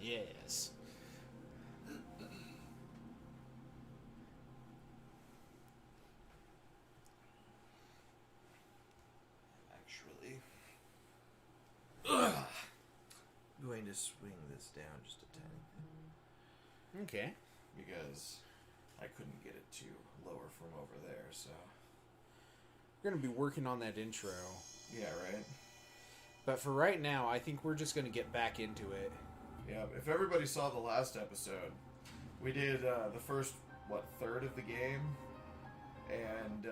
Yes. Actually, ugh, going to swing this down just a tiny Okay. bit because I couldn't get it too lower from over there. So We're going to be working on that intro. yeah, right. But for right now, I think we're just going to get back into it. Yeah, if everybody saw the last episode, we did the first third of the game, and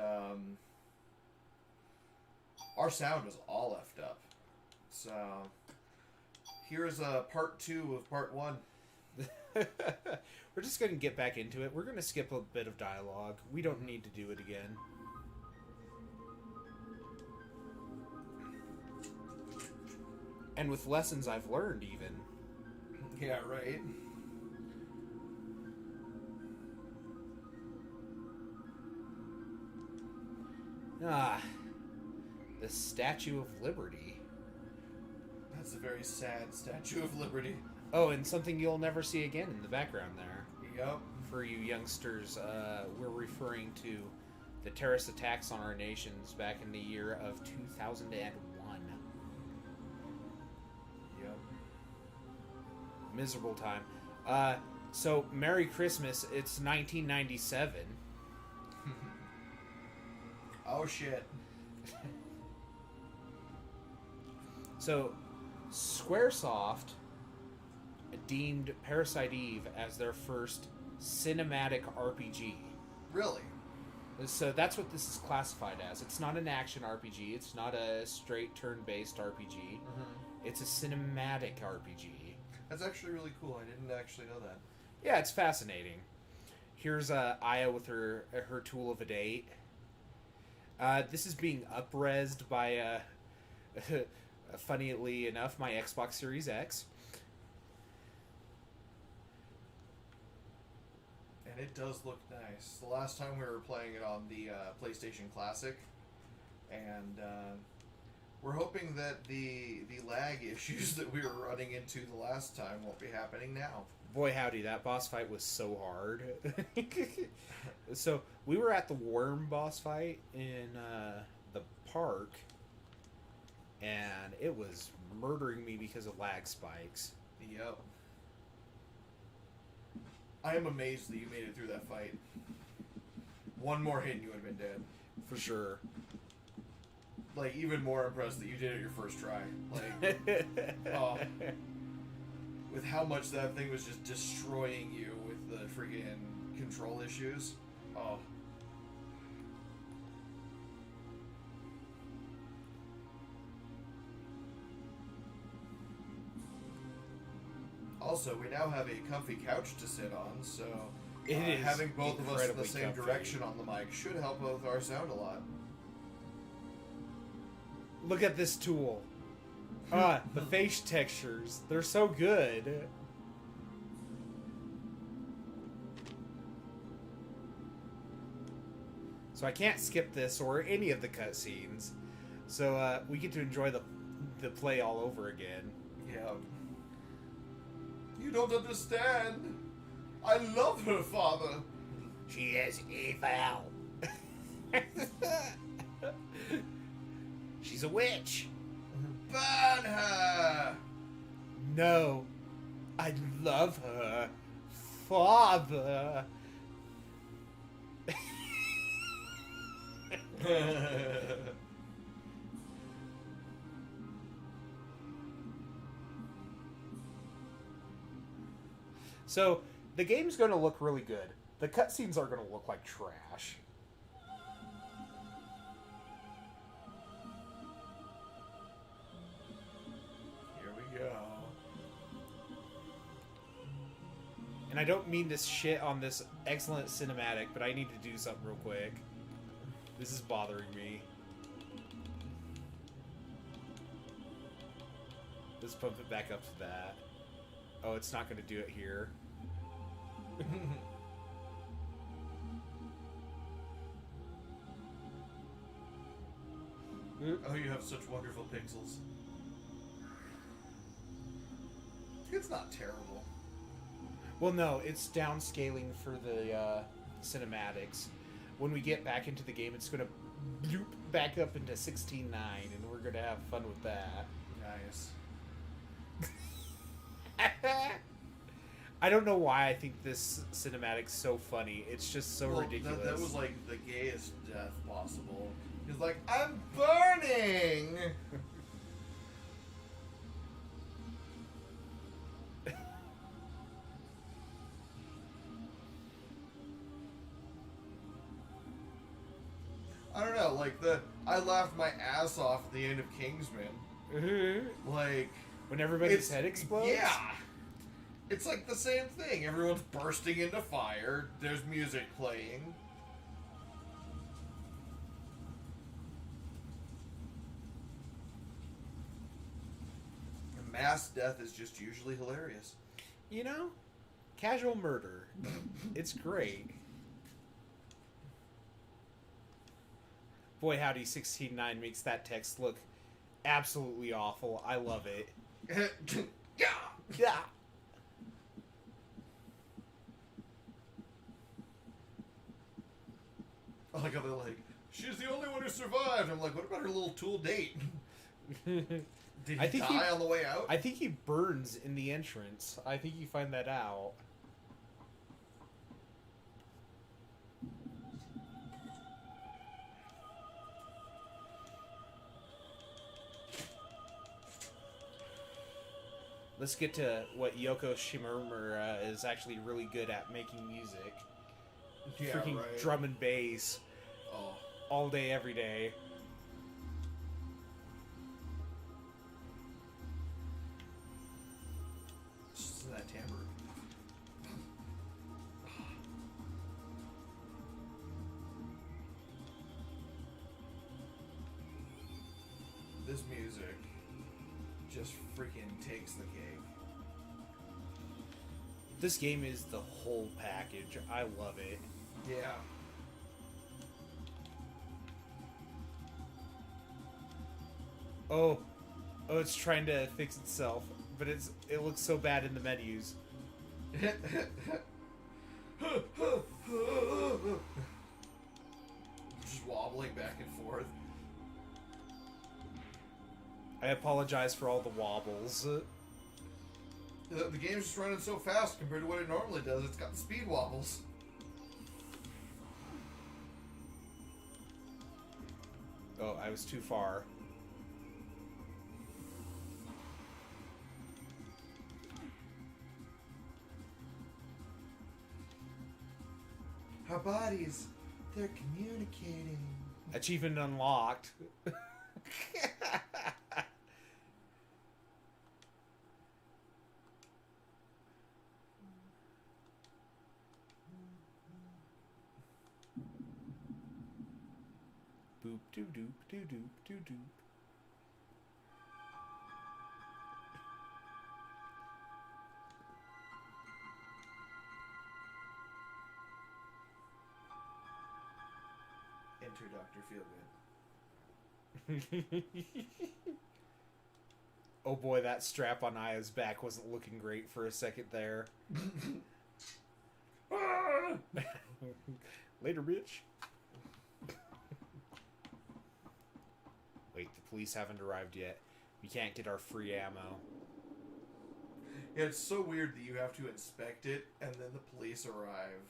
our sound was all effed up. So here's part 2 of part 1. We're just going to get back into it. We're going to skip a bit of dialogue. We don't need to do it again. And with lessons I've learned, even. Yeah, right. Ah, the Statue of Liberty. That's a very sad Statue of Liberty. Oh, and something you'll never see again in the background there. Yep. For you youngsters, we're referring to the terrorist attacks on our nations back in the year of 2001. Yep. Miserable time. So, Merry Christmas. It's 1997. Oh, shit. So, Squaresoft deemed Parasite Eve as their first cinematic RPG. Really? So that's what this is classified as. It's not an action RPG. It's not a straight turn-based RPG. Mm-hmm. It's a cinematic RPG. That's actually really cool. I didn't actually know that. Yeah, it's fascinating. Here's Aya with her tool of a date. This is being up-resed by, funnily enough, my Xbox Series X. And it does look nice. The last time we were playing it on the PlayStation Classic, and we're hoping that the lag issues that we were running into the last time won't be happening now. Boy, howdy, that boss fight was so hard. So, we were at the worm boss fight in the park, and it was murdering me because of lag spikes. Yep. I am amazed that you made it through that fight. One more hit and you would have been dead. For sure. Like, even more impressed that you did it your first try. Like, oh. With how much that thing was just destroying you with the freaking control issues. Oh. Also, we now have a comfy couch to sit on, so It is having both of us in the incredibly same comfy. direction on the mic should help with our sound a lot. Look at this tool. The face textures. They're so good. So I can't skip this or any of the cutscenes. So we get to enjoy the play all over again. Yeah. You don't understand. I love her, father. She is evil. She's a witch. Burn her. No. I love her. Father. So, the game's going to look really good. The cutscenes are going to look like trash. Here we go. And I don't mean this shit on this excellent cinematic, but I need to do something real quick. This is bothering me. Let's pump it back up to that. Oh, it's not going to do it here. Oh, you have such wonderful pixels. It's not terrible. Well, no, it's downscaling for the cinematics. When we get back into the game, it's going to bloop back up into 16:9, and we're going to have fun with that. Nice. I don't know why I think this cinematic's so funny. It's just so ridiculous. That was like the gayest death possible. He's like, I'm burning! I don't know, like I laughed my ass off at the end of Kingsman. Mm-hmm. Like when everybody's head explodes? Yeah. It's like the same thing. Everyone's bursting into fire. There's music playing. Mass death is just usually hilarious. You know? Casual murder. It's great. Boy, howdy, 16:9 makes that text look absolutely awful. I love it. Yeah! Yeah! I like how they're like, she's the only one who survived. I'm like, what about her little tool date? Did he die on the way out? I think he burns in the entrance. I think you find that out. Let's get to what Yoko Shimomura is actually really good at, making music. Yeah, freaking right. Drum and bass. Oh. All day, every day. Listen to that timbre. This music just freaking takes the cake. This game is the whole package. I love it. Yeah. Oh, it's trying to fix itself, but it looks so bad in the menus. Just wobbling back and forth. I apologize for all the wobbles. The game's just running so fast compared to what it normally does. It's got the speed wobbles. Oh, I was too far. Our bodies, they're communicating. Achievement unlocked. Boop doo doop doo doop doo doop. Enter Dr. Feelgood. Oh boy, that strap on Aya's back wasn't looking great for a second there. Later, bitch. Wait, the police haven't arrived yet. We can't get our free ammo. Yeah, it's so weird that you have to inspect it, and then the police arrive.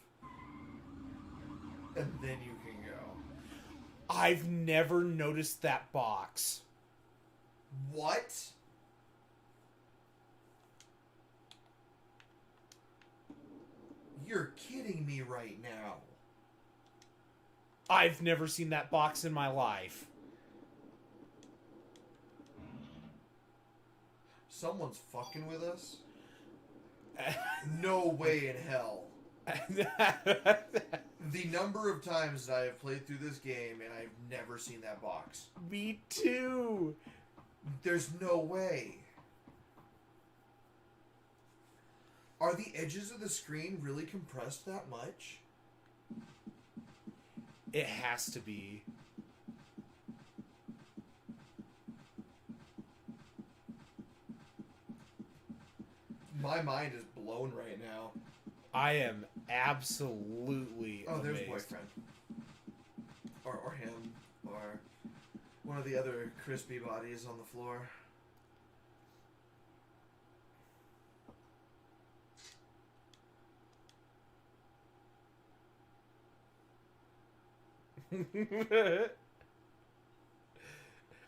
And then you can go. I've never noticed that box. What? You're kidding me right now. I've never seen that box in my life. Someone's fucking with us? No way in hell. The number of times that I have played through this game and I've never seen that box. Me too. There's no way. Are the edges of the screen really compressed that much? It has to be. My mind is blown right now. I am absolutely Oh, there's amazed. boyfriend. Or him. Or one of the other crispy bodies on the floor.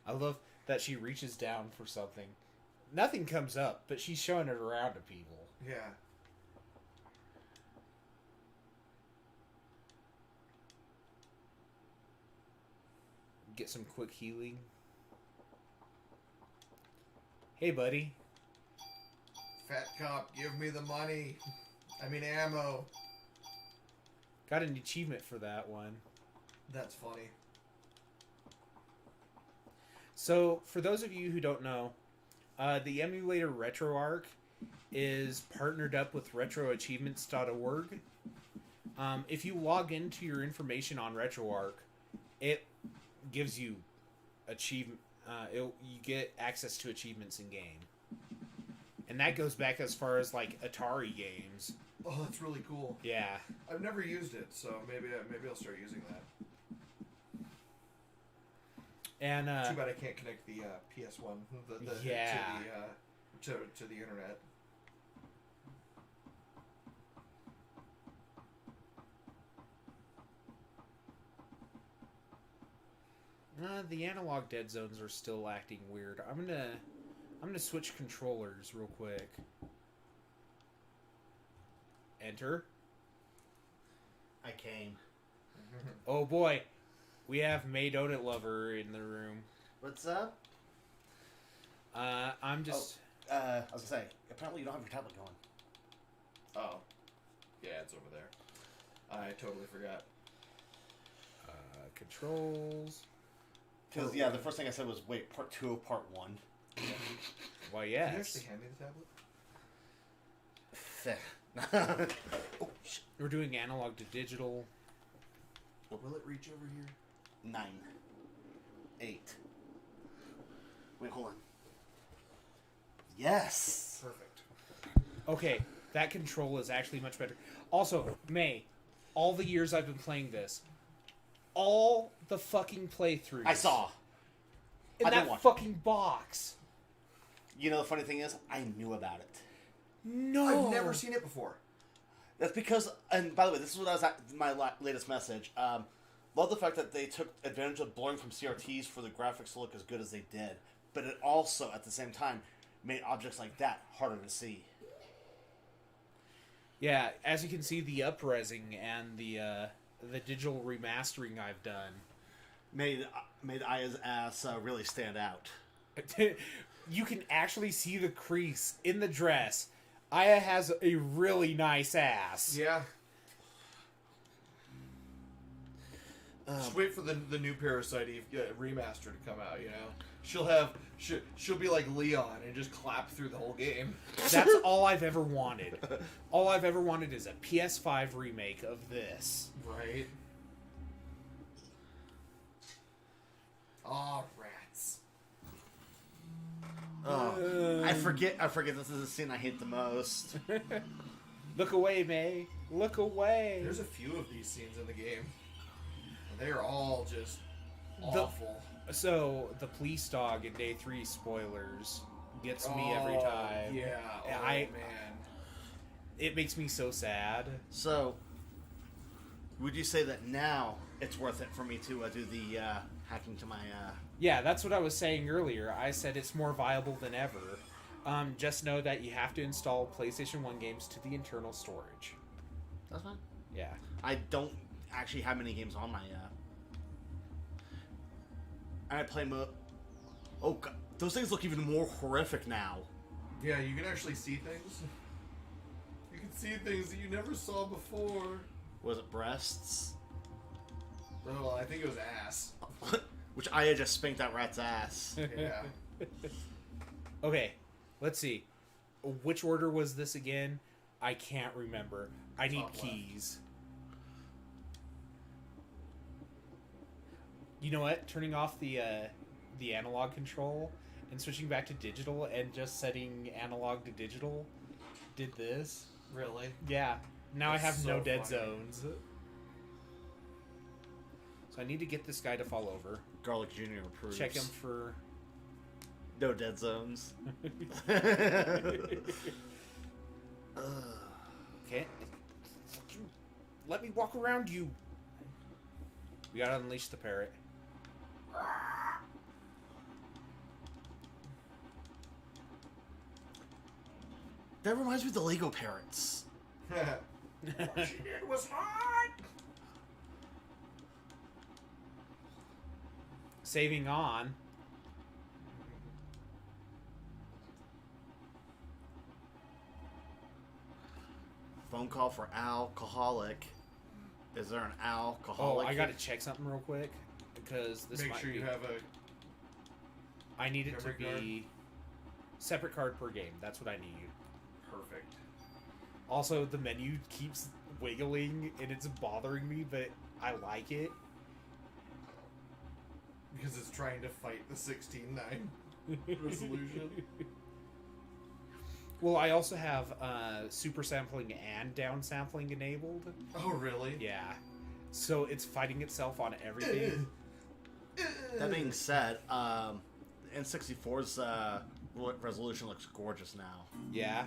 I love that she reaches down for something. Nothing comes up, but she's showing it around to people. Yeah. Get some quick healing. Hey, buddy. Fat cop, give me the money. I mean ammo. Got an achievement for that one. That's funny. So, for those of you who don't know, the emulator RetroArch is partnered up with retroachievements.org. If you log into your information on RetroArch, it gives you achievement. You get access to achievements in game, and that goes back as far as like Atari games. Oh, that's really cool. Yeah. I've never used it, so maybe I'll start using that. And Too bad I can't connect the PS1 Yeah. to the internet. The analog dead zones are still acting weird. I'm gonna switch controllers real quick. Enter. I came. Oh boy, we have May Donut Lover in the room. What's up? I'm just. I was gonna say, apparently you don't have your tablet going. Oh. Yeah, it's over there. I totally forgot. Controls. Because, yeah, the first thing I said was, wait, part 2 of part 1. Why, Can you yes. actually hand me the tablet? Oh, shit. We're doing analog to digital. Will it reach over here? 9. 8. Wait, hold on. Yes! Perfect. Okay, that control is actually much better. Also, May, all the years I've been playing this, all the fucking playthroughs. I saw. In I didn't that watch fucking box. You know, the funny thing is, I knew about it. No. I've never seen it before. That's because, and by the way, this is what I was at my latest message. Love the fact that they took advantage of blurring from CRTs for the graphics to look as good as they did, but it also, at the same time, made objects like that harder to see. Yeah, as you can see, the up-resing and the digital remastering I've done. Made Aya's ass really stand out. You can actually see the crease in the dress. Aya has a really nice ass. Yeah. Just wait for the new Parasite remaster to come out. You know, she'll be like Leon and just clap through the whole game. That's all I've ever wanted. All I've ever wanted is a PS5 remake of this. Right. Aw, rats. I forget this is the scene I hate the most. Look away, May. Look away. There's a few of these scenes in the game. They're all just awful. So, the police dog in Day 3 spoilers gets me every time. Yeah. Oh, man. It makes me so sad. So, would you say that now it's worth it for me to do the hacking to my... Yeah, that's what I was saying earlier. I said it's more viable than ever. Just know that you have to install PlayStation 1 games to the internal storage. That's fine. Yeah. I don't actually have many games on my... I play Oh, God. Those things look even more horrific now. Yeah, you can actually see things. You can see things that you never saw before. Was it breasts? Oh, I think it was ass. Which Aya just spanked that rat's ass. Yeah. Okay, let's see. Which order was this again? I can't remember. I need Top left. keys. You know what? Turning off the analog control and switching back to digital and just setting analog to digital did this. Really? Yeah. Now That's I have so no dead funny. zones. So I need to get this guy to fall over. Garlic Jr. approves. Check him for... No dead zones. Okay. Let me walk around you. We gotta unleash the parrot. That reminds me of the Lego parrots. What she did was hot. Saving on. Phone call for alcoholic. Is there an Oh, alcoholic? I gotta check something real quick. Because this Make might sure be... you have a I need it to memory be... card? Separate card per game. That's what I need. perfect. Also, the menu keeps wiggling and it's bothering me, but I like it. Because it's trying to fight the 16:9 resolution. Well, I also have super sampling and down sampling enabled. Oh, really? Yeah. So it's fighting itself on everything. That being said, N64's resolution looks gorgeous now. Yeah.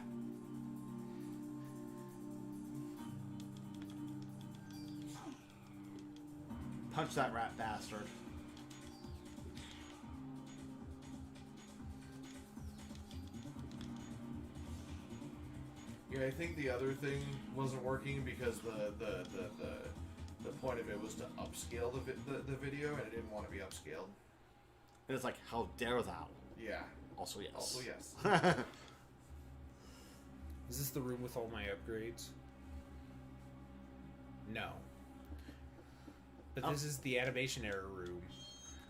Punch that rat bastard. Yeah, I think the other thing wasn't working because the point of it was to upscale the video, and it didn't want to be upscaled. And it's like, how dare thou? Yeah. Also, yes. Also, yes. Is this the room with all my upgrades? No. But this is the animation error room.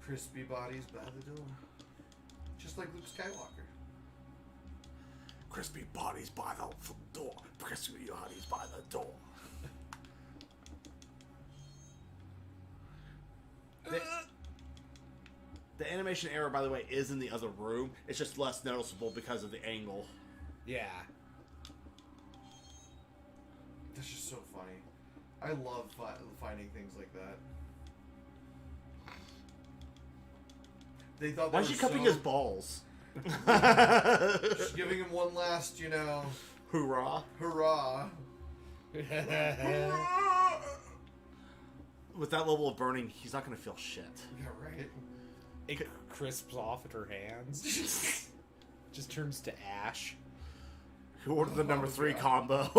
Crispy bodies by the door. Just like Luke Skywalker. Crispy bodies by the door. Crispy bodies by the door. The animation error, by the way, is in the other room. It's just less noticeable because of the angle. Yeah. That's just so funny. I love finding things like that. They thought. Why is she cupping his balls? Just giving him one last, Hoorah. hurrah. With that level of burning, he's not going to feel shit. Yeah, right. It crisps off at her hands. Just turns to ash. Who ordered the number 3 God. combo?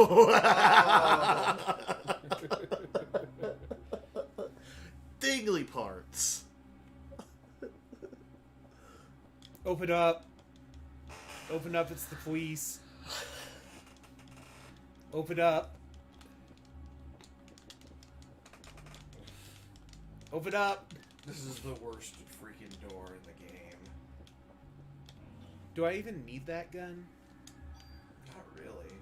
Dingly parts. Open up. Open up, it's the police. Open up. Open up. This is the worst freaking door in the game. Do I even need that gun? Not really.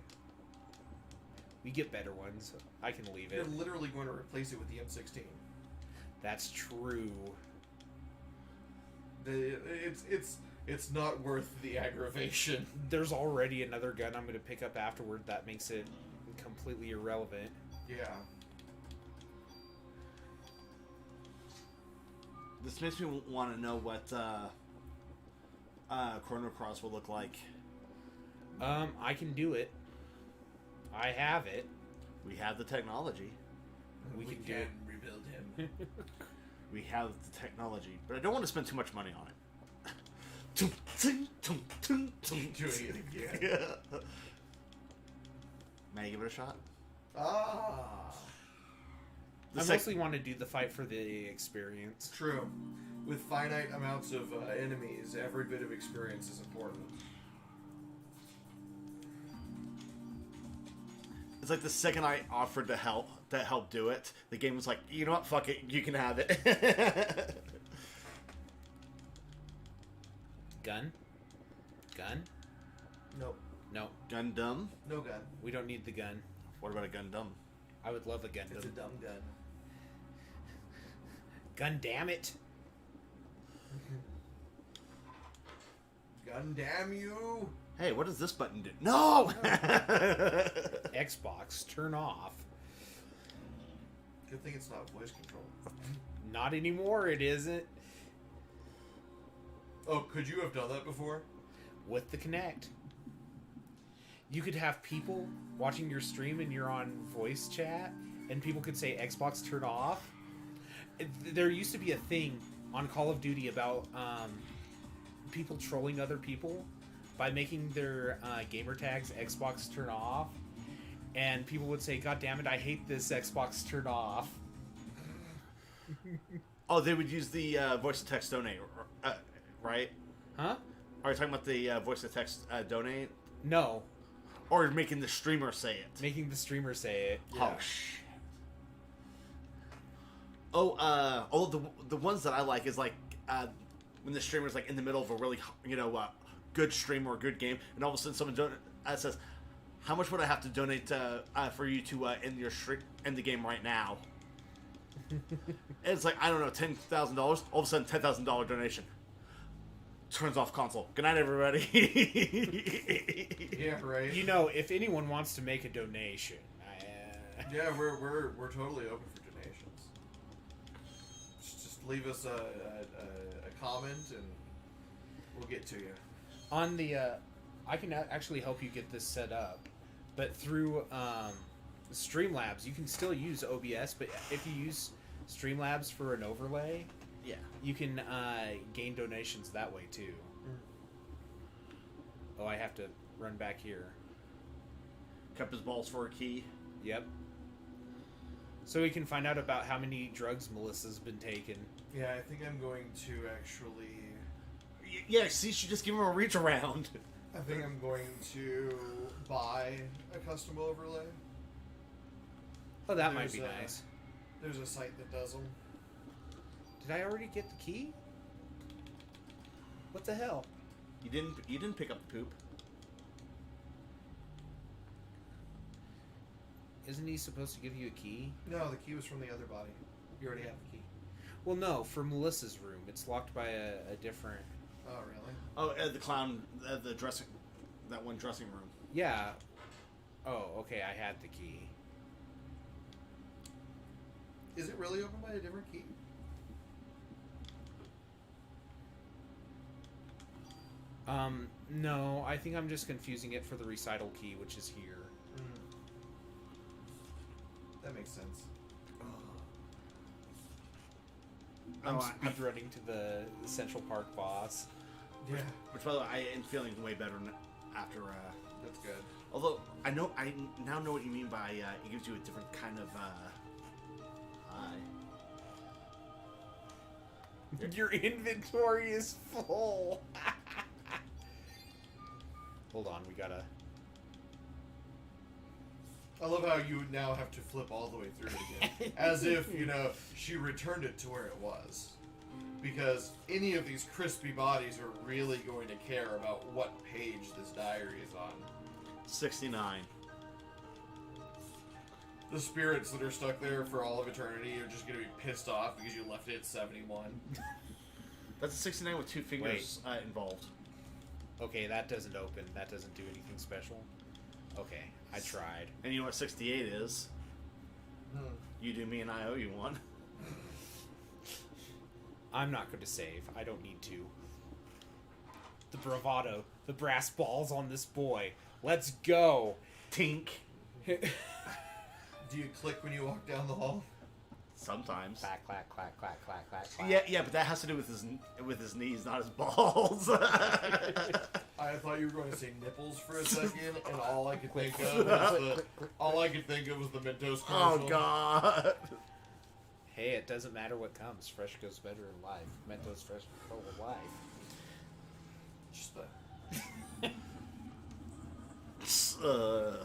We get better ones. I can leave You're it. literally going to replace it with the M16. That's true. It's not worth the aggravation. There's already another gun I'm going to pick up afterward that makes it completely irrelevant. Yeah. This makes me want to know what Chrono Cross will look like. I can do it. I have it. We have the technology. We can do it. rebuild him. We have the technology, but I don't want to spend too much money on it. Doing it again. Yeah. May I give it a shot? Ah. The I sec- mostly want to do the fight for the experience. True. With finite amounts of enemies, every bit of experience is important. It's like the second I offered to help do it, the game was like, you know what, fuck it, you can have it. Gun? Gun? Nope. No. Gundam? No gun. We don't need the gun. What about a Gundam? I would love a It's a Gundam. dumb gun. Gun damn it. Gun damn you! Hey, what does this button do? No! Xbox, turn off. Good thing it's not voice control. Not anymore, it isn't. Oh, could you have done that before? With the Kinect. You could have people watching your stream and you're on voice chat, and people could say Xbox turn off. There used to be a thing on Call of Duty about people trolling other people by making their gamer tags Xbox turn off, and people would say, "God damn it, I hate this Xbox turn off." Oh, they would use the voice to text donate, right? Huh? Are you talking about the voice to text donate? No, Or making the streamer say it? making the streamer say it. Yeah. Oh, shit. The ones that I like is like when the streamer's like in the middle of a really, good stream or a good game, and all of a sudden someone says, "How much would I have to donate for you to end the game right now?" And it's like, I don't know, $10,000. All of a sudden, $10,000 donation. Turns off console. Good night, everybody. Yeah, right. You know, if anyone wants to make a donation, Yeah, we're totally open for donations. Just leave us a comment and we'll get to you. on the I can actually help you get this set up, but through Streamlabs you can still use OBS, but if you use Streamlabs for an overlay, Yeah. you can gain donations that way too. Oh, I have to run back here. Kept his balls for a key. Yep. So we can find out about how many drugs Melissa's been taking. Yeah, I think I'm going to actually... Yeah, see, she just give him a reach around. I think I'm going to buy a custom overlay. Oh, that might be There's, nice. There's a site that does them. Did I already get the key? What the hell? You didn't pick up the poop. Isn't he supposed to give you a key? No, the key was from the other body. You already have the key. Well, no, for Melissa's room. It's locked by a different... Oh, really? Oh, the clown, the dressing, that one dressing room. Yeah. Oh, okay, I had the key. Is it really opened by a different key? No, I think I'm just confusing it for the recital key, which is here. That makes sense. I'm Oh, speedrunning to the Central Park boss. Yeah, Which, by the way, I am feeling way better after. that's good. Although I now know what you mean by it gives you a different kind of high. Your inventory is full. Hold on, we gotta... I love how you now have to flip all the way through it again. As if, she returned it to where it was. Because any of these crispy bodies are really going to care about what page this diary is on. 69. The spirits that are stuck there for all of eternity are just going to be pissed off because you left it at 71. That's a 69 with two fingers involved. Okay, that doesn't open. That doesn't do anything special. Okay, I tried. And you know what 68 is? You do me and I owe you one. I'm not going to save. I don't need to. The bravado. The brass balls on this boy. Let's go. Tink. Do you click when you walk down the hall? Sometimes. Clack, clack, clack, clack, clack, clack, clack. Yeah, but that has to do with his knees, not his balls. I thought you were going to say nipples for a second, and all I could think of was the Mentos commercial. Oh God. Hey, it doesn't matter what comes. Fresh goes better in life. Mentos fresh full of life. Just the...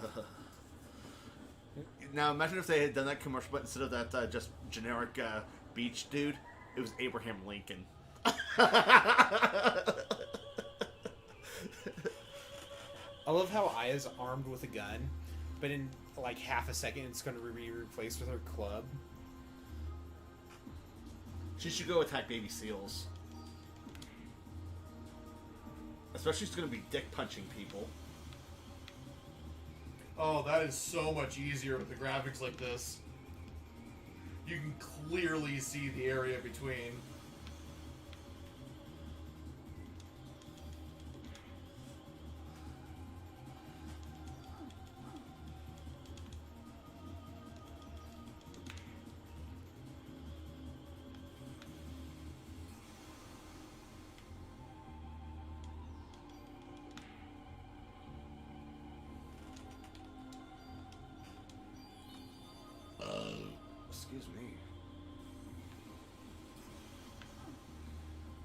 Now imagine if they had done that commercial, but instead of that just generic beach dude, it was Abraham Lincoln. I love how Aya's armed with a gun, but in like half a second it's going to be replaced with her club. She should go attack baby seals. Especially it's going to be dick punching people. Oh, that is so much easier with the graphics like this. You can clearly see the area between. Excuse me.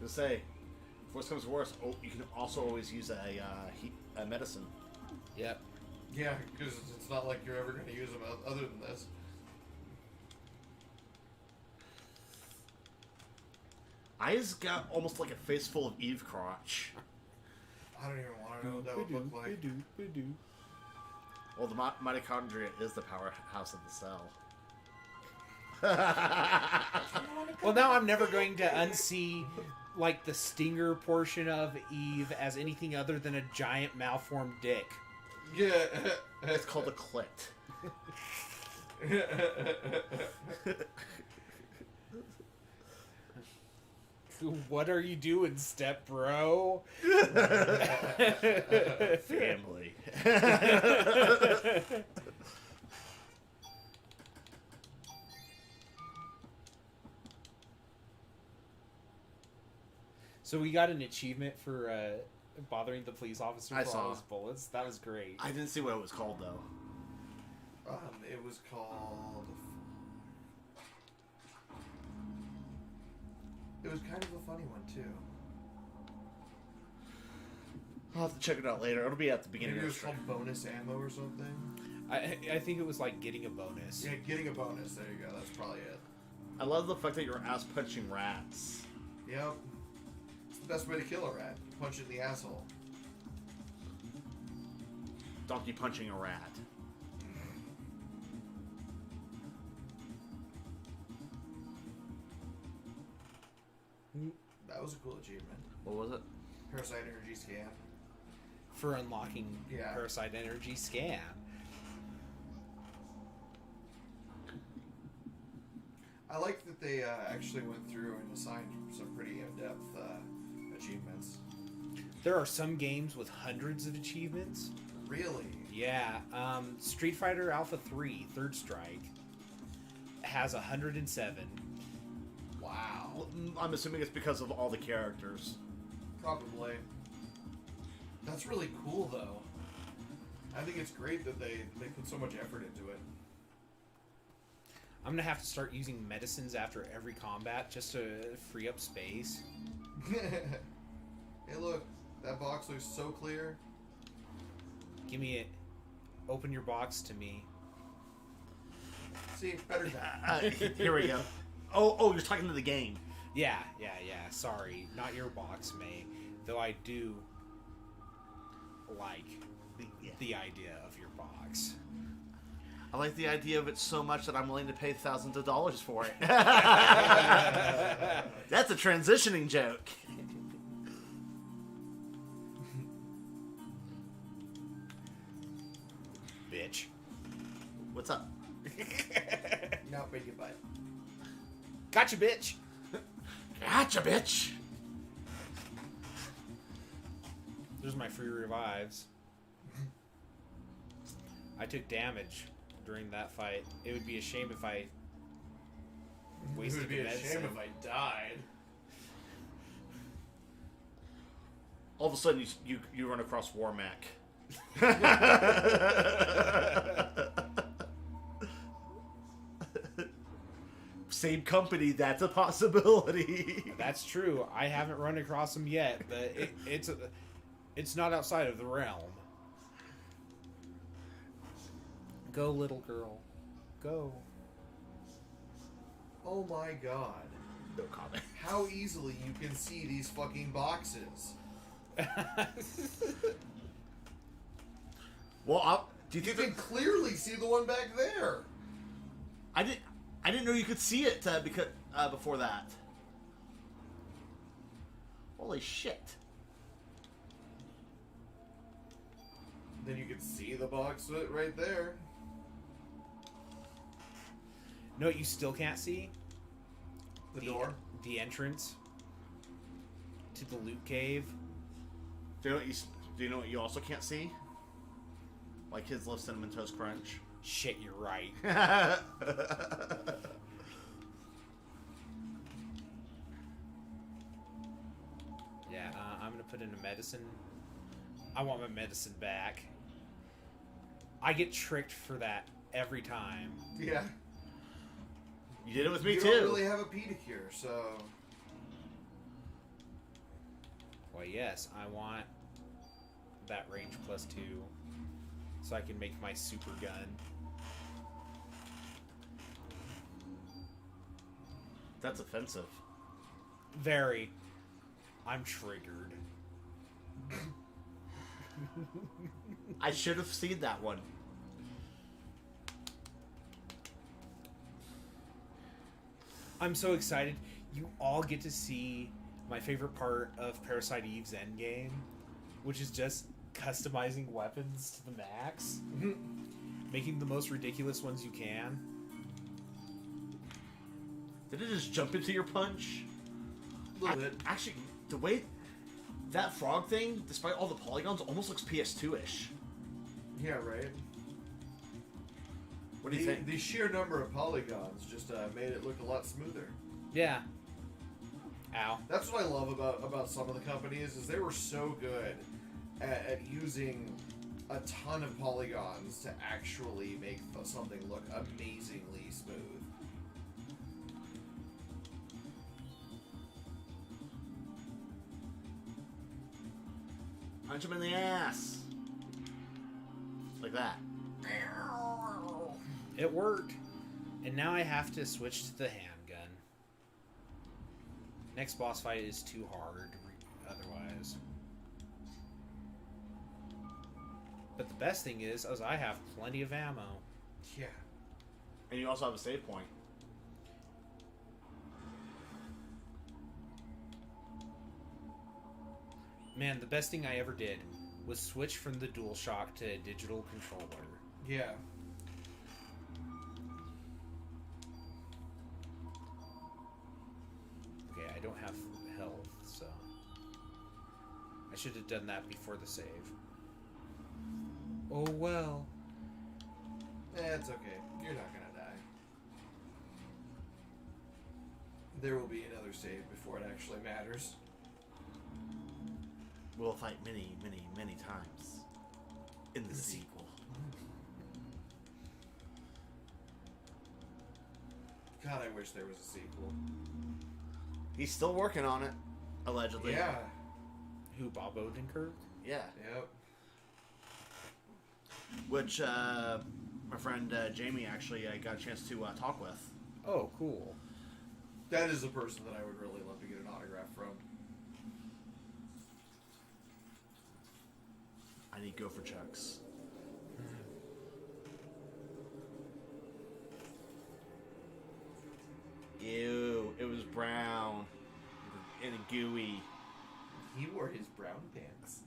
To say, if worse comes to worse, you can also always use a medicine. Yep. Yeah, because it's not like you're ever going to use them other than this. I's got almost like a face full of Eve crotch. I don't even want to know what that would look like. Well, the mitochondria is the powerhouse of the cell. Well, now I'm never going to unsee like the stinger portion of Eve as anything other than a giant malformed dick. Yeah. It's called a clit. What are you doing, step bro? Family. So we got an achievement for bothering the police officer I for saw. all his bullets. That was great. I didn't see what it was called though. It was called. It was kind of a funny one too. I'll have to check it out later. It'll be at the beginning Maybe it of was the called bonus ammo or something. I think it was like getting a bonus. Yeah, getting a bonus. There you go. That's probably it. I love the fact that you're ass punching rats. Yep. It's the best way to kill a rat. You punch it in the asshole. Donkey punching a rat. That was a cool achievement. What was it? Parasite energy scan. For unlocking Yeah. Parasite Energy Scan. I like that they actually went through and assigned some pretty in-depth achievements. There are some games with hundreds of achievements. Really? Yeah. Street Fighter Alpha 3, Third Strike, has 107. Wow. Well, I'm assuming it's because of all the characters. Probably. That's really cool, though. I think it's great that they put so much effort into it. I'm going to have to start using medicines after every combat just to free up space. Hey, look. That box looks so clear. Give me it. Open your box to me. See, better than. Here we go. Oh, you're talking to the game. Yeah. Sorry. Not your box, May. Though I do like the idea of your box. I like the idea of it so much that I'm willing to pay thousands of dollars for it. That's a transitioning joke. Bitch. What's up? Now big your butt. Gotcha, bitch. Gotcha, bitch. There's my free revives. I took damage during that fight. It would be a shame if I wasted It would be the a medicine. shame if I died. All of a sudden, you run across Warmac. Same company, that's a possibility. That's true. I haven't run across him yet, but it's not outside of the realm. Go, little girl. Go. Oh my god. No comment. How easily you can see these fucking boxes. Well, do you You think can clearly see the one back there. I didn't know you could see it because before that. Holy shit! Then you can see the box right there. No, what you still can't see? The door. The entrance to the loot cave. Do you know what you also can't see? My kids love Cinnamon Toast Crunch. Shit, you're right. Yeah, I'm gonna put in a medicine. I want my medicine back. I get tricked for that every time. Yeah. You did it with me you too. You don't really have a pedicure, so... Well, yes, I want that range +2 so I can make my super gun. That's offensive. Very. I'm triggered. I should have seen that one. I'm so excited. You all get to see my favorite part of Parasite Eve's endgame, which is just customizing weapons to the max. Making the most ridiculous ones you can. Did it just jump into your punch? A little bit. Actually, the way that frog thing, despite all the polygons, almost looks PS2-ish. Yeah, right. What do you think? The sheer number of polygons just made it look a lot smoother. Yeah. Ow. That's what I love about some of the companies is they were so good at using a ton of polygons to actually make something look amazingly smooth. Punch him in the ass. Like that. It worked. And now I have to switch to the handgun. Next boss fight is too hard otherwise. But the best thing is I have plenty of ammo. Yeah. And you also have a save point. Man, the best thing I ever did was switch from the DualShock to a digital controller. Yeah. Okay, I don't have health, so... I should have done that before the save. Oh well. It's okay. You're not gonna die. There will be another save before it actually matters. We'll fight many, many, many times in the sequel. God, I wish there was a sequel. He's still working on it, allegedly. Yeah. Who, Bob Odenkirk? Yeah. Yep. Which my friend Jamie actually got a chance to talk with. Oh, cool. That is a person that I would really love to get an autograph from. I need gopher chucks. Ew, it was brown and gooey. He wore his brown pants.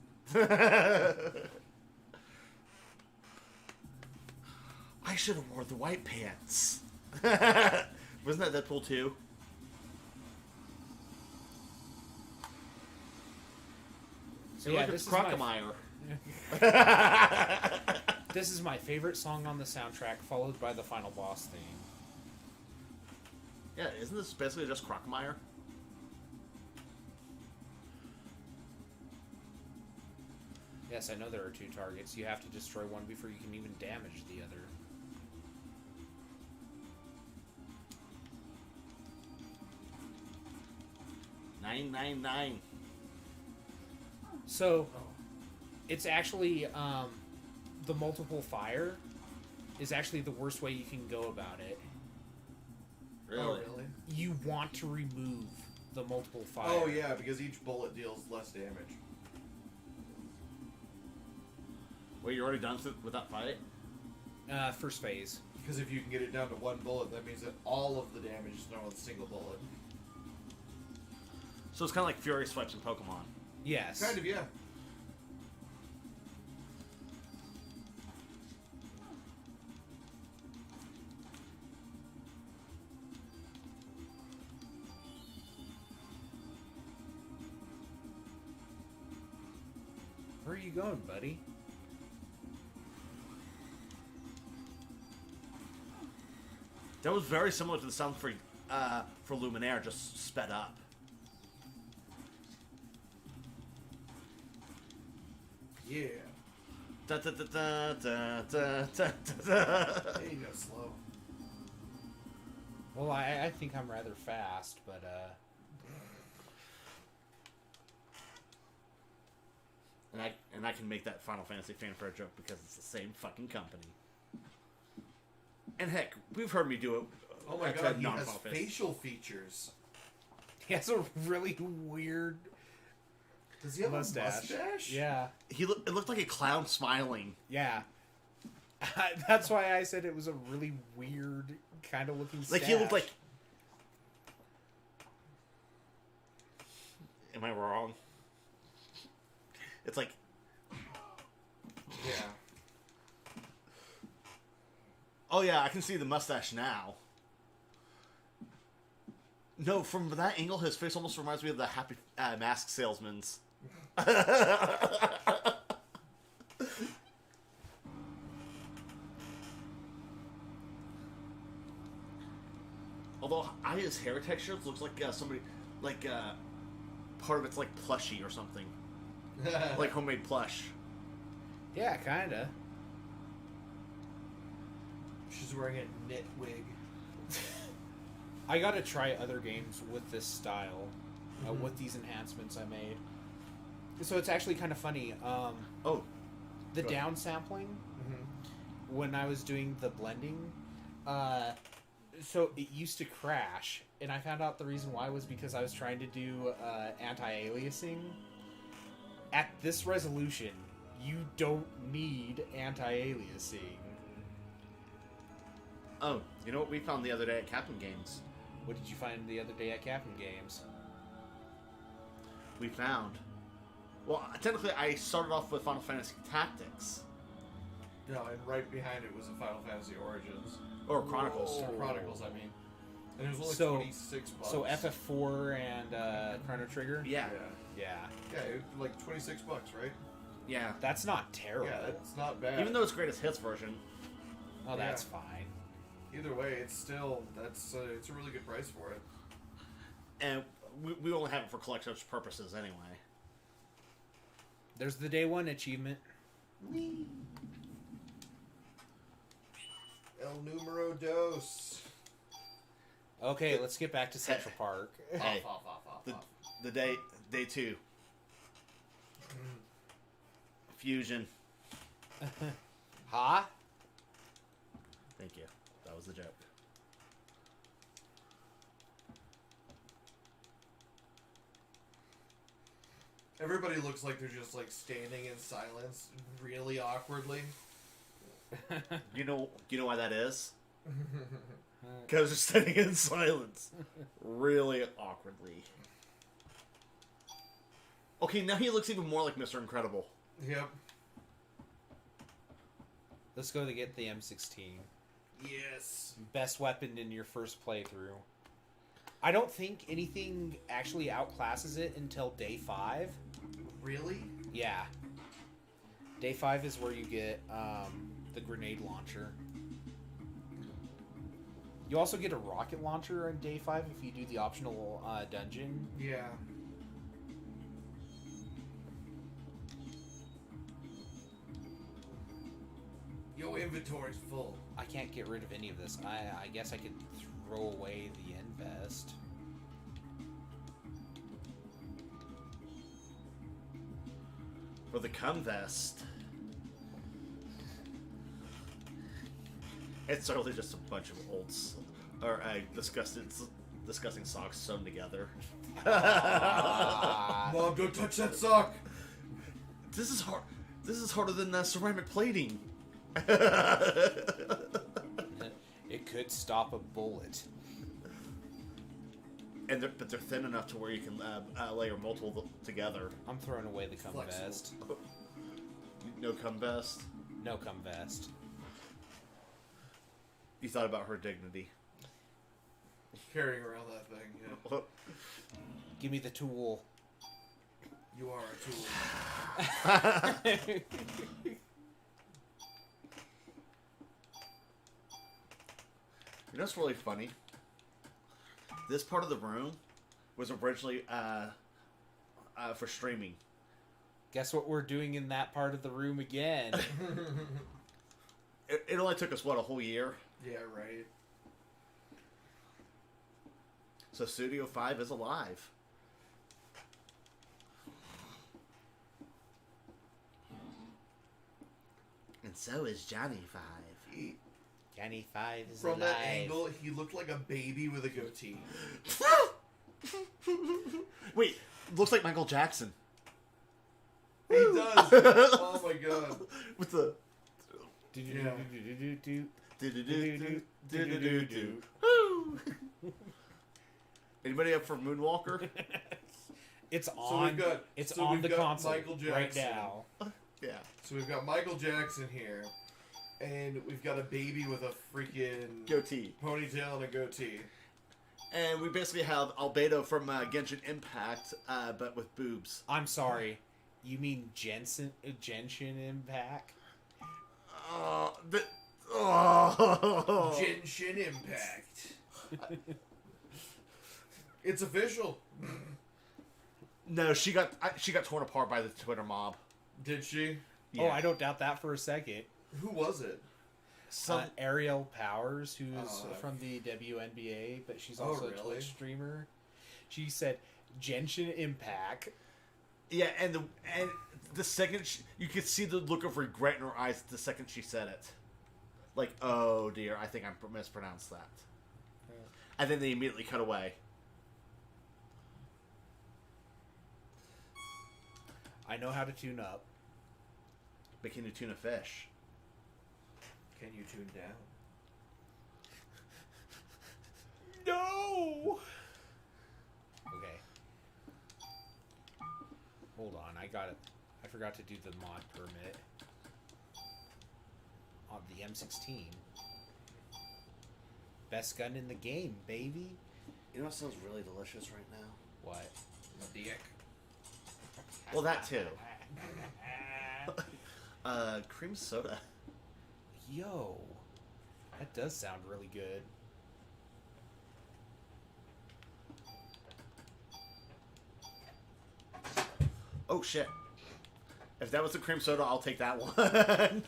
I should have worn the white pants. Wasn't that Deadpool 2? So You're yeah, like this a is my Crocomire. this is my favorite song on the soundtrack, followed by the final boss theme. Yeah, isn't this basically just Crocomire? Yes, I know there are 2 targets. You have to destroy one before you can even damage the other. $9.99. So, it's actually, the multiple fire is actually the worst way you can go about it. Really? Oh, really? You want to remove the multiple fire. Oh, yeah, because each bullet deals less damage. Wait, you're already done with that fight? First phase. Because if you can get it down to 1 bullet, that means that all of the damage is done with a single bullet. So it's kind of like Fury Swipes in Pokemon. Yes. Kind of, yeah. Where are you going, buddy? That was very similar to the sound for Luminaire, just sped up. Yeah. Da, da, da, da, da, da, da, da. There you go, slow. Well, I think I'm rather fast, but And I can make that Final Fantasy fanfare joke because it's the same fucking company. And heck, we've heard me do it. Oh my at god, he has non-Final Fantasy. facial features. he has a really weird Does he have mustache. a mustache? Yeah, It looked like a clown smiling. yeah. That's why I said it was a really weird kind of looking. Like he looked like. Am I wrong? It's like. Yeah. Oh yeah, I can see the mustache now. No, from that angle, his face almost reminds me of the Happy Mask Salesman's. Although his hair texture looks like somebody, like part of it's like plushy or something, like homemade plush. Yeah, kinda. She's wearing a knit wig. I gotta try other games with this style, with these enhancements I made. So it's actually kind of funny. Oh, The Go ahead. downsampling, Mm-hmm. when I was doing the blending, so it used to crash, and I found out the reason why was because I was trying to do anti-aliasing. At this resolution, you don't need anti-aliasing. oh, you know what we found the other day at Captain Games? What did you find the other day at Captain Games? We found. Well, technically, I started off with Final Fantasy Tactics No, and right behind it was a Final Fantasy Origins. or Chronicles. Whoa. Or Chronicles, I mean. And it was only So- 26 bucks. So FF4 and Chrono Trigger? Yeah, Yeah. Yeah, it was like 26 bucks, right? yeah. That's not terrible. Yeah, that's not bad. Even though it's greatest hits version. Oh, that's Yeah. fine. Either way, it's still, it's a really good price for it. And we only have it for collector's purposes anyway. There's the day one achievement. El numero dos. Okay, let's get back to Central Park. Hey, Off. the day two. Fusion. Ha? Thank you. That was the joke. Everybody looks like they're just like standing in silence, really awkwardly. You know why that is? Because they're standing in silence, really awkwardly. Okay, now he looks even more like Mr. Incredible. Yep. Let's go to get the M16. Yes. Best weapon in your first playthrough. I don't think anything actually outclasses it until day 5. Really? Yeah. Day 5 is where you get the grenade launcher. You also get a rocket launcher on day 5 if you do the optional dungeon. Yeah. Yo, inventory's full. I can't get rid of any of this. I guess I could throw away the invest. For the cum vest. It's totally just a bunch of old, disgusting socks sewn together. Mom, don't touch that sock. This is hard. This is harder than ceramic plating. It could stop a bullet. But they're thin enough to where you can layer multiple together. I'm throwing away the cum Flexible. vest. No cum vest. No cum vest. You thought about her dignity. Carrying around that thing, yeah. Give me the tool. You are a tool. You know what's really funny? This part of the room was originally for streaming. Guess what we're doing in that part of the room again? It only took us, what, a whole year? Yeah, right. So Studio 5 is alive. And so is Johnny 5. Johnny 5 is From alive. that angle, he looked like a baby with a goatee. Wait, looks like Michael Jackson. He does. Oh my god. With the... Woo! Anybody up for Moonwalker? It's So on. we've got. It's so on we've the got console Michael right Jackson. now. Yeah. So we've got Michael Jackson here, and we've got a baby with a freaking Goatee. ponytail and a goatee. And we basically have Albedo from Genshin Impact, but with boobs. I'm sorry. You mean Genshin Impact? Genshin Impact. It's official. No, she got torn apart by the Twitter mob. Did she? Oh, I don't doubt that for a second. Who was it? Ariel Powers, who's Oh, from the WNBA, but she's Oh, also a really? Twitch streamer. She said Genshin Impact. Yeah, and the second you could see the look of regret in her eyes the second she said it. Like, oh dear, I think I mispronounced that. And then they immediately cut away. I know how to tune up. But can you tune a fish? Can you tune down? No! Okay. Hold on, I got it. I forgot to do the mod permit. On the M16. Best gun in the game, baby. You know what sounds really delicious right now? What? A dick. Well, that too. Cream soda. Yo. That does sound really good. Oh shit. If that was the cream soda, I'll take that one.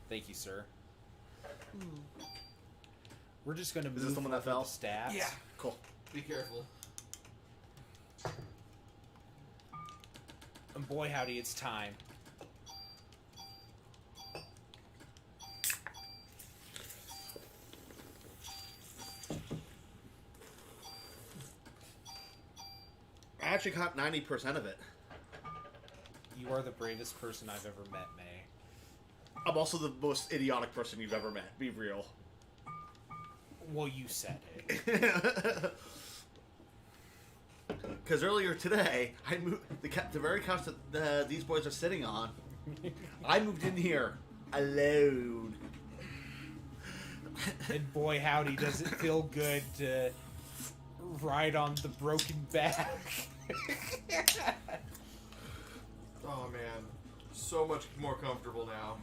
Thank you, sir. We're just gonna move this the one that over fell? the stats. Yeah. Cool. Be careful. And boy, howdy, it's time. I actually caught 90% of it. You are the bravest person I've ever met, May. I'm also the most idiotic person you've ever met. Be real. Well, you said it. Because earlier today, I moved the very couch that these boys are sitting on. I moved in here alone. And boy, howdy, does it feel good to ride on the broken back. Oh man, so much more comfortable now.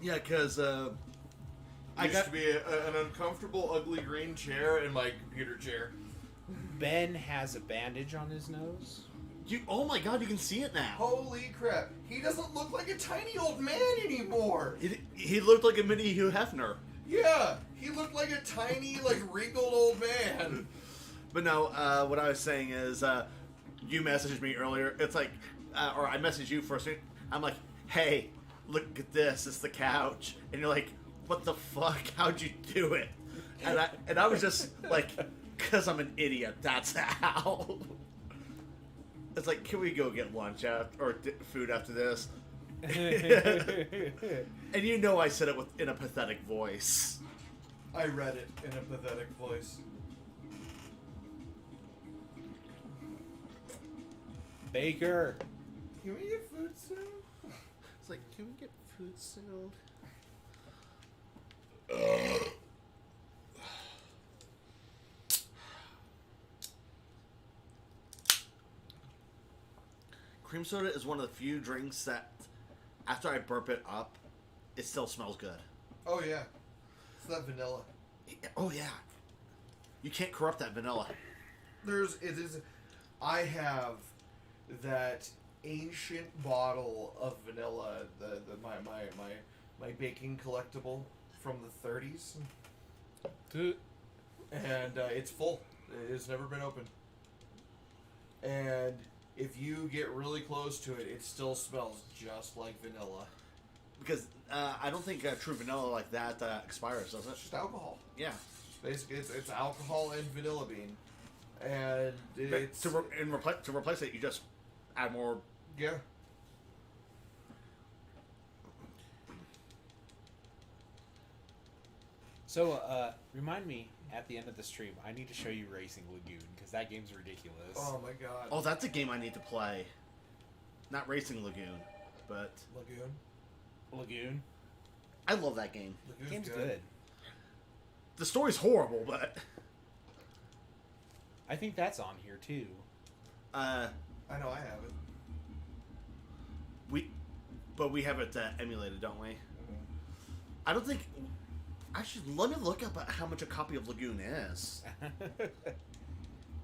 Yeah, because I used to be an uncomfortable, ugly green chair in my computer chair. Ben has a bandage on his nose. oh my god, you can see it now. Holy crap! He doesn't look like a tiny old man anymore. He looked like a mini Hugh Hefner. Yeah, he looked like a tiny, like wrinkled old man. But no, what I was saying is, you messaged me earlier. It's like, or I messaged you first. I'm like, hey, look at this. It's the couch. And you're like, what the fuck? How'd you do it? And I was just like, because I'm an idiot. That's how. It's like, can we go get lunch or food after this? And you know I said it in a pathetic voice. I read it in a pathetic voice. Baker. Can we get food soon? It's like, can we get food soon? cream soda is one of the few drinks that, after I burp it up, it still smells good. Oh yeah, it's that vanilla. Oh yeah, you can't corrupt that vanilla. I have that ancient bottle of vanilla, my baking collectible from the 30s, and it's full. It's never been opened. And if you get really close to it, it still smells just like vanilla. Because I don't think true vanilla like that expires, does it? It's just alcohol. Yeah. Basically, it's alcohol and vanilla bean, and it's To replace it, you just add more. yeah. So, remind me at the end of the stream. I need to show you Racing Lagoon because that game's ridiculous. Oh my god. Oh, that's a game I need to play. Not Racing Lagoon, but Lagoon. I love that game. Lagoon's Game's good. The story's horrible, but I think that's on here too. I know I have it. we have it emulated, don't we? Mm-hmm. I don't think. Actually, let me look up how much a copy of Lagoon is.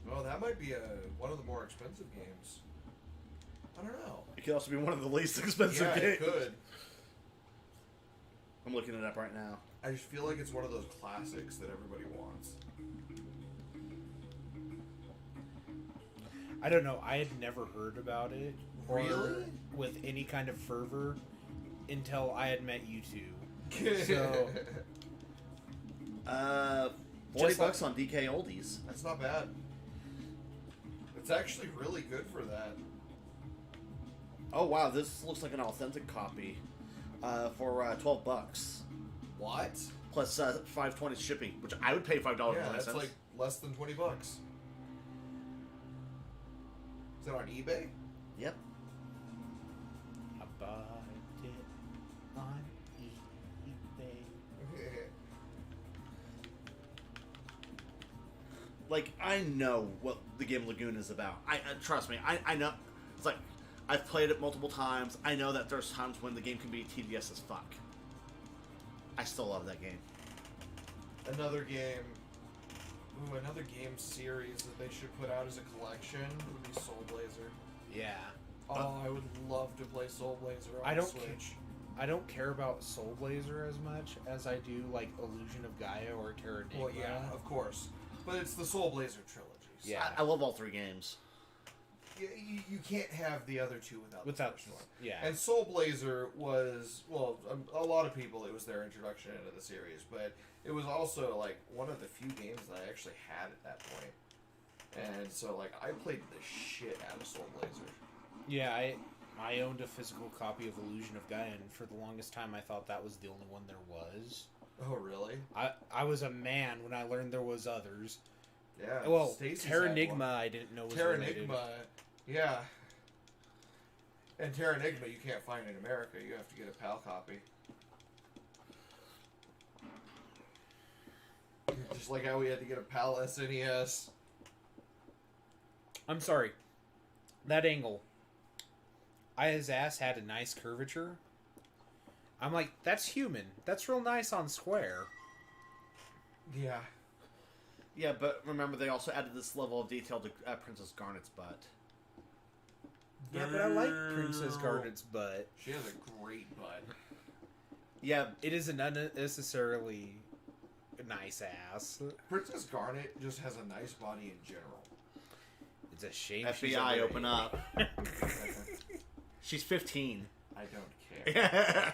Well, that might be one of the more expensive games. I don't know. It could also be one of the least expensive Yeah, games. it could. I'm looking it up right now. I just feel like it's one of those classics that everybody wants. I don't know. I had never heard about it or Really? with any kind of fervor until I had met you two. So 40 Just bucks on DK Oldies. That's not bad. It's actually really good for that. Oh wow, this looks like an authentic copy for 12 bucks What? plus 5.20 shipping, which I would pay $5. Yeah, that's like less than $20. Is that on eBay? Yep. I bought it on eBay. Like I know what the game Lagoon is about. I trust me. I know. It's like I've played it multiple times. I know that there's times when the game can be tedious as fuck. I still love that game. Another game. Ooh, another game series that they should put out as a collection would be Soul Blazer. Yeah. Oh, I would love to play Soul Blazer on I don't Switch. I don't care about Soul Blazer as much as I do like Illusion of Gaia or Terra Nigma. Well, yeah, of course. But it's the Soul Blazer trilogy. So Yeah. I love all three games. You can't have the other two without the first one. Yeah. And Soul Blazer was, well, a lot of people, it was their introduction into the series, but it was also, like, one of the few games that I actually had at that point. And so, like, I played the shit out of Soul Blazer. Yeah, I owned a physical copy of Illusion of Gaia, and for the longest time I thought that was the only one there was. Oh, really? I was a man when I learned there was others. Yeah. Well, Stacy's Terra had Nigma one. I didn't know was Terra related. Nigma, yeah. And Terra Nigma you can't find in America. You have to get a PAL copy. Just like how we had to get a PAL SNES. I'm sorry. That angle. His ass had a nice curvature. I'm like, that's human. That's real nice on square. Yeah. Yeah, but remember they also added this level of detail to Princess Garnet's butt. Yeah, but I like Princess Garnet's butt. She has a great butt. Yeah, It is an unnecessarily nice ass. Princess Garnet just has a nice body in general. It's a shame. she's FBI, underage. open up. She's 15. I don't care.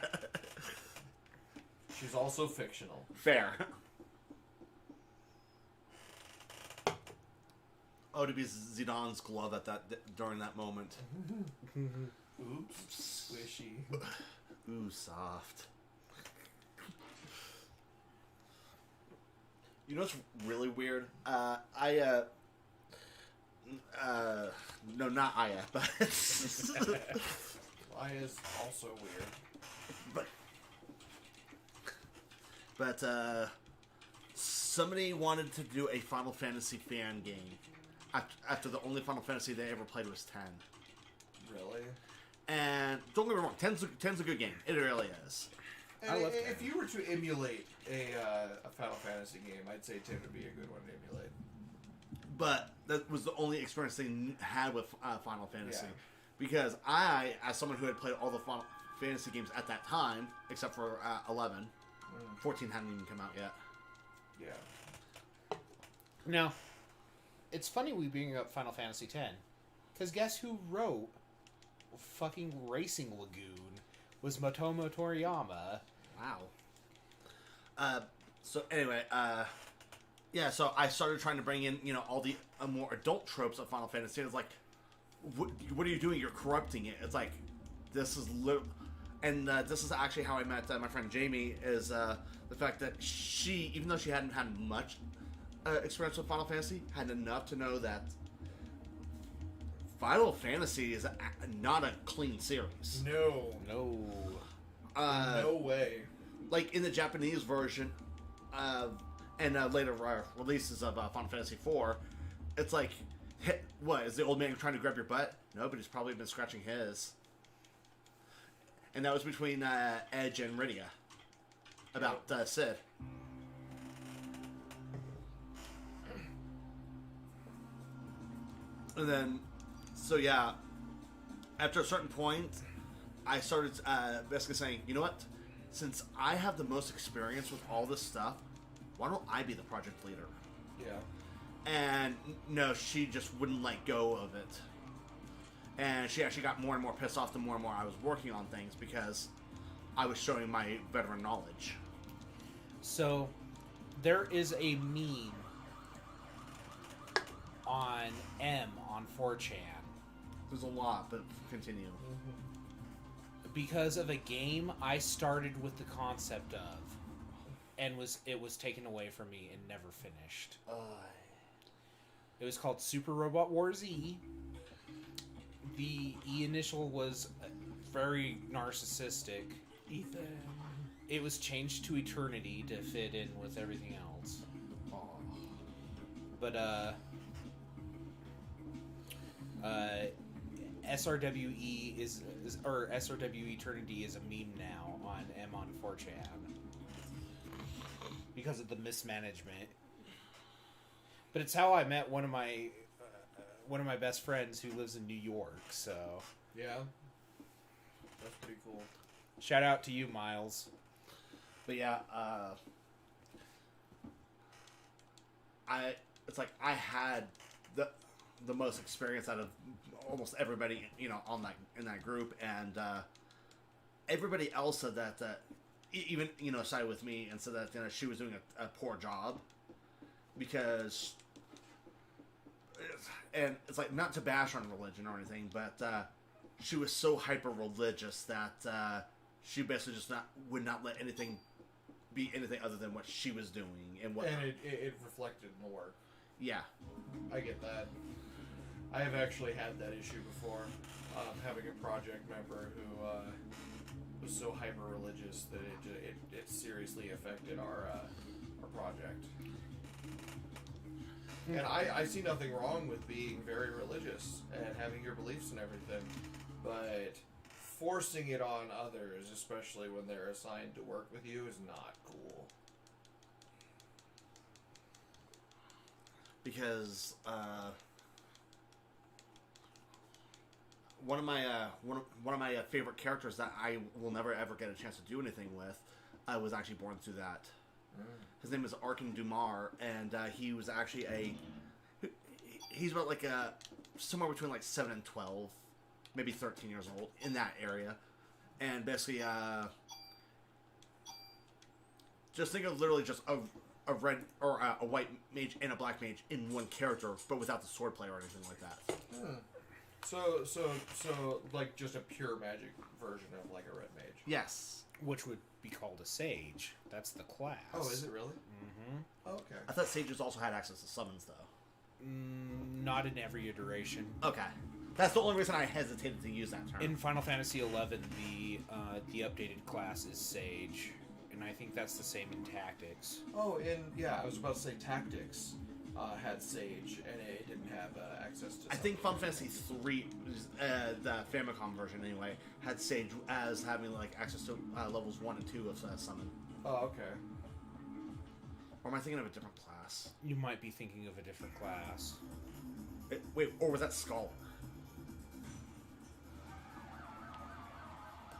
She's also fictional. Fair. Oh, to be Zidane's glove at during that moment. Oops. Squishy. Ooh, soft. You know what's really weird? No, not Aya, but Aya's also weird. but somebody wanted to do a Final Fantasy fan game after the only Final Fantasy they ever played was 10. Really? And don't get me wrong, 10's a good game. It really is. And I love if 10. you were to emulate a Final Fantasy game, I'd say 10 would be a good one to emulate. But that was the only experience they had with Final Fantasy. Yeah. Because I, as someone who had played all the Final Fantasy games at that time, except for 11, 14 hadn't even come out yet. Yeah. Now, it's funny we bring up Final Fantasy X, because guess who wrote fucking Racing Lagoon? Was Motomo Toriyama. Wow. So anyway, yeah. So I started trying to bring in, all the more adult tropes of Final Fantasy. It's like, what are you doing? You're corrupting it. It's like, this is and this is actually how I met my friend Jamie. Is the fact that she, even though she hadn't had much experience with Final Fantasy, had enough to know that Final Fantasy is not a clean series. No. No way. Like in the Japanese version, and later releases of Final Fantasy IV, it's like, what, is the old man trying to grab your butt? No, but he's probably been scratching his. And that was between Edge and Rydia about Sid. And then, so yeah, after a certain point, I started basically saying, you know what? Since I have the most experience with all this stuff, why don't I be the project leader? Yeah. And no, she just wouldn't let go of it. And she actually got more and more pissed off the more and more I was working on things because I was showing my veteran knowledge. So, there is a meme on M on 4chan. There's a lot, but continue. Because of a game I started with the concept of, and it was taken away from me and never finished. It was called Super Robot Wars E. The E initial was very narcissistic. Ethan. It was changed to Eternity to fit in with everything else. But SRWE or SRW Eternity is a meme now on M on 4chan because of the mismanagement. But it's how I met one of my best friends who lives in New York. So Yeah. That's pretty cool. shout out to you, Miles. But yeah, it's like I had the most experience out of almost everybody, in that group, and everybody else said that even sided with me and said that she was doing a poor job because, and it's like not to bash on religion or anything, but she was so hyper religious that she basically just would not let anything be anything other than what she was doing and what. And it reflected in the work. Yeah. I get that. I have actually had that issue before, having a project member who was so hyper religious that it seriously affected our project. And I see nothing wrong with being very religious and having your beliefs and everything, but forcing it on others, especially when they're assigned to work with you, is not cool. Because one of my favorite characters that I will never ever get a chance to do anything with was actually born through that. His name is Arkin Dumar, and he was actually he's about like somewhere between like 7 and 12, maybe 13 years old, in that area. And basically just think of literally just a red or a white mage and a black mage in one character, but without the swordplay or anything like that. So like just a pure magic version of like a red mage. Yes. Which would be called a sage. That's the class. Oh, is it really? Mm-hmm. Okay. I thought sages also had access to summons, though. Not in every iteration. Okay. That's the only reason I hesitated to use that term. In Final Fantasy XI, the updated class is Sage, and I think that's the same in Tactics. Oh, I was about to say tactics. had Sage, and it didn't have access to. I think Final Fantasy 3, the Famicom version anyway, had Sage as having like access to levels 1 and 2 of summon. Oh, okay. Or am I thinking of a different class? You might be thinking of a different class. Wait, or was that Skull?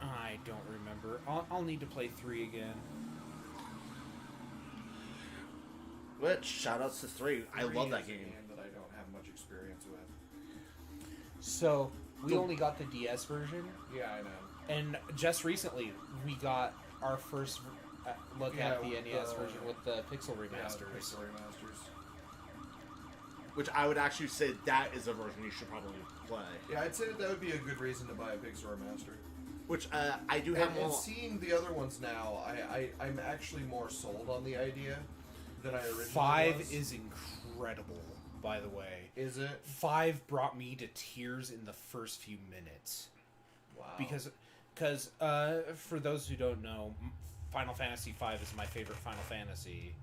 I don't remember. I'll need to play 3 again. Which, shoutouts to 3. I love that game. That I don't have much experience with. So, we only got the DS version, Yeah, I know. and just recently we got our first look Yeah, at the with NES the- version with the Pixel remasters. Yeah, Pixel remasters. Which I would actually say that is a version you should probably play. Yeah, I'd say that would be a good reason to buy a Pixel remaster. Which I do have And more. seeing the other ones now, I'm actually more sold on the idea than I originally 5 was. is incredible, by the way. Is it? 5 brought me to tears in the first few minutes. Wow. Because for those who don't know, Final Fantasy V is my favorite Final Fantasy,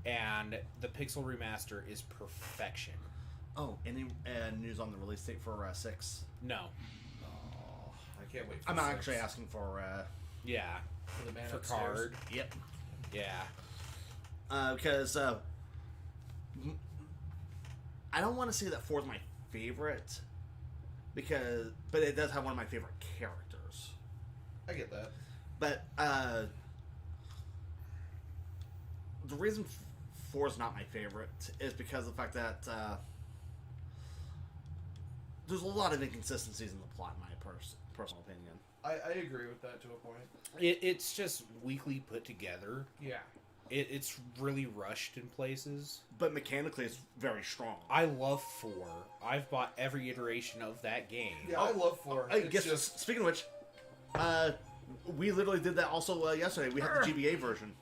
and the Pixel remaster is perfection. Oh, any news on the release date for 6? No, Oh, I can't wait for I'm 6. actually asking for. yeah, For the man for upstairs. card, Yep. yeah. Because I don't want to say that 4 is my favorite, but it does have one of my favorite characters. I get that. But the reason 4 is not my favorite is because of the fact that there's a lot of inconsistencies in the plot, in my personal opinion. I agree with that to a point. It's just weakly put together. Yeah. It's really rushed in places. But mechanically, it's very strong. I love 4. I've bought every iteration of that game. Yeah, I love 4. I It's guess, just speaking of which, we literally did that also yesterday. We had the GBA version.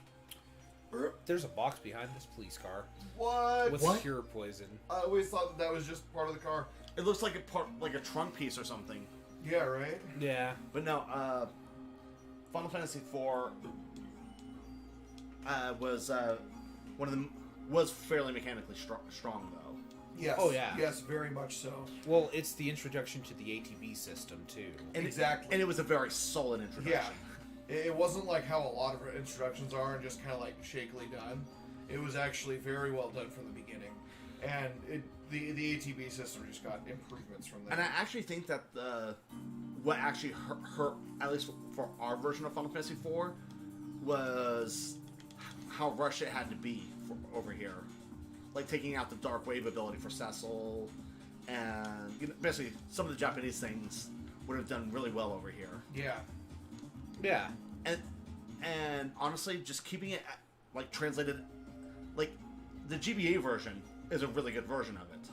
There's a box behind this police car what? with What? cure poison. I always thought that was just part of the car. It looks like a trunk piece or something. Yeah, right. Yeah. But no, Final Fantasy IV was one of them was fairly mechanically strong though. Yes. Oh, yeah. Yes, very much so. Well, it's the introduction to the ATB system too. And Exactly. and it was a very solid introduction. Yeah. It wasn't like how a lot of introductions are and just kind of like shakily done. It was actually very well done from the beginning. And the ATB system just got improvements from there. And I actually think that what actually hurt, at least for our version of Final Fantasy IV, was how rushed it had to be over here. Like taking out the Dark Wave ability for Cecil, and basically some of the Japanese things would have done really well over here. Yeah. Yeah. And honestly, just keeping it like translated, like the GBA version is a really good version of it.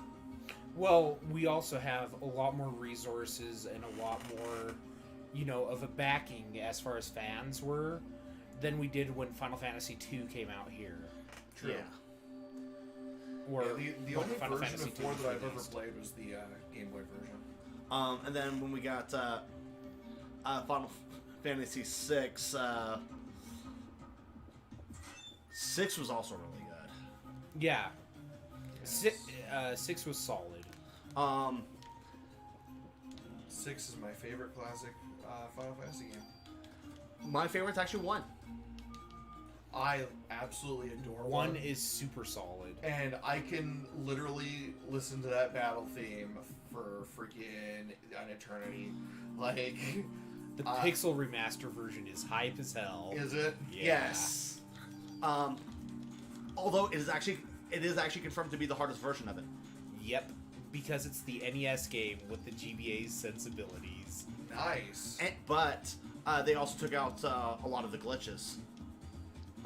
Well, we also have a lot more resources and a lot more, of a backing as far as fans were than we did when Final Fantasy II came out here. True. Yeah. Or Yeah, the when only Final version Fantasy of II 4 was that I've ever released. played was the Game Boy version. And then when we got Final Fantasy VI, 6 was also really good. Yeah. 6 was solid. 6 is my favorite classic Final Fantasy game. My favorite's actually 1. I absolutely adore 1 is super solid. And I can literally listen to that battle theme for freaking an eternity. Like, The Pixel remaster version is hype as hell. is it? Yeah. Yes. Although it is actually confirmed to be the hardest version of it. Yep. Because it's the NES game with the GBA's sensibilities. Nice. But they also took out a lot of the glitches.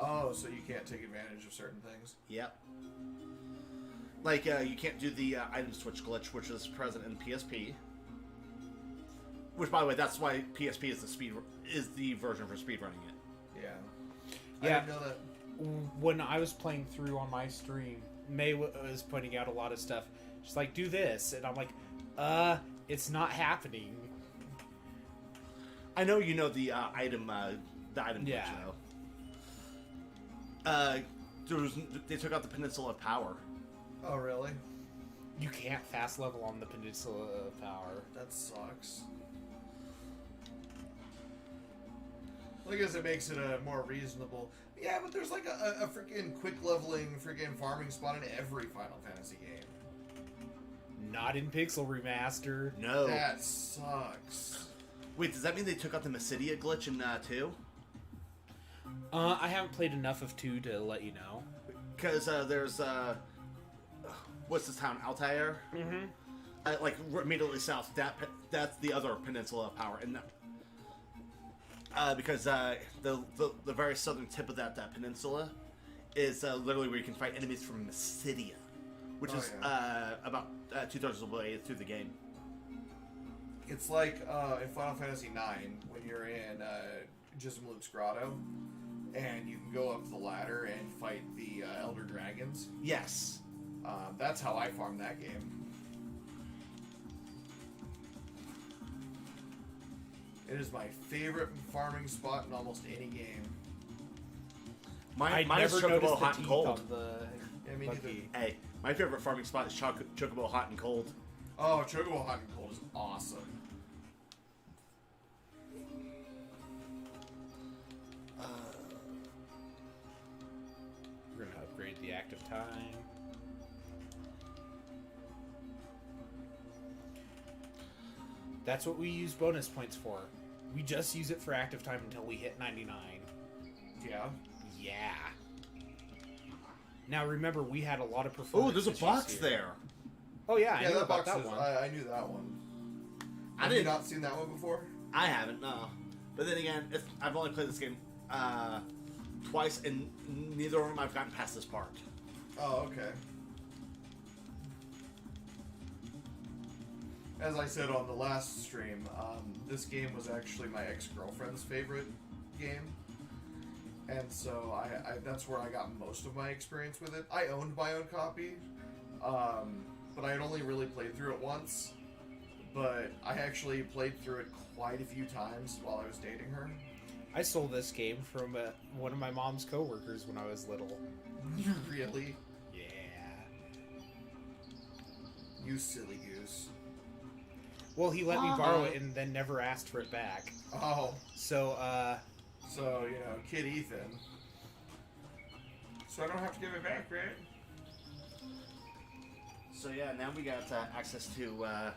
Oh, so you can't take advantage of certain things. Yep. Like you can't do the item switch glitch, which is present in PSP. Which, by the way, that's why PSP is the version for speedrunning it. Yeah. Yeah. I didn't know that. When I was playing through on my stream, May was pointing out a lot of stuff. She's like, do this. And I'm like, it's not happening. I know you know the item glitch, Yeah. though. They took out the Peninsula of Power. Oh, really? You can't fast level on the Peninsula of Power. That sucks. Well, I guess it makes it a more reasonable. Yeah, but there's like a freaking quick leveling freaking farming spot in every Final Fantasy game. Not in Pixel Remastered. No. That sucks. Wait, does that mean they took out the Mysidia glitch in 2? I haven't played enough of 2 to let you know. Because there's what's this town, Altair? Mm-hmm. Like immediately south. That's the other Peninsula of Power, and because the very southern tip of that peninsula is literally where you can fight enemies from Mysidia, which is about 2/3 of the way through the game. It's like in Final Fantasy IX when you're in Gismluke's Grotto, and you can go up the ladder and fight the Elder Dragons. Yes. That's how I farmed that game. It is my favorite farming spot in almost any game. Mine is never Chocobo noticed the Hot and teeth Cold. on the Yeah, me Bucky. Hey, my favorite farming spot is Chocobo Hot and Cold. Oh, Chocobo Hot and Cold is awesome. We're gonna upgrade the active time. That's what we use bonus points for. We just use it for active time until we hit 99. Yeah. Yeah. Now remember, we had a lot of performance. Oh, there's a issues box here. there. Oh yeah, I Yeah, knew that about box that is. one. I knew that one. I Have you didn't. not seen that one before? I haven't, no. But then again, I've only played this game twice, and neither of them I've gotten past this part. Oh, okay. As I said on the last stream, this game was actually my ex-girlfriend's favorite game. And so that's where I got most of my experience with it. I owned my own copy, but I had only really played through it once. But I actually played through it quite a few times while I was dating her. I stole this game from one of my mom's coworkers when I was little. Really? Yeah. You silly goose. Well, he let me borrow it and then never asked for it back. Oh, So, so, you know, Kid Ethan. So I don't have to give it back, right? So yeah, now we got access to a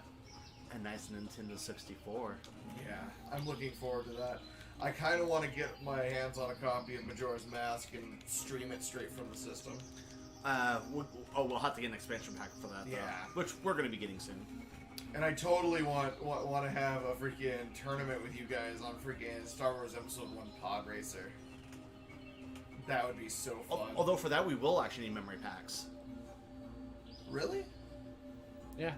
nice Nintendo 64. Yeah, I'm looking forward to that. I kind of want to get my hands on a copy of Majora's Mask and stream it straight from the system. We'll have to get an expansion pack for that. Yeah. Which we're going to be getting soon. And I totally want to have a freaking tournament with you guys on freaking Star Wars Episode 1 Pod Racer. That would be so fun. Although for that we will actually need memory packs. Really? yeah.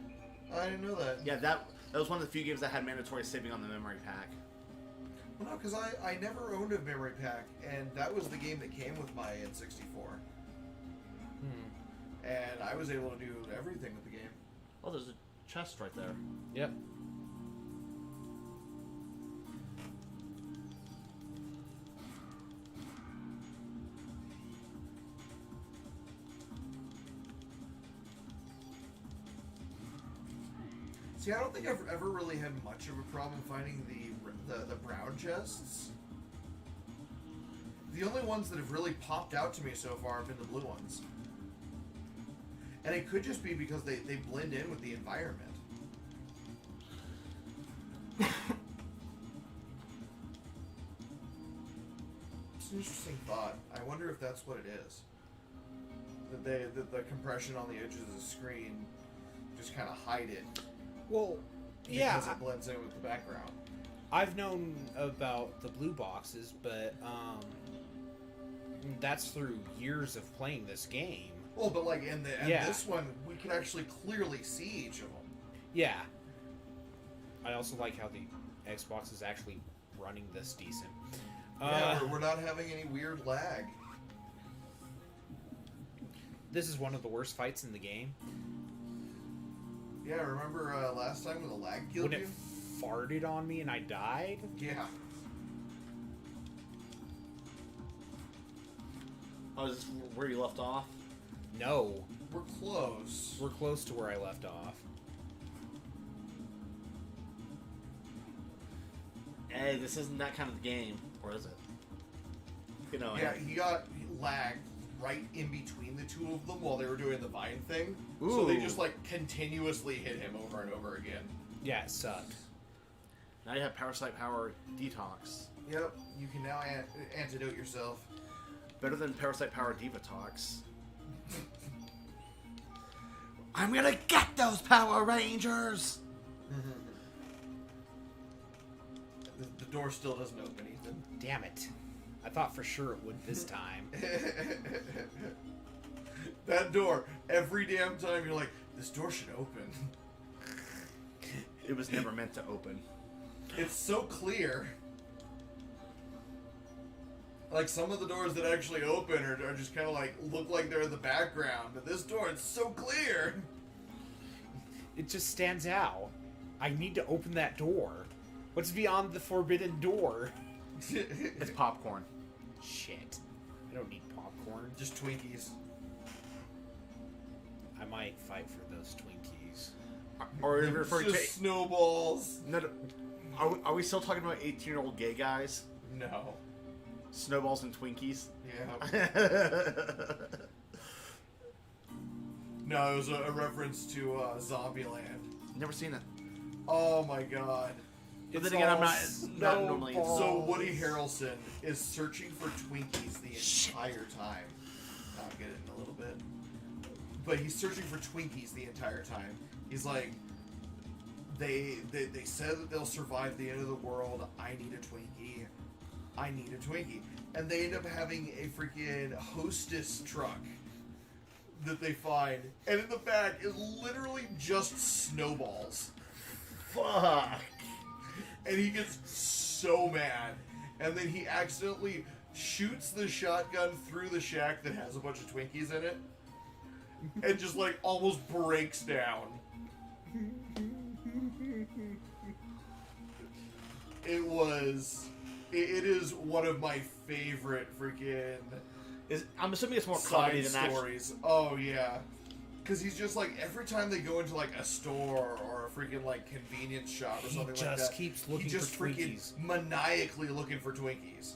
I didn't know that. Yeah, that was one of the few games that had mandatory saving on the memory pack. Well, no, because I never owned a memory pack, and that was the game that came with my N64. And I was able to do everything with the game. Oh, there's a chest right there. Yep. See, I don't think I've ever really had much of a problem finding the brown chests. The only ones that have really popped out to me so far have been the blue ones. And it could just be because they blend in with the environment. It's an interesting thought. I wonder if that's what it is. That the compression on the edges of the screen just kind of hide it. Well, Because yeah. it blends in with the background. I've known about the blue boxes, but that's through years of playing this game. Well, but like in Yeah. this one, we can actually clearly see each of them. Yeah. I also like how the Xbox is actually running this decent. Yeah, we're not having any weird lag. This is one of the worst fights in the game. Yeah, remember last time when the lag killed When you? it farted on me and I died? Yeah. Oh, is this where you left off? No, We're close. we're close to where I left off. Hey, this isn't that kind of game, or is it? You know. Yeah, he got lagged right in between the two of them while they were doing the vine thing. So Ooh. they just like continuously hit him over and over again. Yeah, it sucked. Now you have Parasite Power Detox. Yep, you can now antidote yourself. Better than Parasite Power Divatox. I'm gonna get those Power Rangers! The door still doesn't open, Ethan. Damn it. I thought for sure it would this time. That door, every damn time you're like, this door should open. It was never meant to open. It's so clear. Like, some of the doors that actually open are just kind of like, look like they're in the background. But this door, it's so clear. It just stands out. I need to open that door. What's beyond the forbidden door? It's popcorn. Shit. I don't need popcorn. Just Twinkies. I might fight for those Twinkies. Or are you referring Just to... snowballs. No, are we still talking about 18-year-old gay guys? No. Snowballs and Twinkies? Yeah. No, it was a reference to Zombieland. Never seen it. Oh my god. But It's then again, I'm all not normally... snowballs. So Woody Harrelson is searching for Twinkies the entire time. I'll get it in a little bit. But he's searching for Twinkies the entire time. He's like, they said that they'll survive the end of the world. I need a Twinkie. I need a Twinkie. And they end up having a freaking Hostess truck that they find. And in the back is literally just snowballs. Fuck! And he gets so mad. And then he accidentally shoots the shotgun through the shack that has a bunch of Twinkies in it. And just like almost breaks down. It is one of my favorite freaking I'm assuming it's more comedy side than action. stories. Oh yeah. Because he's just like, every time they go into like a store or a freaking like convenience shop or something like that, just keeps looking he just for freaking Twinkies. maniacally looking for Twinkies.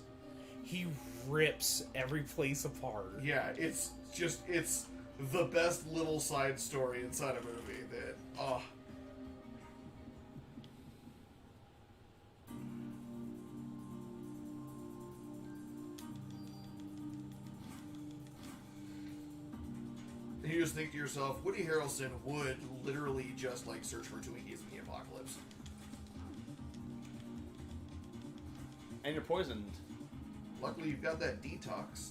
He rips every place apart. Yeah, it's the best little side story inside a movie that, oh. You just think to yourself, Woody Harrelson would literally just like search for Twinkies in the apocalypse. And you're poisoned. Luckily, you've got that detox.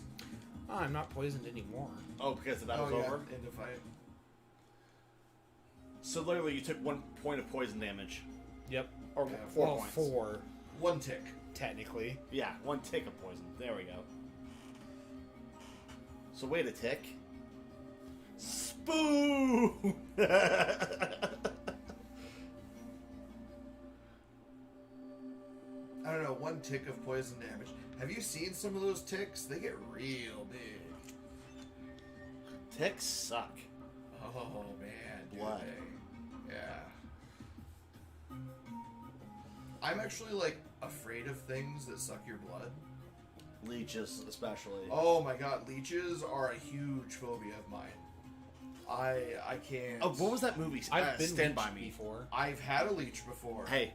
Oh, I'm not poisoned anymore. Oh, because that was over? End of fight. So literally you took 1 point of poison damage. Yep. Or Yeah, 4 Well, points. 4, One tick. technically. Yeah, 1 tick of poison. There we go. So wait a tick. Spoon! I don't know, one tick of poison damage. Have you seen some of those ticks? They get real big. Ticks suck. Oh man, do Blood. they? Yeah. I'm actually like afraid of things that suck your blood. Leeches, especially. Oh my god, leeches are a huge phobia of mine. I can't. Oh, what was that movie? I've been Stand By leeched Me. before. I've had a leech before. Hey,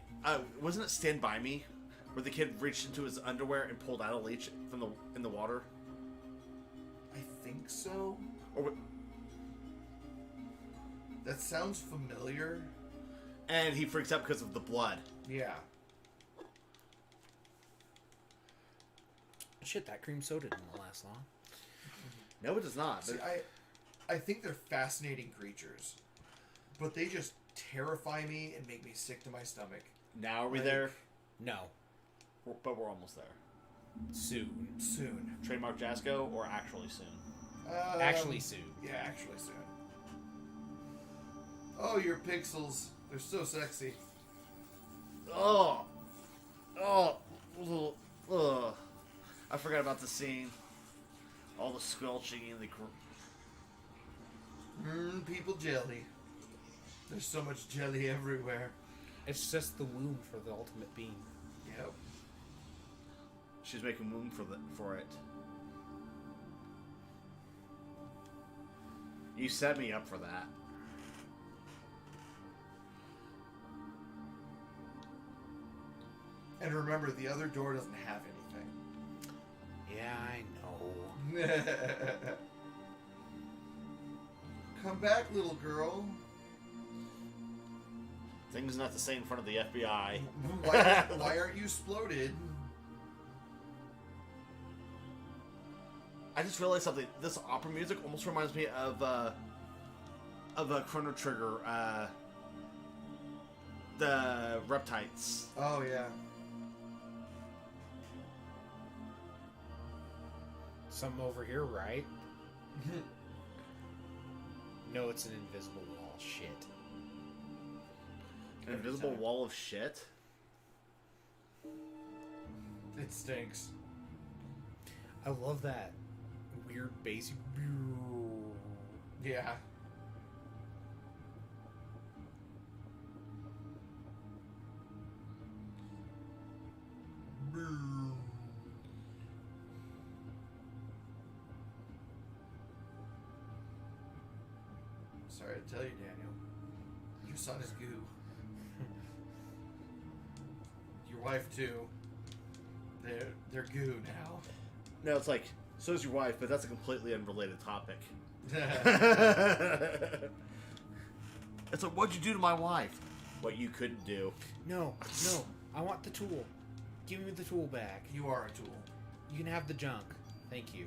wasn't it Stand By Me, where the kid reached into his underwear and pulled out a leech from in the water? I think so. Or That sounds familiar. and he freaks out because of the blood. Yeah. Shit, that cream soda didn't last long. No, it does not. See, I think they're fascinating creatures, but they just terrify me and make me sick to my stomach. Now are we like- there? No. But we're almost there. Soon. Soon. Trademark Jasco or actually soon? Actually soon. Yeah, actually soon. Oh, your pixels. They're so sexy. Oh, ugh. I forgot about the scene. All the squelching and the People jelly. There's so much jelly everywhere. It's just the womb for the ultimate being. Yep. She's making room for it. You set me up for that. And remember, the other door doesn't have anything. Yeah, I know. Come back, little girl. Things not to say in front of the FBI. Why aren't you exploded? I just realized something. This opera music almost reminds me of a Chrono Trigger, the Reptites. Oh, yeah. Some over here, right? No, it's an invisible wall. Shit. An invisible wall of shit? It stinks. I love that weird bassy. Yeah. Sorry to tell you, Daniel. Your son is goo. Your wife too. They're goo now. No, it's like, so's your wife, but that's a completely unrelated topic. It's like, what'd you do to my wife? What you couldn't do. No, I want the tool. Give me the tool back. You are a tool. You can have the junk. Thank you.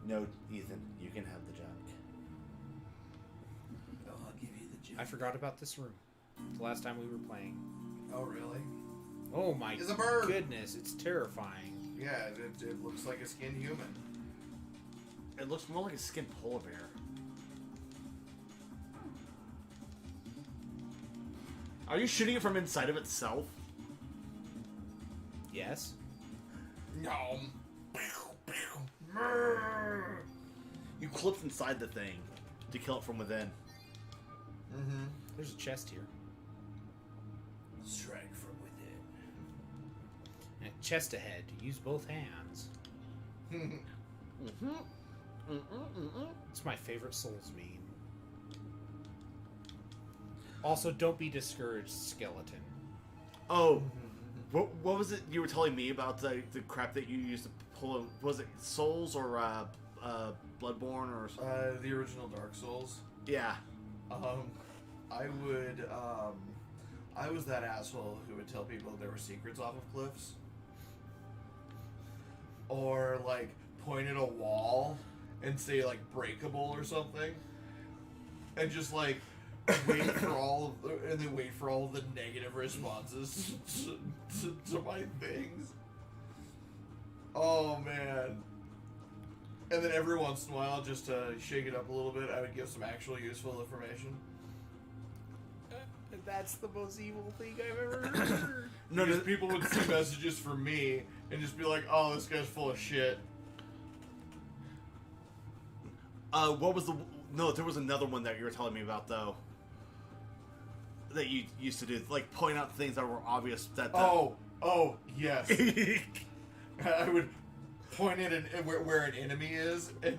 No, Ethan, you can have the junk. Oh, I'll give you the I forgot about this room. The last time we were playing. Oh, really? Oh my It's a bird. goodness, it's terrifying. Yeah, it looks like a skinned human. It looks more like a skinned polar bear. Are you shooting it from inside of itself? Yes? No. You clipped inside the thing to kill it from within. Mm-hmm. There's a chest here. Strike from within. And a chest ahead. Use both hands. It's my favorite Souls meme. Also, don't be discouraged, skeleton. Oh, what was it you were telling me about the crap that you used to pull? Was it Souls or Bloodborne or? The original Dark Souls. Yeah. I was that asshole who would tell people there were secrets off of cliffs. Or, like, point at a wall and say, like, breakable or something. And just, like, wait for all of the negative responses to my things. Oh, man. And then every once in a while, just to shake it up a little bit, I would give some actual useful information. That's the most evil thing I've ever heard. No, because people would see messages from me and just be like, "Oh, this guy's full of shit." What was the? No, there was another one that you were telling me about though. That you used to do, like point out things that were obvious. Oh, yes. I would point at where an enemy is and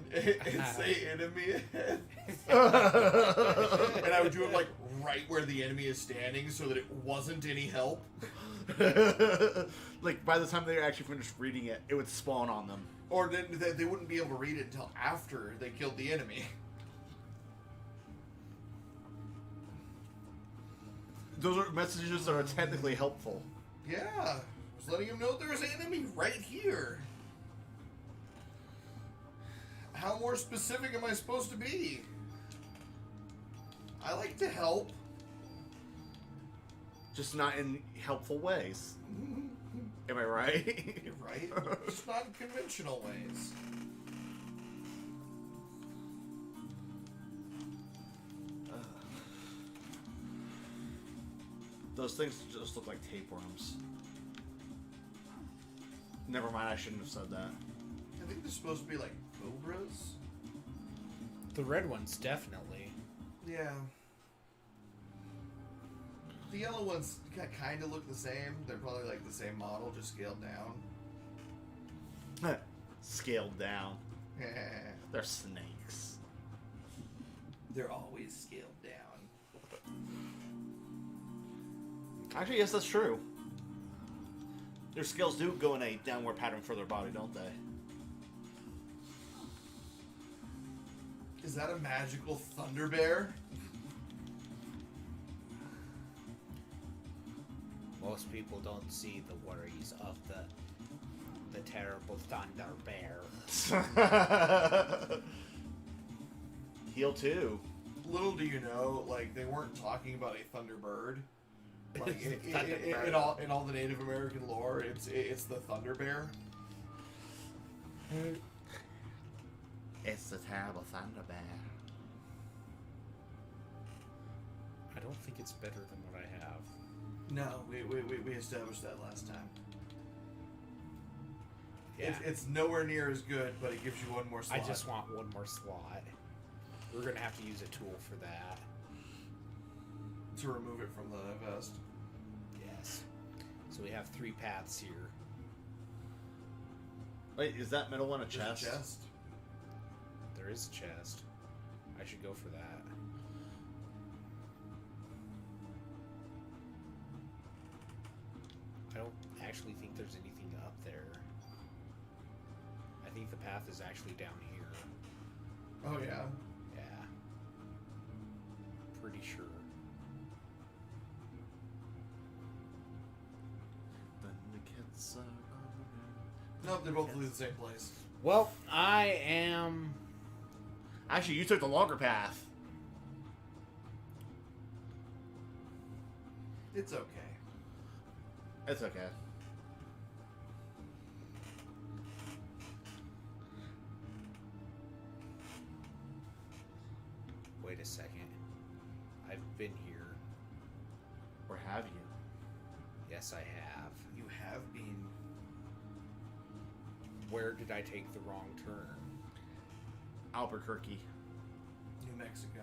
say enemy, and I would do it like right where the enemy is standing, so that it wasn't any help. Like by the time they actually finished reading it, it would spawn on them, or they wouldn't be able to read it until after they killed the enemy. Those are messages that are technically helpful. Yeah, I was letting him know there's an enemy right here. How more specific am I supposed to be? I like to help. Just not in helpful ways. Am I right? You're right. Just not in conventional ways. Those things just look like tapeworms. Never mind, I shouldn't have said that. I think they're supposed to be like cobras. The red ones, definitely. Yeah. The yellow ones kind of look the same. They're probably like the same model, just scaled down. Scaled down. They're snakes. They're always scaled down. Actually, yes, that's true. Their scales do go in a downward pattern for their body, don't they? Is that a magical thunder bear? Most people don't see the worries of the terrible thunder bear. Heal too. Little do you know, like, they weren't talking about a thunderbird. Like, Thunderbird. in all the Native American lore, it's the thunder bear. It's the terrible thunder bear. I don't think it's better than what I have. No, we established that last time. Yeah. It's nowhere near as good, but it gives you one more slot. I just want one more slot. We're gonna have to use a tool for that. To remove it from the vest. Yes. So we have 3 paths here. Wait, is that middle one a There's chest? a chest. There is a chest. I should go for that. I don't actually think there's anything up there. I think the path is actually down here. Oh yeah. Yeah. Pretty sure. Nope, they both lead to the same place. Well, I am... Actually, you took the longer path. It's okay. It's okay. Wait a second. I've been here. Or have you? Yes, I have. You have been. Where did I take the wrong turn? Albuquerque. New Mexico.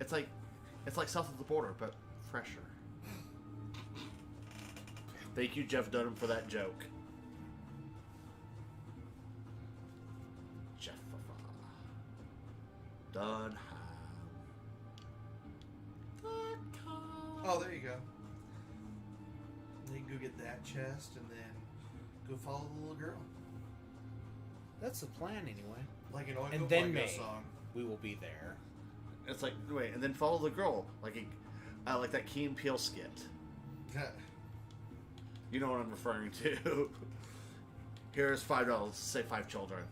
It's like south of the border, but fresher. Thank you, Jeff Dunham, for that joke. Jeff Dunham. Oh, there you go. Then you can go get that chest and then go follow the little girl. That's the plan, anyway. Like an Oingo And then Boingo May. song. We will be there. It's like, wait, and then follow the girl, like that Key and Peele skit. You know what I'm referring to. Here's $5. Say 5 children.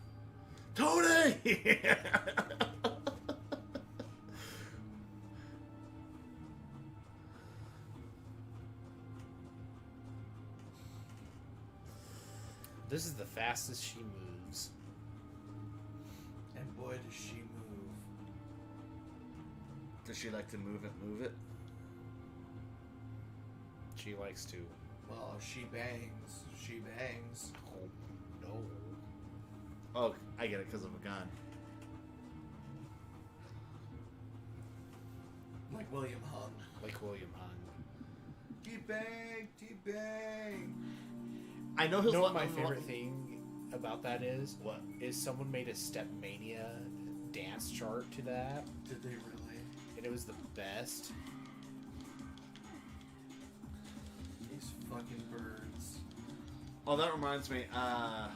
Tony! This is the fastest she moves. And boy, does she move. Does she like to move it? She likes to. Well, she bangs. She bangs. Oh, no. Oh, I get it, because of a gun. Like William Hung. Like William Hung. T-bang, T-bang. I know You his know what my favorite thing about that is? What? Is someone made a Stepmania dance chart to that, Did they really? and it was the best. These fucking birds. Oh, that reminds me. I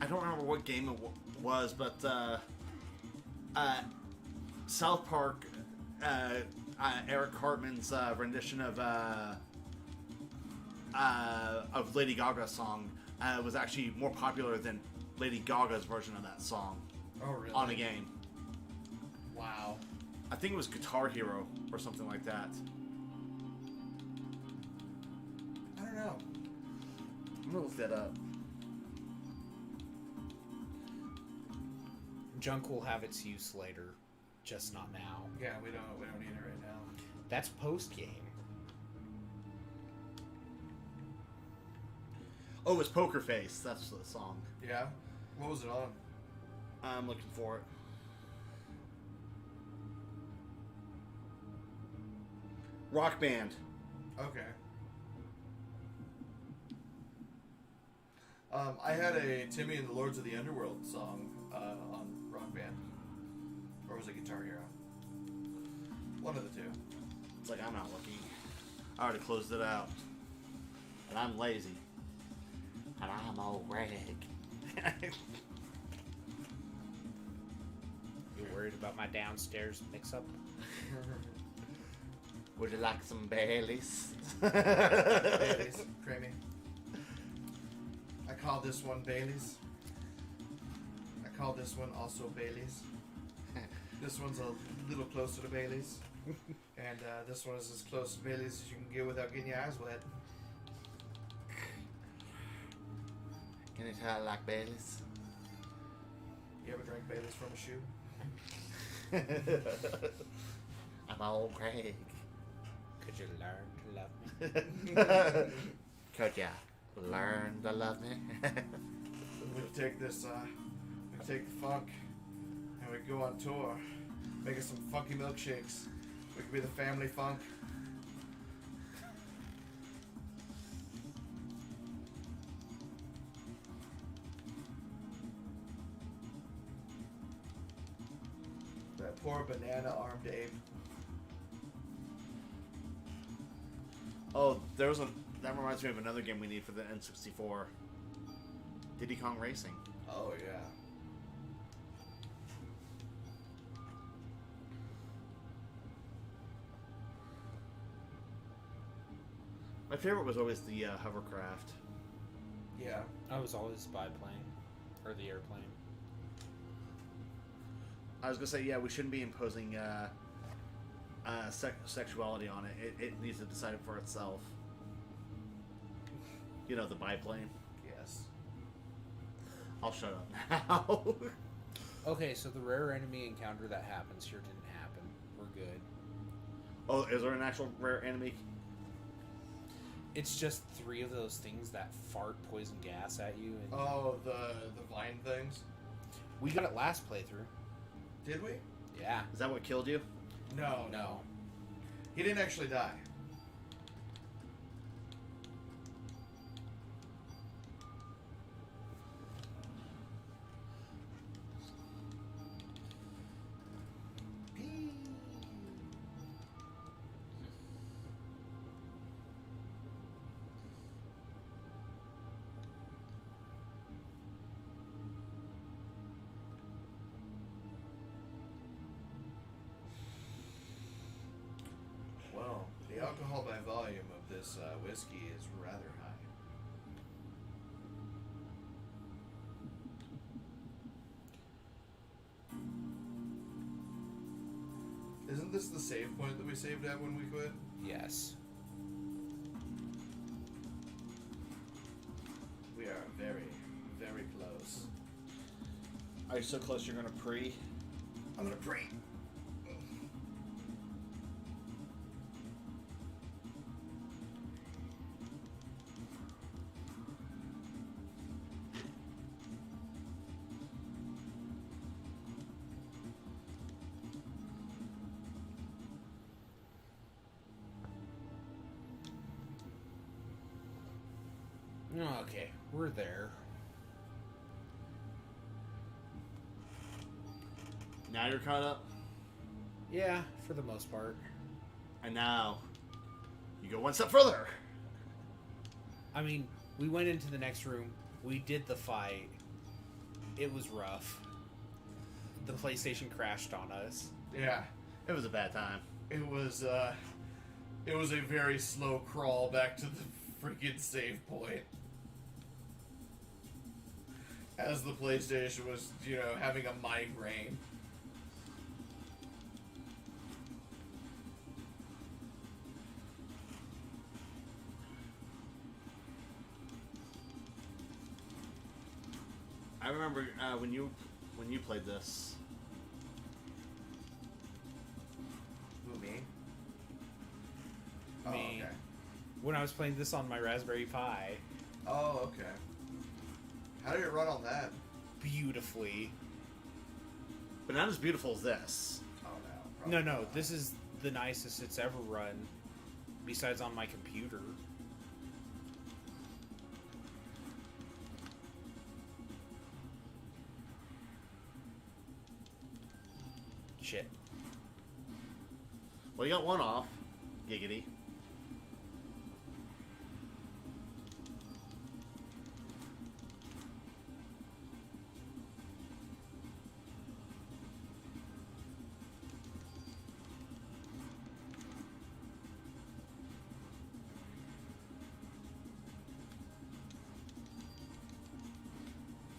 don't remember what game it was, but South Park, Eric Cartman's rendition of Lady Gaga's song was actually more popular than Lady Gaga's version of that song Oh, really? on a game. Wow. I think it was Guitar Hero or something like that. I don't know. I'm gonna look that up. Junk will have its use later, just not now. Yeah, we don't need it right now. That's post game. Oh, it's Poker Face. That's the song. Yeah. What was it on? I'm looking for it. Rock Band. Okay. I had a Timmy and the Lords of the Underworld song on Rock Band. Or was it Guitar Hero? One of the two. It's like, I'm not looking. I already closed it out. And I'm lazy. And I'm old rag. You worried about my downstairs mix-up? Would you like some Baileys? Bailey's. Creamy. I call this one Bailey's. I call this one also Bailey's. This one's a little closer to Bailey's. And this one is as close to Bailey's as you can get without getting your eyes wet. Can you tell I like Baileys? You ever drank Bailey's from a shoe? I'm old Craig. Could you learn to love me? Could ya learn to love me? We take this, we take the funk, and we go on tour, making some funky milkshakes. We could be the family funk. That poor banana-armed ape. Oh, there was a. That reminds me of another game we need for the N64. Diddy Kong Racing. Oh, yeah. My favorite was always the hovercraft. Yeah. I was always biplane. Or the airplane. I was gonna say, yeah, we shouldn't be imposing sexuality on it. It needs to decide it for itself. You know, the biplane. Yes. I'll shut up now. Okay, so the rare enemy encounter that happens here didn't happen. We're good. Oh, is there an actual rare enemy? It's just 3 of those things that fart poison gas at you. And Oh, the vine things? we got it last playthrough. Did we? Yeah. Is that what killed you? No. No. He didn't actually die. Well, the alcohol by volume of this whiskey is rather high. Isn't this the save point that we saved at when we quit? Yes. We are very, very close. Are you so close you're gonna pre? I'm gonna pray. Okay, we're there. Now you're caught up, Yeah, for the most part. and now you go one step further. I mean, we went into the next room. We did the fight. It was rough. The PlayStation crashed on us. Yeah, It was a bad time. it was a very slow crawl back to the freaking save point. As the PlayStation was, having a migraine. I remember when you played this. Who, me? Oh, Me. okay. When I was playing this on my Raspberry Pi, Oh, okay. How did it run on that? beautifully. But not as beautiful as this. Oh no. No, probably no, not. this is the nicest it's ever run, besides on my computer. Shit. Well, you got one off. Giggity.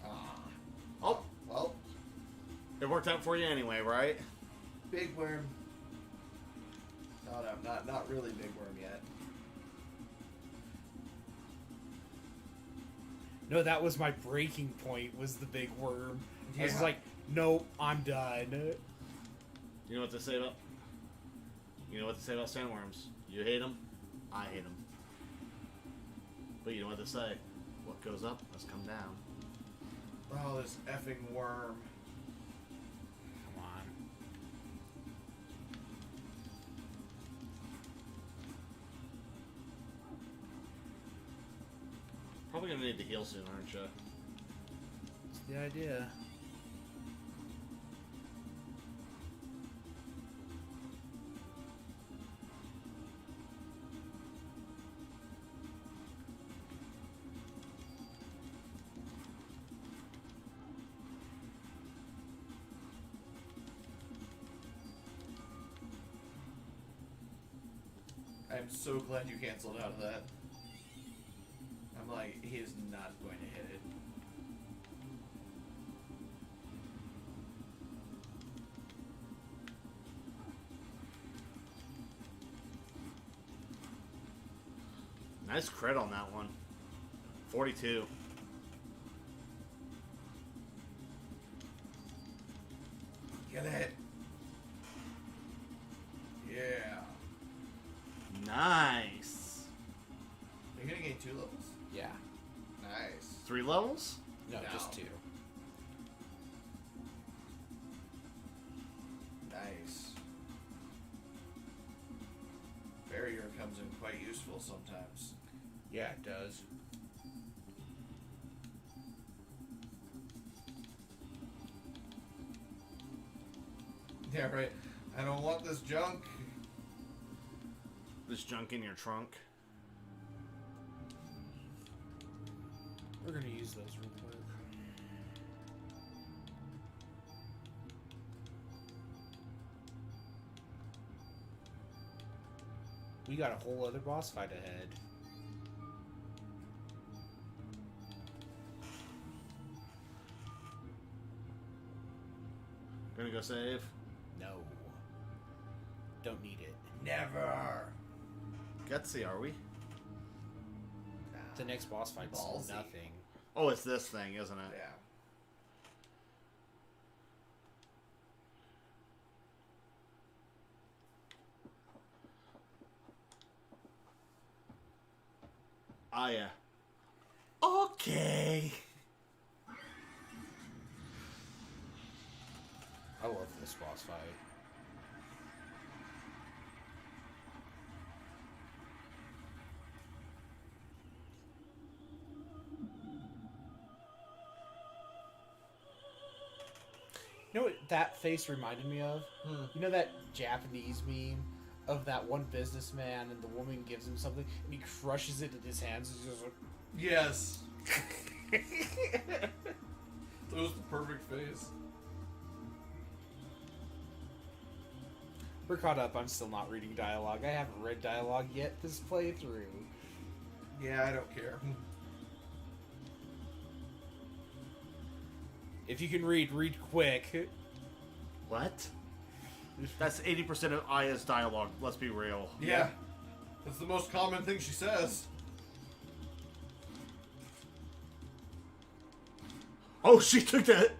Ah. Oh, Well, it worked out for you anyway, right? big worm. Oh no, not really big worm yet. No, that was my breaking point, was the big worm. I was Yeah. like, nope, I'm done. You know what to say about? You know what to say about sandworms? You hate them, I hate them. But you know what to say? What goes up must come down. Oh, this effing worm. Come on. Probably gonna need to heal soon, aren't you? That's the idea. I'm so glad you canceled out of that. I'm like, he is not going to hit it. Nice crit on that one. 42. Get it. Yeah. Nice. Are you gonna gain 2 levels? Yeah. Nice. 3 levels? No, No. just 2. Nice. Barrier comes in quite useful sometimes. Yeah, it does. Yeah, right. I don't want this junk. This junk in your trunk. We're gonna use those real quick. We got a whole other boss fight ahead. Gonna go save. No. Don't need it. Never. Gutsy, are we? The next boss fight's Ballsy. nothing. Oh, it's this thing, isn't it? Yeah. Ah, yeah. Okay. I love this boss fight. You know what that face reminded me of? You know that Japanese meme of that one businessman and the woman gives him something and he crushes it in his hands and he's just like... Yes. That was the perfect face. We're caught up. I'm still not reading dialogue. I haven't read dialogue yet this playthrough. Yeah, I don't care. If you can read quick. What? That's 80% of Aya's dialogue, let's be real. Yeah. That's the most common thing she says. Oh, she took that.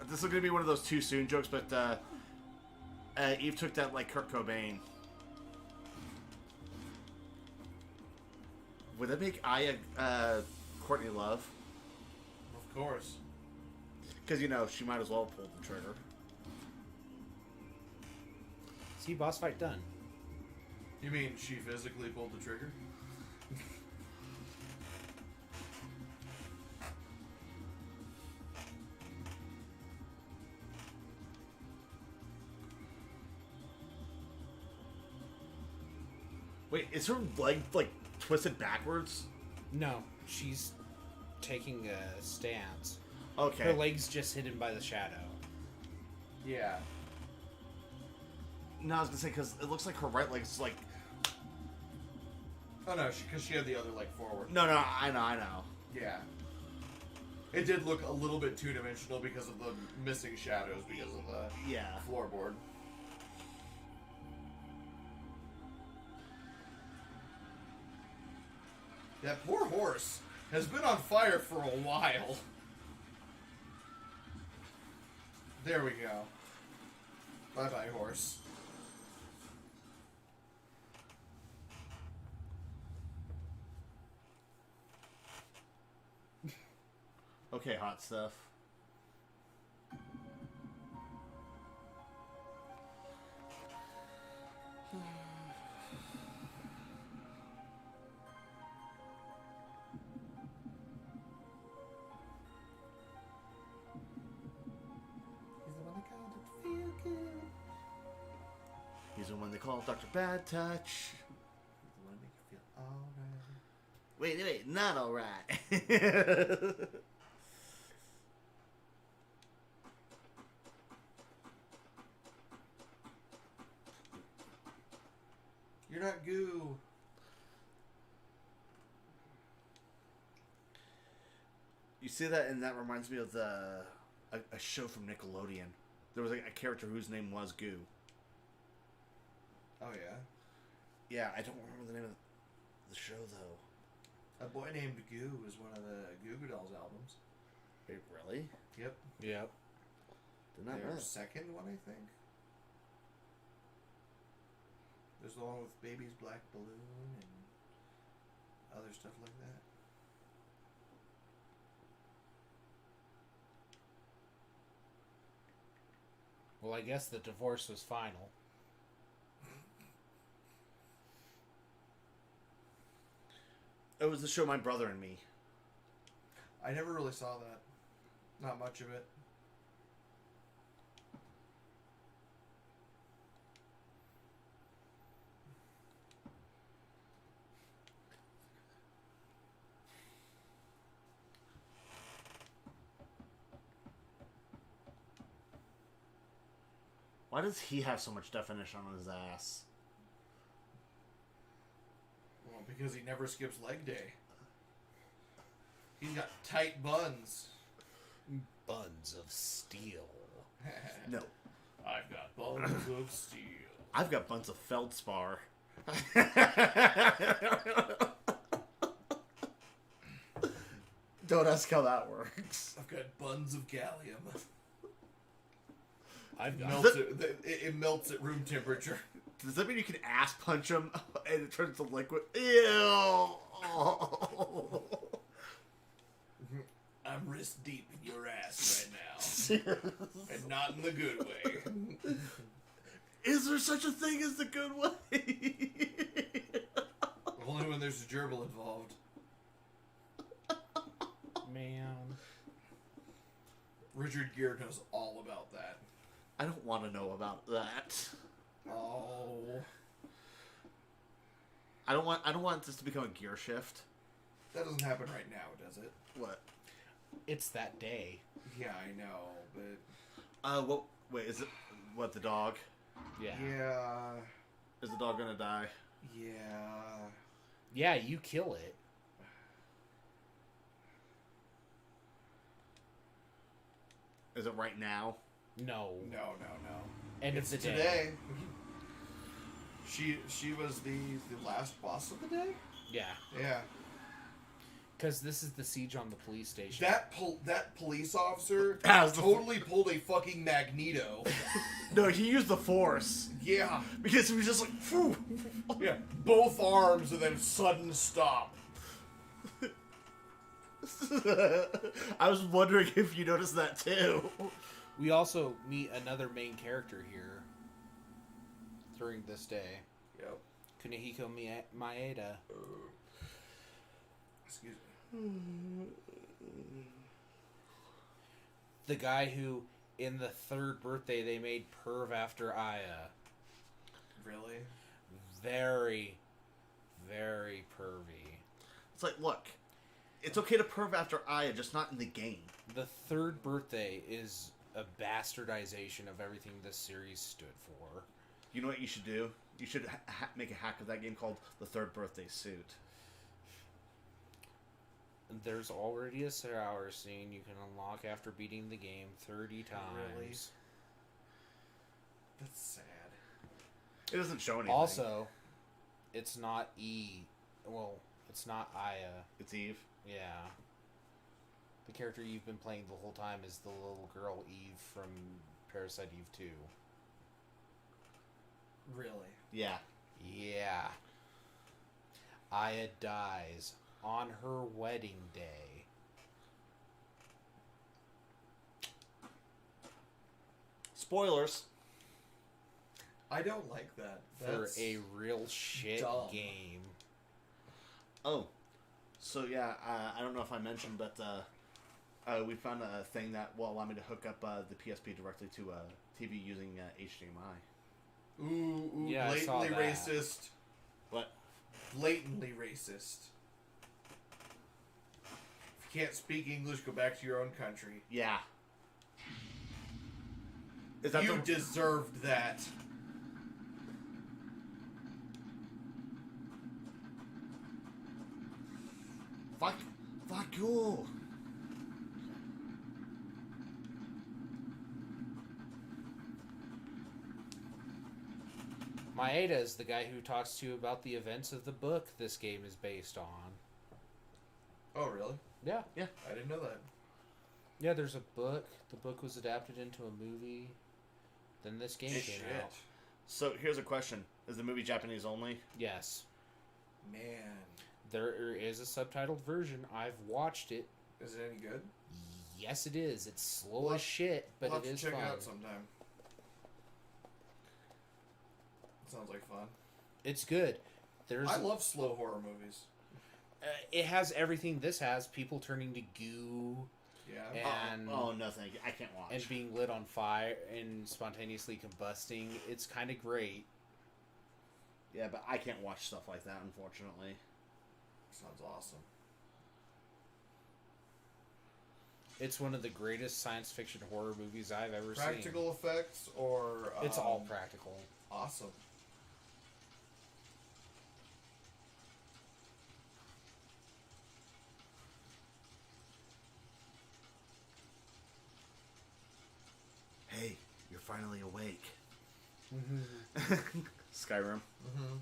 This is going to be one of those too soon jokes, but Eve took that like Kurt Cobain. Would that make Aya Courtney Love? Of course. Because, she might as well pull the trigger. See, boss fight done. You mean she physically pulled the trigger? Wait, is her leg, twisted backwards? No, she's taking a stance. Okay. Her leg's just hidden by the shadow. Yeah. No, I was gonna say, because it looks like her right leg's like... Oh no, because she had the other leg forward. No, I know. Yeah. It did look a little bit two-dimensional because of the missing shadows because of the Yeah. floorboard. That poor horse has been on fire for a while. There we go. Bye-bye, horse. Okay, hot stuff. He's the one they call Dr. Bad Touch. He's the one that make you feel alright. Wait, not alright. You're not goo. You see that, and that reminds me of a show from Nickelodeon. There was a character whose name was Goo. Oh yeah. Yeah, I don't remember the name of the show though. A Boy Named Goo was one of the Goo Goo Dolls albums. Wait, really? Yep. Yep. Did not know Their that. second one, I think. There's the one with Baby's Black Balloon and other stuff like that. Well, I guess the divorce was final. It was the show My Brother and Me. I never really saw that. Not much of it. Why does he have so much definition on his ass? Well, because he never skips leg day. He's got tight buns. Buns of steel. No. I've got buns of steel. I've got buns of feldspar. Don't ask how that works. I've got buns of gallium. I've got Melts it melts at room temperature. Does that mean you can ass punch him and it turns to liquid? Ew! I'm wrist deep in your ass right now. And not in the good way. Is there such a thing as the good way? Only when there's a gerbil involved. Man. Richard Gere knows all about that. I don't want to know about that. Oh. I don't want this to become a gear shift. That doesn't happen right now, does it? What? It's that day. Yeah, I know, but... What? Wait, is it... What, the dog? Yeah. Yeah. Is the dog gonna die? Yeah. Yeah, you kill it. Is it right now? No. No. End It's of the day. today. She was the last boss of the day? Yeah. Yeah. Because this is the siege on the police station. That police officer As the- totally pulled a fucking Magneto. No, he used the force. Yeah. Because he was just like, phew. Yeah. Both arms and then sudden stop. I was wondering if you noticed that too. We also meet another main character here during this day. Yep. Kunihiko Maeda. Excuse me. The guy who, in the third birthday, they made Perv after Aya. Really? Very, very pervy. It's like, look, it's okay to perv after Aya, just not in the game. The third birthday is a bastardization of everything this series stood for. You know what you should do? You should make a hack of that game called The Third Birthday Suit. There's already a sour scene you can unlock after beating the game 30 times. Really? That's sad. It doesn't show anything. Also, it's not Well, it's not Aya. It's Eve. Yeah. The character you've been playing the whole time is the little girl Eve from Parasite Eve 2. Really? Yeah. Yeah. Aya dies on her wedding day. Spoilers. I don't like that. For That's a real shit dumb. game. Oh. So, yeah, I don't know if I mentioned, but we found a thing that will allow me to hook up the PSP directly to a TV using HDMI. Ooh, Yeah, I saw blatantly that. racist. What? Blatantly racist. If you can't speak English, go back to your own country. Yeah. Is that You the... deserved that. Fuck you. Maeda is the guy who talks to you about the events of the book this game is based on. Oh, really? Yeah. I didn't know that. Yeah, there's a book. The book was adapted into a movie. Then this game came Shit. out. So, here's a question. Is the movie Japanese only? Yes. Man. There is a subtitled version. I've watched it. Is it any good? Yes, it is. It's slow We'll as shit, but we'll it have is to check fun. it out sometime. Sounds like fun. It's good. I love slow horror movies. It has everything this has. People turning to goo Yeah. and Oh, no, thank you. I can't watch. and being lit on fire and spontaneously combusting. It's kind of great. Yeah, but I can't watch stuff like that, unfortunately. Sounds awesome. It's one of the greatest science fiction horror movies I've ever seen. Practical effects or... It's all practical. Awesome. Hey, you're finally awake. Mm-hmm. Skyrim. Mm-hmm.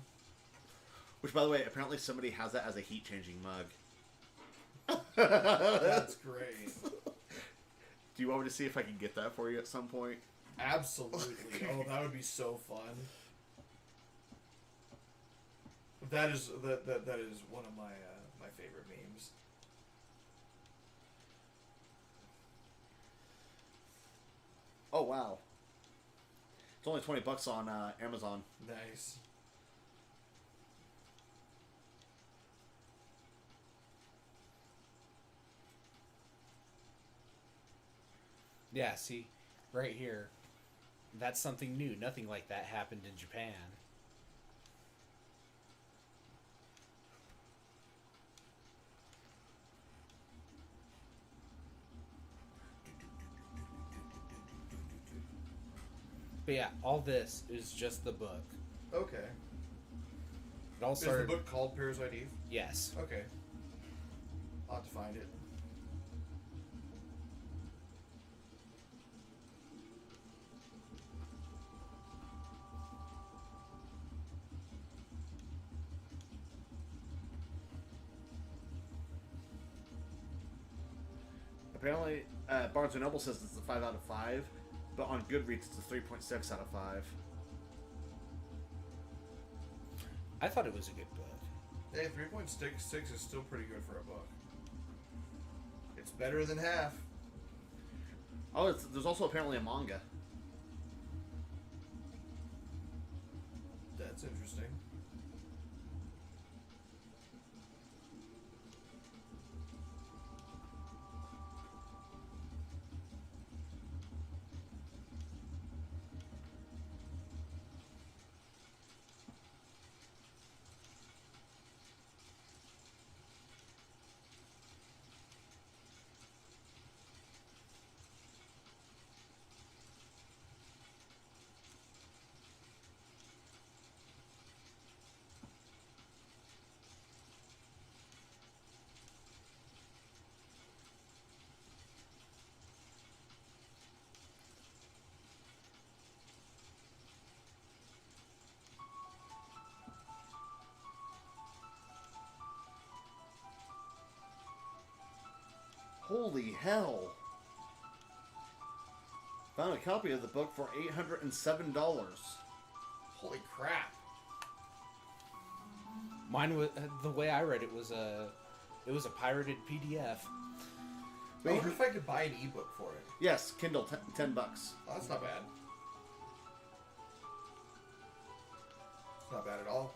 Which, by the way, apparently somebody has that as a heat-changing mug. That's great. Do you want me to see if I can get that for you at some point? Absolutely. Oh, that would be so fun. That is one of my my favorite memes. Oh, wow. It's only $20 on Amazon. Nice. Yeah, see, right here. That's something new. Nothing like that happened in Japan. But yeah, all this is just the book. Okay. It all Is the started. book called Parasite Eve? Yes. Okay. I'll have to find it. Apparently, Barnes & Noble says it's a 5 out of 5, but on Goodreads it's a 3.6 out of 5. I thought it was a good book. Hey, 3.66 is still pretty good for a book. better than half. Oh, there's also apparently a manga. That's interesting. Holy hell! Found a copy of the book for $807. Holy crap. Mine was the way I read it was a pirated PDF. I wonder if I could buy an ebook for it. Yes, Kindle, $10. Oh, that's not bad. It's not bad at all.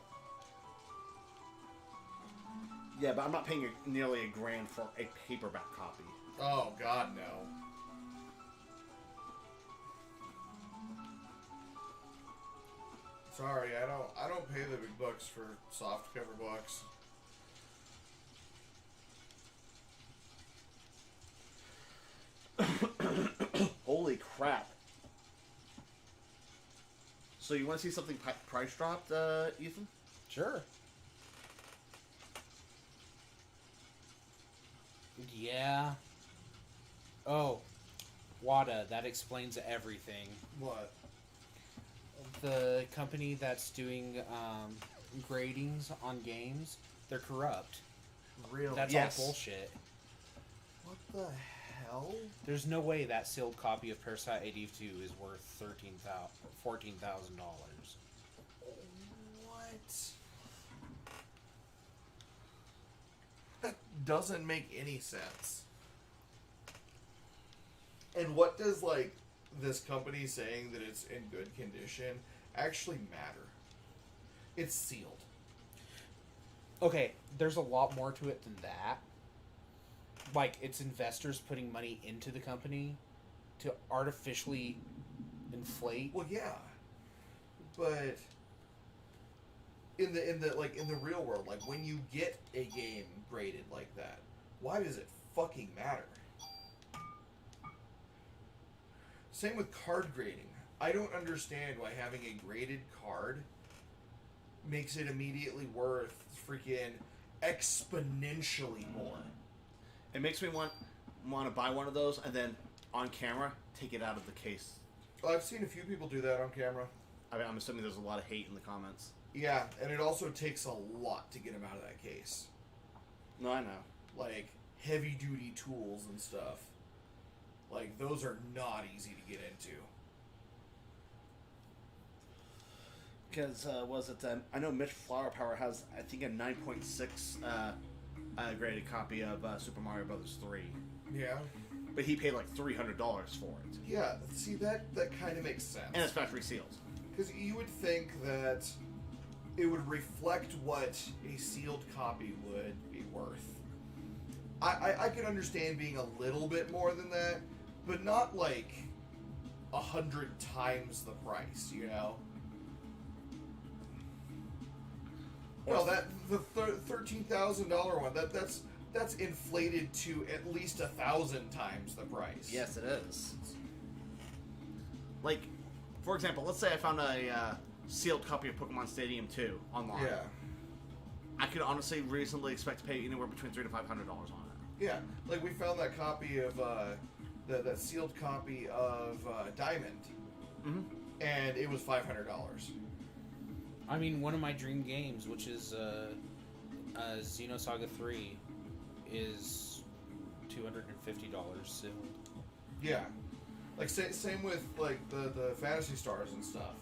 Yeah, but I'm not paying nearly $1,000 for a paperback copy. Oh God, no. Sorry, I don't pay the big bucks for soft cover books. Holy crap! So you want to see something price dropped, Ethan? Sure. Yeah. Oh, WADA, that explains everything. What? The company that's doing gradings on games, they're corrupt. Really? That's Yes. all bullshit. What the hell? There's no way that sealed copy of Parasite AD2 is worth $14,000. What? That doesn't make any sense. And what does, like, this company saying that it's in good condition actually matter? It's sealed. Okay, there's a lot more to it than that. Like, it's investors putting money into the company to artificially inflate. Well, yeah, but in the real world, like when you get a game graded like that, why does it fucking matter? Same with card grading. I don't understand why having a graded card makes it immediately worth freaking exponentially more. It makes me want to buy one of those and then on camera take it out of the case. Well, I've seen a few people do that on camera. I mean, I'm assuming there's a lot of hate in the comments. Yeah, and it also takes a lot to get them out of that case. No, I know. Like heavy duty tools and stuff. Like those are not easy to get into. Because was it? I know Mitch Flower Power has, I think, a 9.6 graded copy of Super Mario Brothers 3, Yeah. but he paid like $300 for it, Yeah. See that kind of makes sense. and it's factory sealed. Because you would think that it would reflect what a sealed copy would be worth. I could understand being a little bit more than that, but not like 100 times the price, you know? Well, that the $13,000 one that's inflated to at least 1,000 times the price. Yes, it is. Like, for example, let's say I found a sealed copy of Pokemon Stadium 2 online. Yeah. I could honestly reasonably expect to pay anywhere between $300 to $500 on it. Yeah, like we found that copy of that sealed copy of Diamond, and it was $500. I mean, one of my dream games, which is Xenosaga 3, is $250 sealed. Yeah, like same with like the Fantasy Stars and stuff.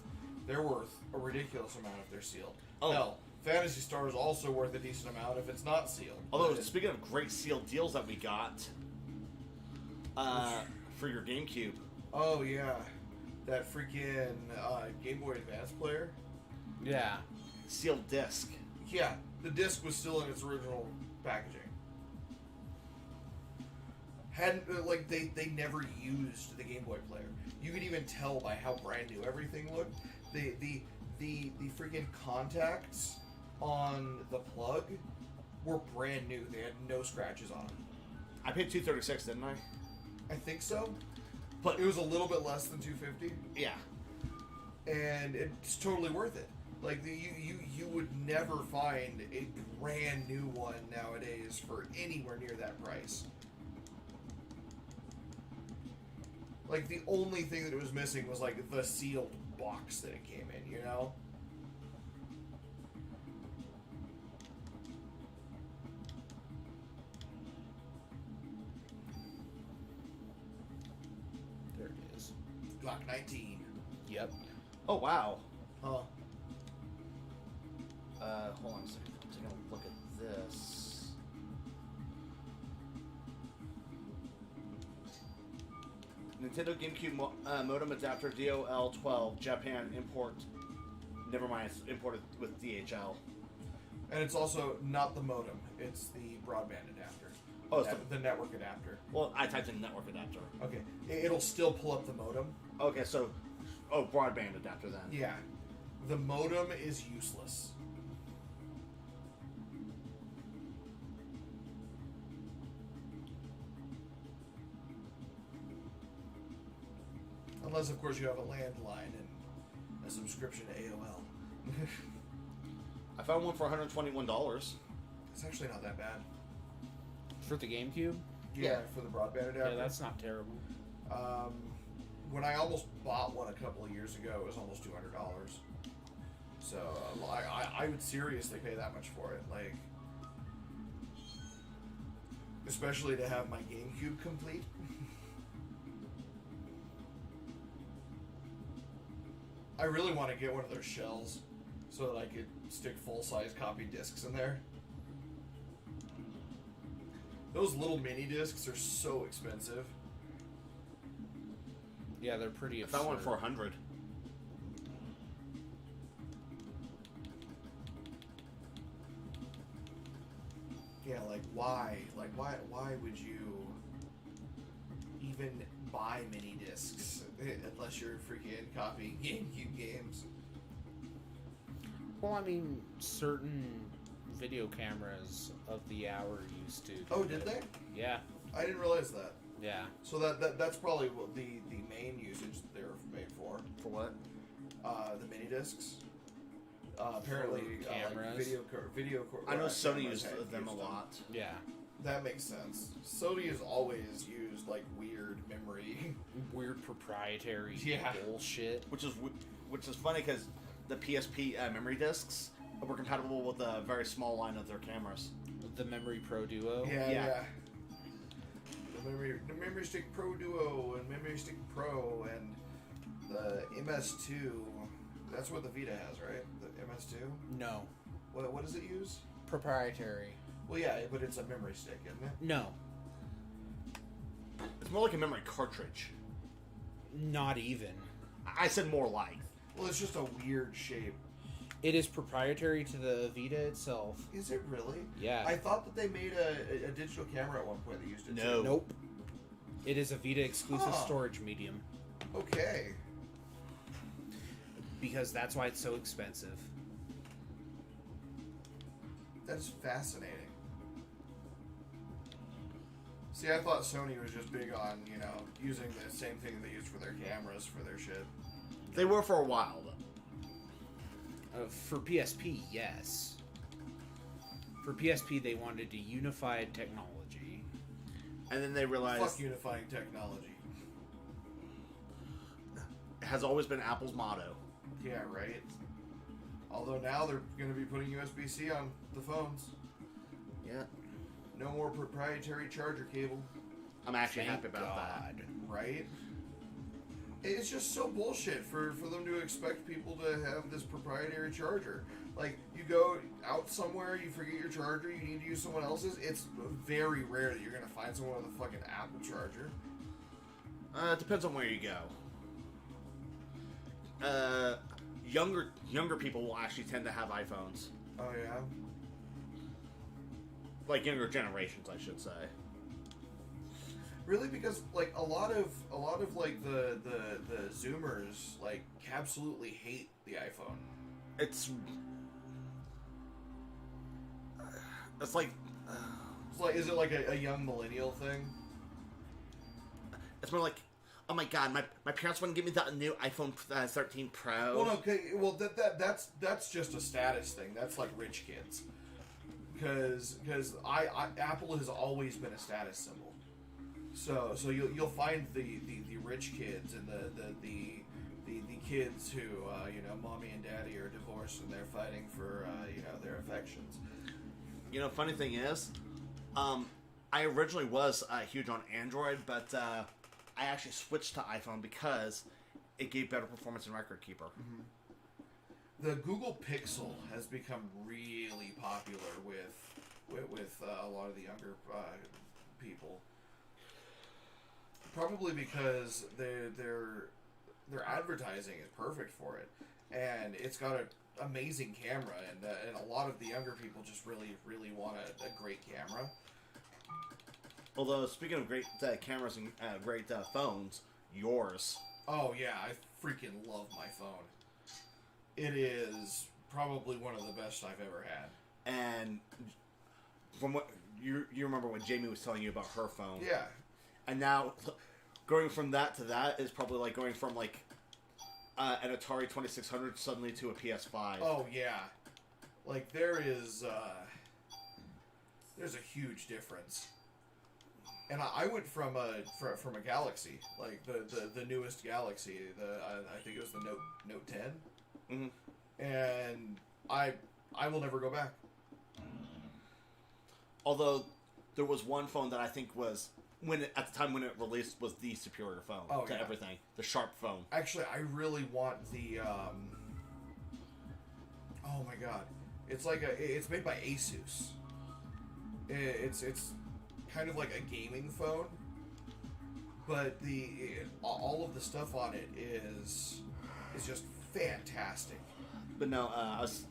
They're worth a ridiculous amount if they're sealed. Oh. Hell, Fantasy Star is also worth a decent amount if it's not sealed. Although, But speaking of great sealed deals that we got, For your GameCube. Oh yeah, that freaking Game Boy Advance player. Yeah. Sealed disc. Yeah, the disc was still in its original packaging. Hadn't like they never used the Game Boy player. You could even tell by how brand new everything looked. The freaking contacts on the plug were brand new. They had no scratches on them. I paid $236, didn't I? I think so. But It was a little bit less than $250, yeah, and it's totally worth it. Like you would never find a brand new one nowadays for anywhere near that price. Like the only thing that it was missing was like the sealed box that it came in, you know? There it is. Glock 19. Yep. Oh wow. Huh. Hold on a second. I'm taking a look at this. Nintendo GameCube modem adapter DOL12 Japan import. Never mind, it's imported with DHL. And it's also not the modem, it's the broadband adapter. Oh, it's The network adapter. Well, I typed in network adapter. Okay. It'll still pull up the modem. Okay, so broadband adapter then. Yeah. The modem is useless. Unless, of course, you have a landline and a subscription to AOL. I found one for $121. It's actually not that bad. For the GameCube? Yeah, for the broadband adapter. Yeah, that's not terrible. When I almost bought one a couple of years ago, it was almost $200. So I would seriously pay that much for it. Like, especially to have my GameCube complete. I really want to get one of those shells so that I could stick full-size copy discs in there. Those little mini discs are so expensive. Yeah, they're pretty I found one absurd. for $100. Yeah, like why? Like why would you even buy mini discs unless you're freaking copying GameCube games? Well, I mean, certain video cameras of the hour used to. Oh, did they? Yeah, I didn't realize that. yeah. So that's probably what the main usage that they were made for. For what? The mini discs. Apparently, cameras. Like video. I know Sony cameras used had them a used lot. Yeah. That makes sense. Sony has always used like weird memory. Weird proprietary Yeah. bullshit. Which is funny because the PSP memory discs were compatible with a very small line of their cameras. The Memory Pro Duo. Yeah. The Memory Stick Pro Duo and Memory Stick Pro and the MS2. That's what the Vita has, right? The MS2. No. What does it use? Proprietary. Well, yeah, but it's a memory stick, isn't it? No. It's more like a memory cartridge. Not even. I said more like. Well, it's just a weird shape. It is proprietary to the Vita itself. Is it really? Yeah. I thought that they made a digital camera at one point that used it. No. Too. Nope. It is a Vita exclusive Huh. storage medium. Okay. Because that's why it's so expensive. That's fascinating. See, I thought Sony was just big on, using the same thing they used for their cameras for their shit. They were for a while, though. For PSP, yes. For PSP, they wanted a unified technology. And then they realized Fuck unifying technology. it has always been Apple's motto. Yeah, right? Although now they're going to be putting USB-C on the phones. Yeah. No more proprietary charger cable. I'm actually Thank happy about that. God. Right? It's just so bullshit for them to expect people to have this proprietary charger. Like, you go out somewhere, you forget your charger, you need to use someone else's. It's very rare that you're going to find someone with a fucking Apple charger. It depends on where you go. Younger people will actually tend to have iPhones. Oh yeah. Like younger generations, I should say. Really, because like a lot of like the Zoomers like absolutely hate the iPhone. It's like It's like, is it like a young millennial thing? it's more like, oh my god, my parents wouldn't give me the new iPhone 13 Pro. Well, okay, well that's just a status thing. That's like rich kids, because Apple has always been a status symbol. So you'll find the rich kids and the kids who mommy and daddy are divorced and they're fighting for their affections. Funny thing is, I originally was huge on Android, but I actually switched to iPhone because it gave better performance in Record Keeper. Mm-hmm. The Google Pixel has become really popular with a lot of the younger people. Probably because their advertising is perfect for it, and it's got an amazing camera, and a lot of the younger people just really want a great camera. Although, speaking of great cameras and great phones, yours. Oh yeah, I freaking love my phone. It is probably one of the best I've ever had. And from what you remember when Jamie was telling you about her phone. Yeah. And now, going from that to that is probably like going from like an Atari 2600 suddenly to a PS5. Oh yeah, like there's a huge difference. And I went from a Galaxy, like the newest Galaxy. I think it was the Note 10. Mm-hmm. And I will never go back. Although there was one phone that I think was at the time when it released was the superior phone to everything. The Sharp phone. Actually, I really want the oh my god. It's made by Asus. It's kind of like a gaming phone, but all of the stuff on it is just fantastic. But no, I was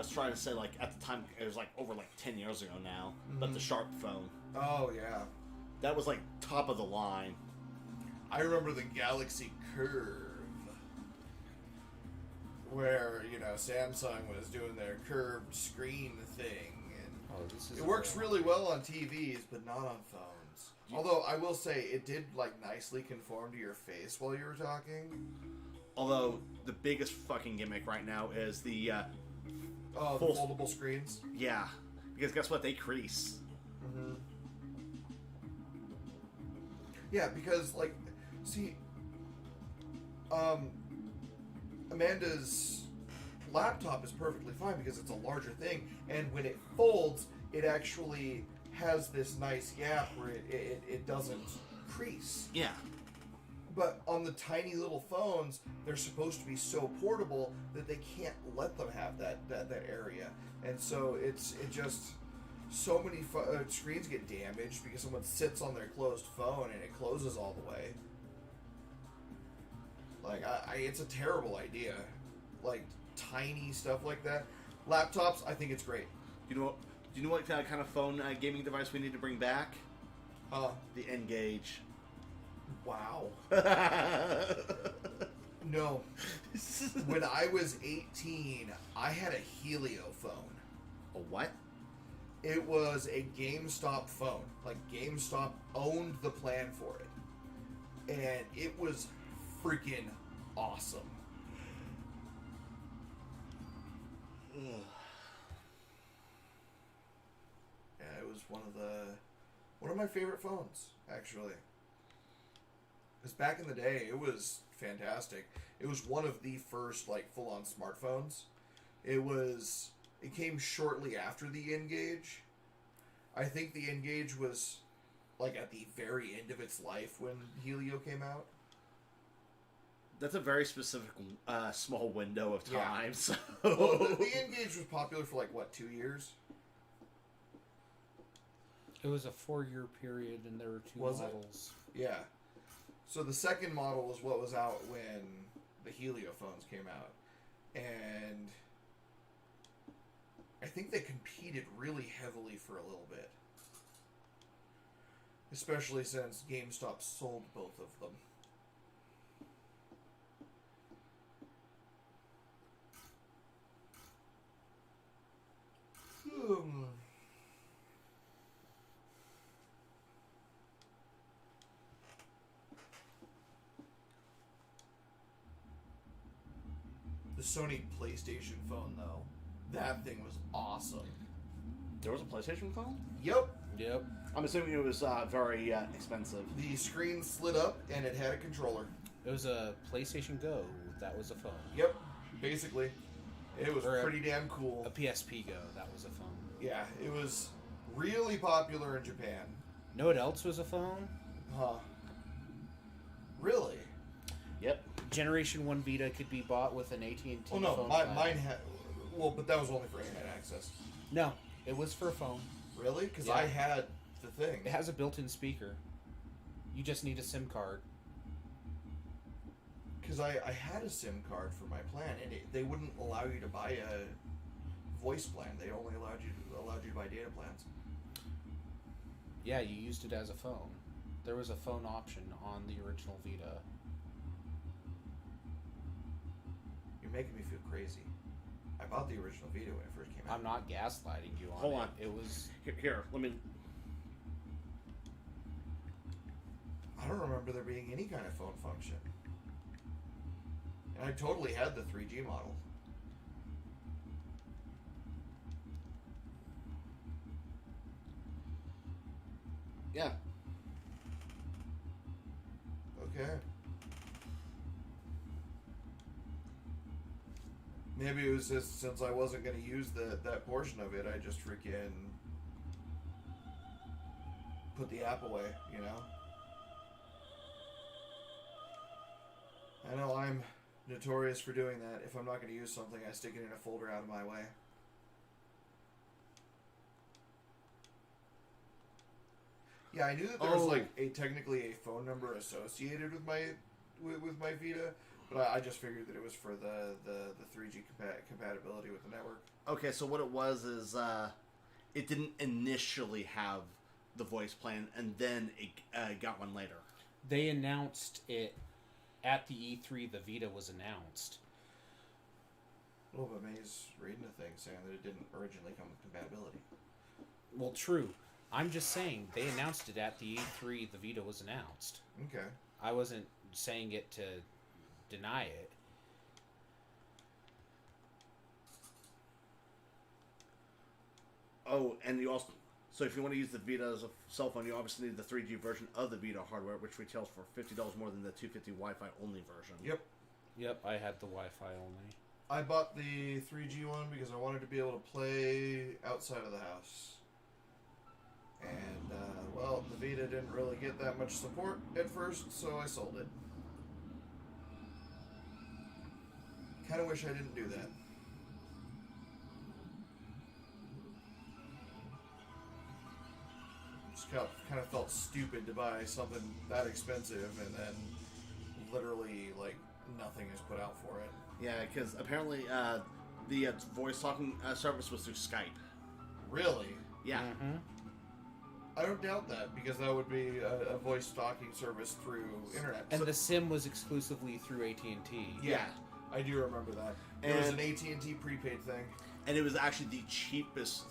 trying to say, like, at the time it was like over like 10 years ago now. Mm-hmm. But the Sharp phone. Oh yeah. That was like top of the line. I remember the Galaxy Curve, where Samsung was doing their curved screen thing. It works really well on TVs, but not on phones. Although I will say it did like nicely conform to your face while you were talking. Although the biggest fucking gimmick right now is the the foldable screens. Yeah, because guess what? They crease. Mm-hmm. Yeah, because like, see, Amanda's laptop is perfectly fine because it's a larger thing, and when it folds, it actually has this nice gap where it doesn't crease. Yeah. But on the tiny little phones, they're supposed to be so portable that they can't let them have that area, and so it just so many screens get damaged because someone sits on their closed phone and it closes all the way. Like it's a terrible idea. Like tiny stuff like that. Laptops, I think it's great. Do you know what kind of phone gaming device we need to bring back? The N-Gage. Wow. No. When I was 18, I had a Helio phone. A what? It was a GameStop phone. Like, GameStop owned the plan for it. And it was freaking awesome. Ugh. Yeah, it was one of my favorite phones, actually. Because back in the day, it was fantastic. It was one of the first, like, full-on smartphones. It came shortly after the N-Gage. I think the N-Gage was, like, at the very end of its life when Helio came out. That's a very specific, small window of time. Yeah. So. Well, the N-Gage was popular for, like, what, 2 years? It was a 4-year period, and there were two models. Yeah. So the second model was what was out when the Helio phones came out. And I think they competed really heavily for a little bit. Especially since GameStop sold both of them. The Sony PlayStation phone, though, that thing was awesome. There was a PlayStation phone? Yep. Yep. I'm assuming it was very expensive. The screen slid up and it had a controller. It was a PlayStation Go. That was a phone. Yep. Basically. It was Or pretty damn cool. A PSP Go. That was a phone. Yeah, it was really popular in Japan. Know what else was a phone? Huh. Really? Yep. Generation 1 Vita could be bought with an AT&T Oh no, phone. mine had... Well, but that was only for internet access. No, it was for a phone. Really? Because Yeah. I had the thing. It has a built-in speaker. You just need a SIM card. Because I had a SIM card for my plan, and they wouldn't allow you to buy a voice plan. They only allowed you to buy data plans. Yeah, you used it as a phone. There was a phone option on the original Vita. You're making me feel crazy. I bought the original Vita when it first came out. I'm not gaslighting you on Hold it. on. It was... Here, let me... I don't remember there being any kind of phone function. And I totally had the 3G model. Yeah. Okay. Maybe it was just since I wasn't going to use that portion of it, I just freaking put the app away, you know? I know I'm notorious for doing that. If I'm not going to use something, I stick it in a folder out of my way. Yeah, I knew that there was like technically a phone number associated with my Vita, but I just figured that it was for the 3G compatibility with the network. Okay, so what it was is it didn't initially have the voice plan, and then it got one later. They announced it at the E3. The Vita was announced. Well, but May's reading a thing saying that it didn't originally come with compatibility. Well, true. I'm just saying, they announced it at the E3. The Vita was announced. Okay. I wasn't saying it to deny it. Oh, and you also... So if you want to use the Vita as a cell phone, you obviously need the 3G version of the Vita hardware, which retails for $50 more than the 250 Wi-Fi only version. Yep. Yep, I had the Wi-Fi only. I bought the 3G one because I wanted to be able to play outside of the house. And, well, the Vita didn't really get that much support at first, so I sold it. Kind of wish I didn't do that. Just kind of felt stupid to buy something that expensive and then literally, like, nothing is put out for it. Yeah, because apparently the voice talking service was through Skype. Really? Yeah. Mm-hmm. I don't doubt that, because that would be a voice talking service through internet. And So- the SIM was exclusively through AT&T. yeah, I do remember that. There was an AT&T prepaid thing. And it was actually the cheapest.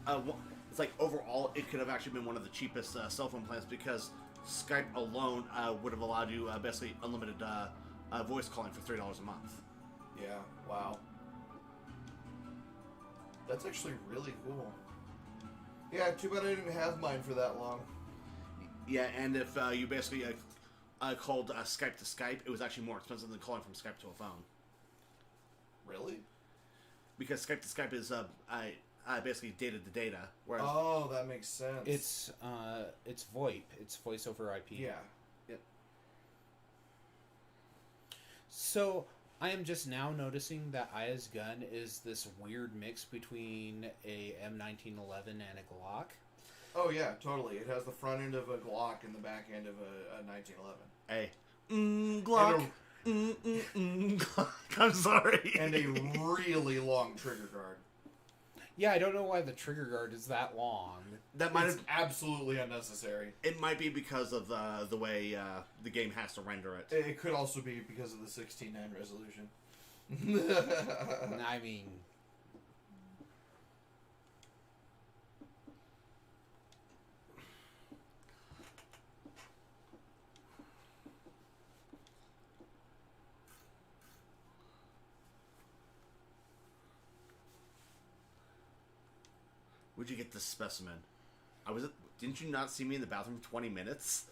It's like overall, it could have actually been one of the cheapest cell phone plans because Skype alone would have allowed you basically unlimited voice calling for $3 a month. Yeah, wow. That's actually really cool. Yeah, too bad I didn't have mine for that long. Yeah, and if you basically called Skype to Skype, it was actually more expensive than calling from Skype to a phone. Really? Because Skype to Skype is basically data to data. Whereas Oh, that makes sense. It's VoIP. It's voice over IP. Yeah. So I am just now noticing that Aya's gun is this weird mix between a M1911 and a Glock. Oh yeah, totally. It has the front end of a Glock and the back end of a 1911. Hey. Glock. Glock. I'm sorry. And a really long trigger guard. Yeah, I don't know why the trigger guard is that long. That might It's have. absolutely unnecessary. It might be because of the way the game has to render it. It could also be because of the 16:9 resolution. I mean, Where'd you get this specimen? Didn't you not see me in the bathroom for 20 minutes?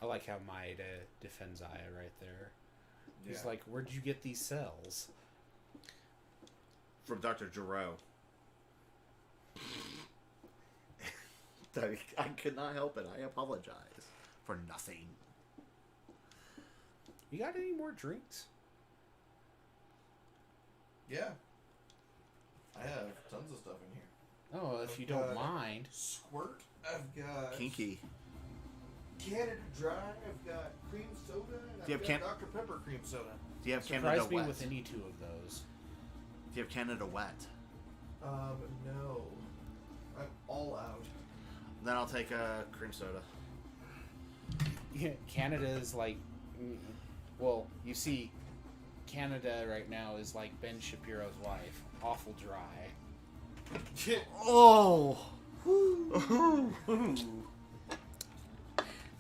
I like how Maeda defends Aya right there. He's Yeah. like, where'd you get these cells? From Dr. Giroux. I could not help it. I apologize for nothing. You got any more drinks? Yeah. I have tons of stuff in here. Oh, if you don't mind. Squirt. I've got Kinky. Canada Dry. I've got cream soda. And Do you I've have got Dr. Pepper cream soda. Do you have Canada Surprise me Wet? with any two of those. Do you have Canada Wet? No. I'm all out. Then I'll take a cream soda. Canada is like, well, you see, Canada right now is like Ben Shapiro's wife. Awful dry. Oh!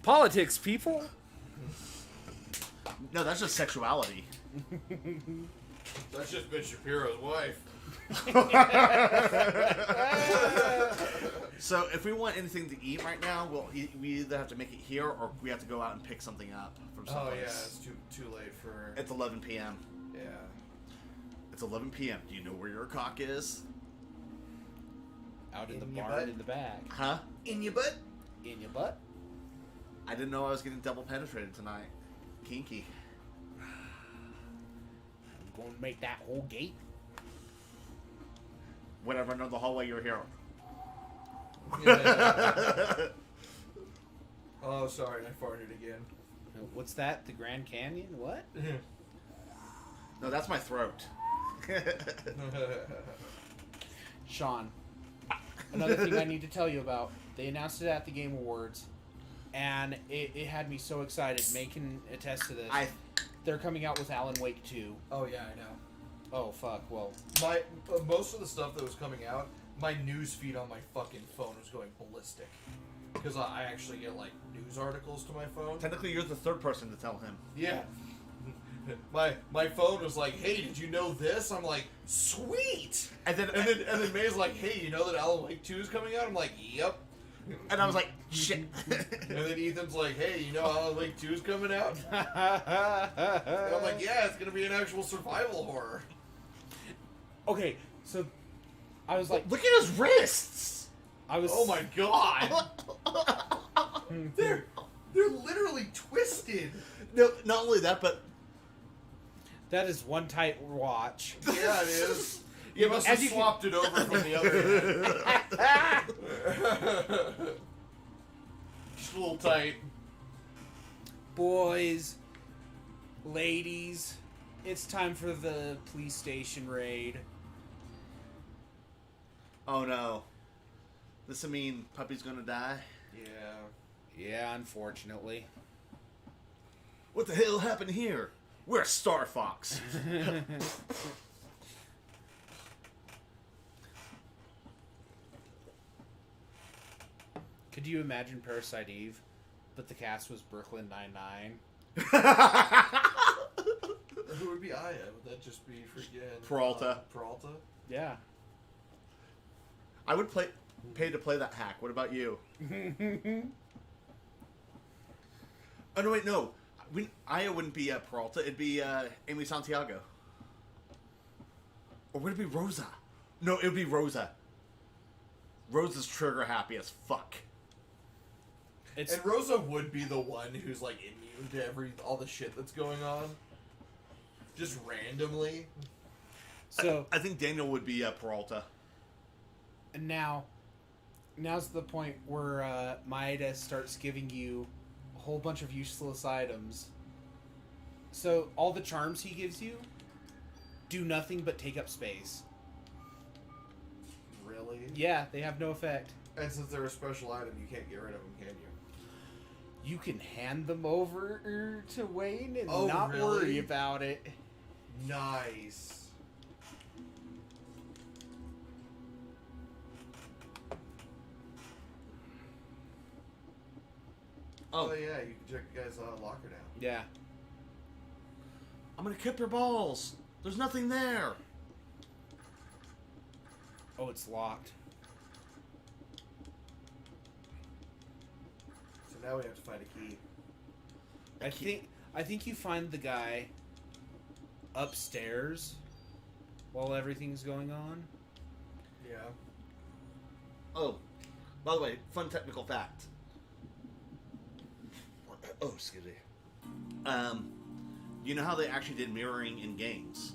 Politics, people! No, that's just sexuality. That's just Ben Shapiro's wife. So, if we want anything to eat right now, we either have to make it here or we have to go out and pick something up from Oh someplace. yeah, it's too late for. It's 11 p.m. Yeah. It's 11 p.m. Do you know where your cock is? Out in the In your barn butt? in the back. Huh? In your butt? In your butt? I didn't know I was getting double penetrated tonight. Kinky. I'm going to make that whole gate. Whatever, I know the hallway you're here. Oh, sorry, I farted again. What's that? The Grand Canyon? What? No, that's my throat. Sean, another thing I need to tell you about. They announced it at the Game Awards, and it had me so excited. May can attest to this. They're coming out with Alan Wake 2. Oh yeah, I know. Oh, fuck. Well, My most of the stuff that was coming out, my news feed on my fucking phone was going ballistic. Because I actually get like news articles to my phone. Technically, you're the third person to tell him. Yeah. My phone was like, "Hey, did you know this?" I'm like, "Sweet." And then May's like, "Hey, you know that Alan Wake 2 is coming out?" I'm like, "Yep." and I was like, shit. And then Ethan's like, "Hey, you know Alan Wake 2 is coming out?" And I'm like, "Yeah, it's gonna be an actual survival horror." okay, so I was like, Look at his wrists. I was. Oh my god. They're literally twisted. No, not only that, but That is one tight watch. Yeah, it is. You must have As you can- swapped it over from the other hand. Just a little tight. Boys, ladies, it's time for the police station raid. oh no, this mean puppy's gonna die. Yeah. Yeah, unfortunately. What the hell happened here? We're a Star Fox. Could you imagine Parasite Eve, but the cast was Brooklyn Nine-Nine? Who would be Aya? Would that just be freaking Peralta. Peralta? Yeah. I would pay to play that hack. What about you? Oh no, wait, no. Aya wouldn't be Peralta. It'd be Amy Santiago. Or would it be Rosa? No, it would be Rosa. Rosa's trigger happy as fuck. It's And Rosa would be the one who's like immune to all the shit that's going on. Just randomly. So I think Daniel would be Peralta. and now's the point where Maeda starts giving you a whole bunch of useless items. So all the charms he gives you do nothing but take up space. Really? Yeah, they have no effect. And since they're a special item, you can't get rid of them, can you? You can hand them over to Wayne and Oh, not really? worry about it. Nice. Oh yeah, you can check the guy's locker down. Yeah. I'm gonna kip your balls. There's nothing there. Oh, it's locked. So now we have to find a key. I think you find the guy upstairs while everything's going on. Yeah. Oh, by the way, fun technical fact. Oh, excuse me. You know how they actually did mirroring in games?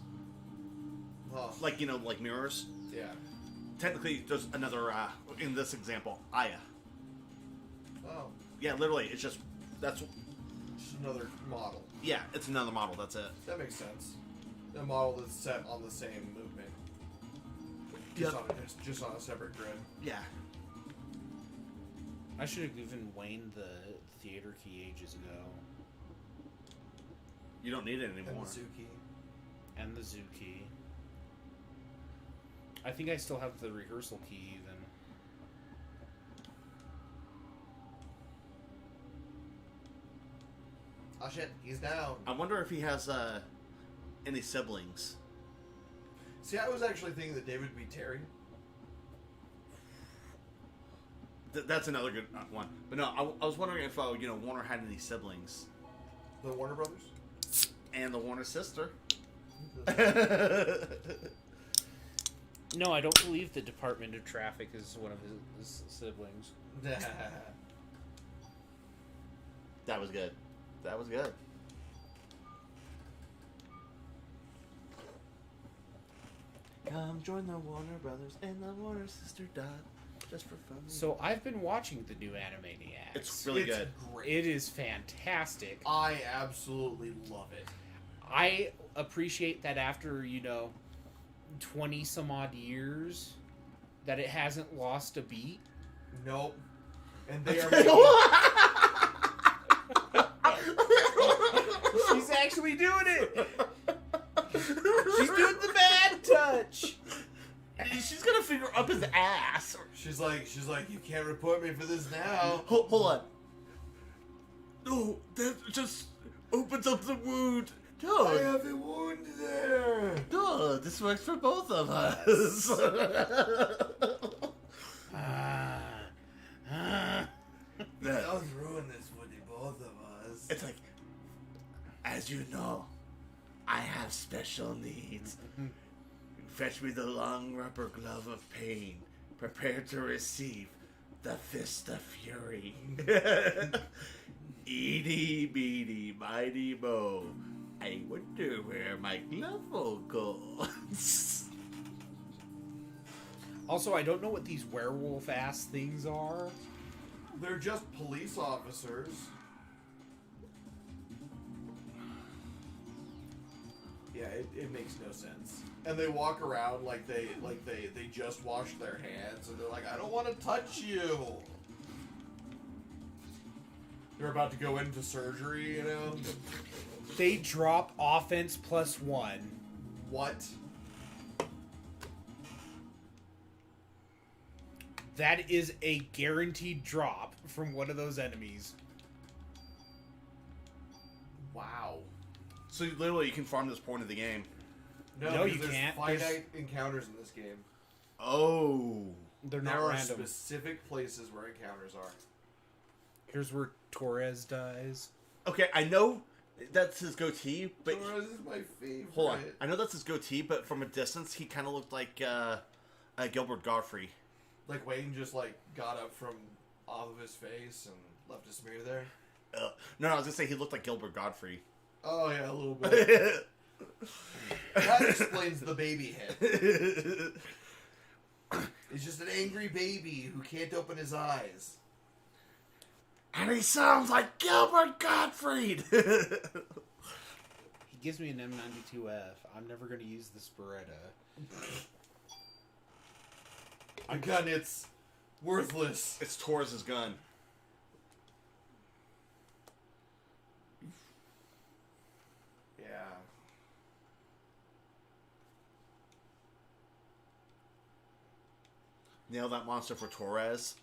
Huh. Like, like mirrors? Yeah. Technically, there's another, in this example, Aya. Oh. Yeah, literally, it's just, that's, Just another model. yeah, it's another model, that's it. That makes sense. A model that's set on the same movement. Just on a separate grid. Yeah. I should have given Wayne the theater key ages ago. You don't need it And anymore. the Zuki. And the zoo key. I think I still have the rehearsal key even. Oh shit, he's down. I wonder if he has, any siblings. See, I was actually thinking that David would be Terry. That's another good one. But no, I was wondering if, Warner had any siblings. The Warner Brothers? And the Warner sister. No, I don't believe the Department of Traffic is one of his siblings. That was good. That was good. Come join the Warner Brothers and the Warner sister dot just for fun. So I've been watching the new Animaniacs. It's really good. Great. It is fantastic. I absolutely love it. I appreciate that after, 20 some odd years, that it hasn't lost a beat. Nope. And they are making... She's actually doing it! She's doing the bad touch! She's gonna figure up his ass. She's like, you can't report me for this now. Hold on. No, that just opens up the wound. I Dude, have a wound there. dude, this works for both of us. Don't ruin this for the both of us. It's like, as you know, I have special needs. Fetch me the long rubber glove of pain, prepared to receive the fist of fury. Eeny, meeny, mighty mo. I wonder where my glove will go. Also, I don't know what these werewolf-ass things are. They're just police officers. Yeah, it makes no sense. And they walk around like they just washed their hands, and they're like, I don't want to touch you. They're about to go into surgery, They drop offense +1. What? That is a guaranteed drop from one of those enemies. Wow. So literally, you can farm this point of the game. No, because you there's can't. finite encounters in this game. Oh. They're not There are random. specific places where encounters are. Here's where Torres dies. Okay, I know that's his goatee, but Torres is my favorite. hold on. I know that's his goatee, but from a distance, he kind of looked like Gilbert Godfrey. Like Wayne just got up from off of his face and left a smear there. No, I was gonna say he looked like Gilbert Godfrey. Oh yeah, a little bit. That explains the baby head. He's just an angry baby who can't open his eyes. And he sounds like Gilbert Gottfried! He gives me an M92F. I'm never going to use this Beretta. A gun, it's worthless. It's Torres's gun. Yeah. Nail that monster for Torres.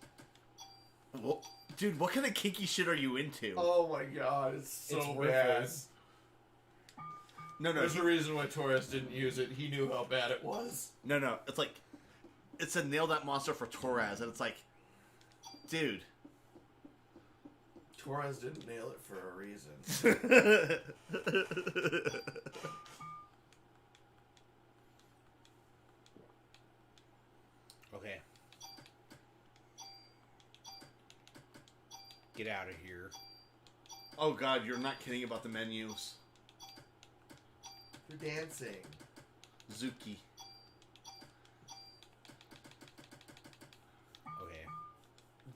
Well, dude, what kind of kinky shit are you into? Oh my god, it's so It's bad. worthless. No, There's a reason why Torres didn't use it. He knew how bad it was. no. It's like, it's a nail that monster for Torres, and it's like, dude. Torres didn't nail it for a reason. Okay. Get out of here. Oh god, you're not kidding about the menus. You're dancing. Zuki. Okay.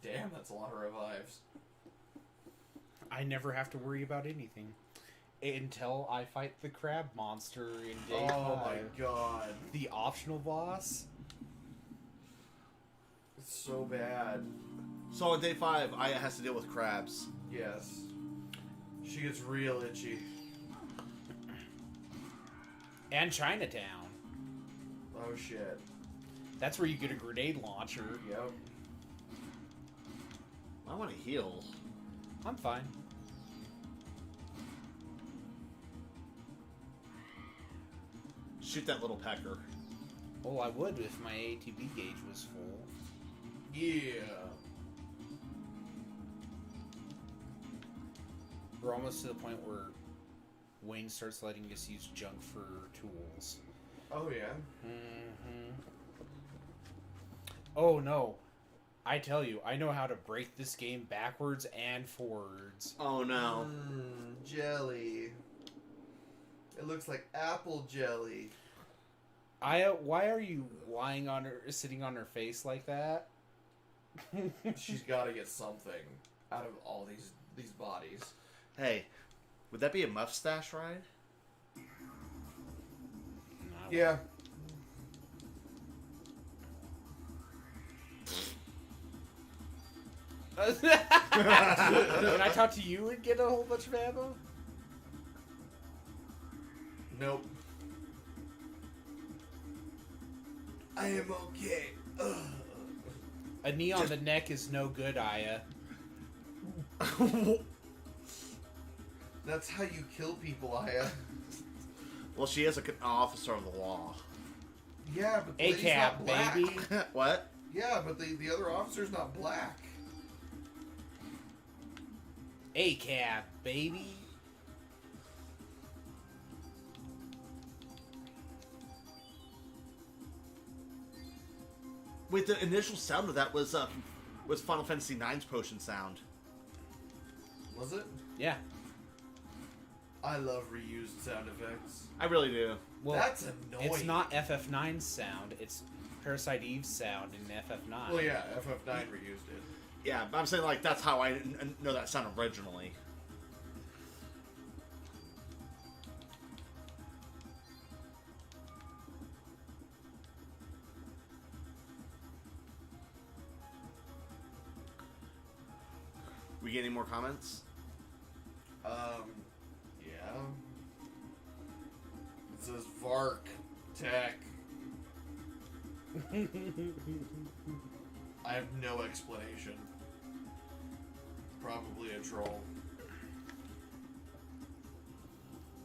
Damn, that's a lot of revives. I never have to worry about anything. Until I fight the crab monster in day 5. Oh my god. The optional boss? It's so bad. So on day 5, Aya has to deal with crabs. Yes. She gets real itchy. And Chinatown. Oh shit. That's where you get a grenade launcher. Yep. I want to heal. I'm fine. Shoot that little pecker. Oh, I would if my ATB gauge was full. Yeah. We're almost to the point where Wayne starts letting us use junk for tools. Oh yeah. Mm-hmm. Oh no. I tell you, I know how to break this game backwards and forwards. Oh no. Jelly. It looks like apple jelly. Why are you lying on her, sitting on her face like that? She's got to get something out of all these bodies. Hey, would that be a mustache ride? Yeah. When I talk to you and get a whole bunch of ammo? Nope. I am okay. Ugh. A knee on the neck is no good, Aya. That's how you kill people, Aya. Well, she is an officer of the law. Yeah, but the lady's ACAB, not black. baby. What? Yeah, but the other officer's not black. ACAB, baby. Wait, the initial sound of that was Final Fantasy IX's potion sound. Was it? Yeah. I love reused sound effects. I really do. Well, That's annoying. it's not FF9's sound. It's Parasite Eve's sound in FF9. Well, yeah, FF9 reused it. Yeah, but I'm saying like that's how I know that sound originally. We get any more comments? Yeah. It says Vark Tech. I have no explanation. Probably a troll.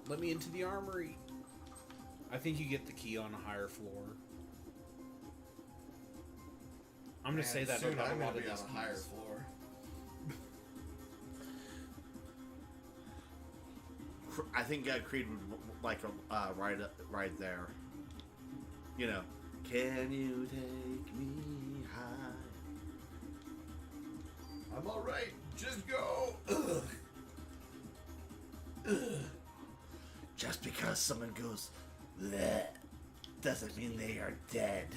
Let me into the armory. I think you get the key on a higher floor. I'm gonna say that soon about I'm a gonna lot of be on these a higher keys. floor. I think Creed would like a ride there. You know, can you take me high? I'm alright. Just go. Ugh. Ugh. Just because someone goes, bleh, doesn't mean they are dead.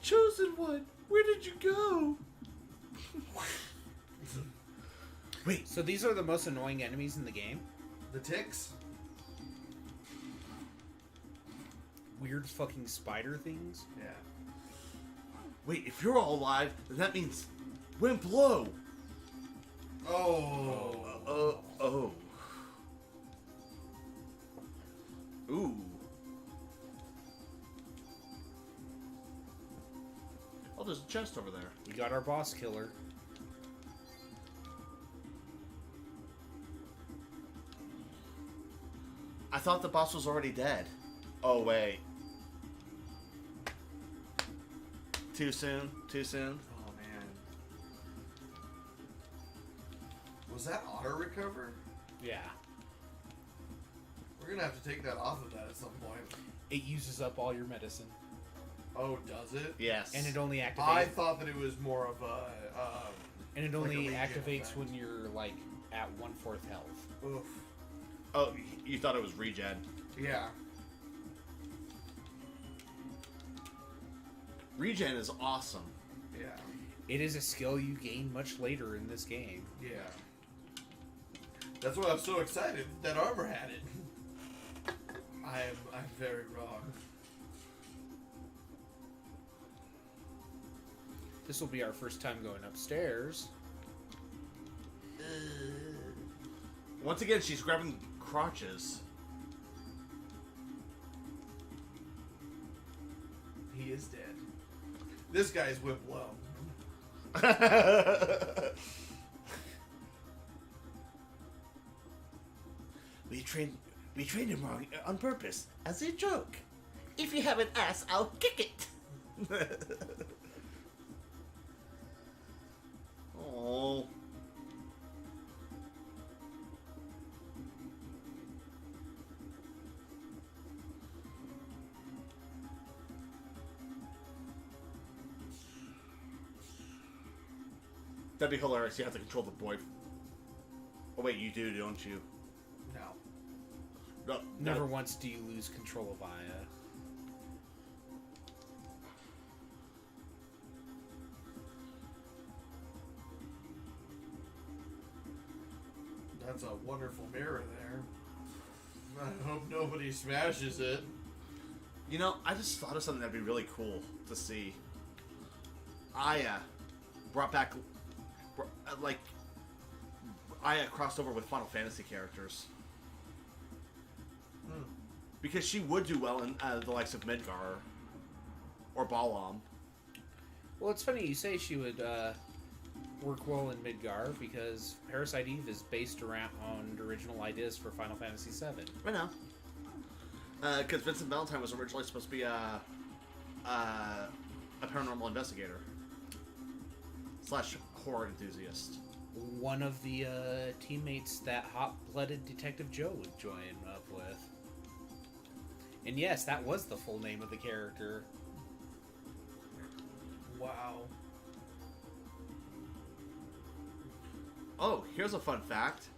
Chosen one, where did you go? Wait, So these are the most annoying enemies in the game? The ticks? Weird fucking spider things? Yeah. wait, if you're all alive, then that means wind blow. Oh. Oh. Ooh. Oh, there's a chest over there. We got our boss killer. I thought the boss was already dead. Oh, wait. Too soon? Too soon? Oh, man. Was that auto recover? Yeah. We're gonna have to take that off of that at some point. It uses up all your medicine. Oh, does it? Yes. And it only activates. I thought that it was more of a. And it like a only regen activates effect. when you're like at 1/4 health. Oof. Oh, you thought it was regen. Yeah. Regen is awesome. Yeah. It is a skill you gain much later in this game. Yeah. That's why I'm so excited that Armor had it. I'm very wrong. This will be our first time going upstairs. Once again, she's grabbing crotches. He is dead. This guy's whip low. We trained him wrong on purpose, as a joke. If you have an ass, I'll kick it. Oh. That'd be hilarious. You have to control the boy. Oh wait, you do, don't you? No. No, Never once do you lose control of Aya. That's a wonderful mirror there. I hope nobody smashes it. You know, I just thought of something that'd be really cool to see. Aya brought back, like, Aya crossed over with Final Fantasy characters. Because she would do well in the likes of Midgar or Balam. Well, it's funny you say she would work well in Midgar because Parasite Eve is based around on original ideas for Final Fantasy VII. I know. Because Vincent Valentine was originally supposed to be a paranormal investigator / horror enthusiast. One of the teammates that hot-blooded Detective Joe would join up with. And yes, that was the full name of the character. Wow. Oh, here's a fun fact.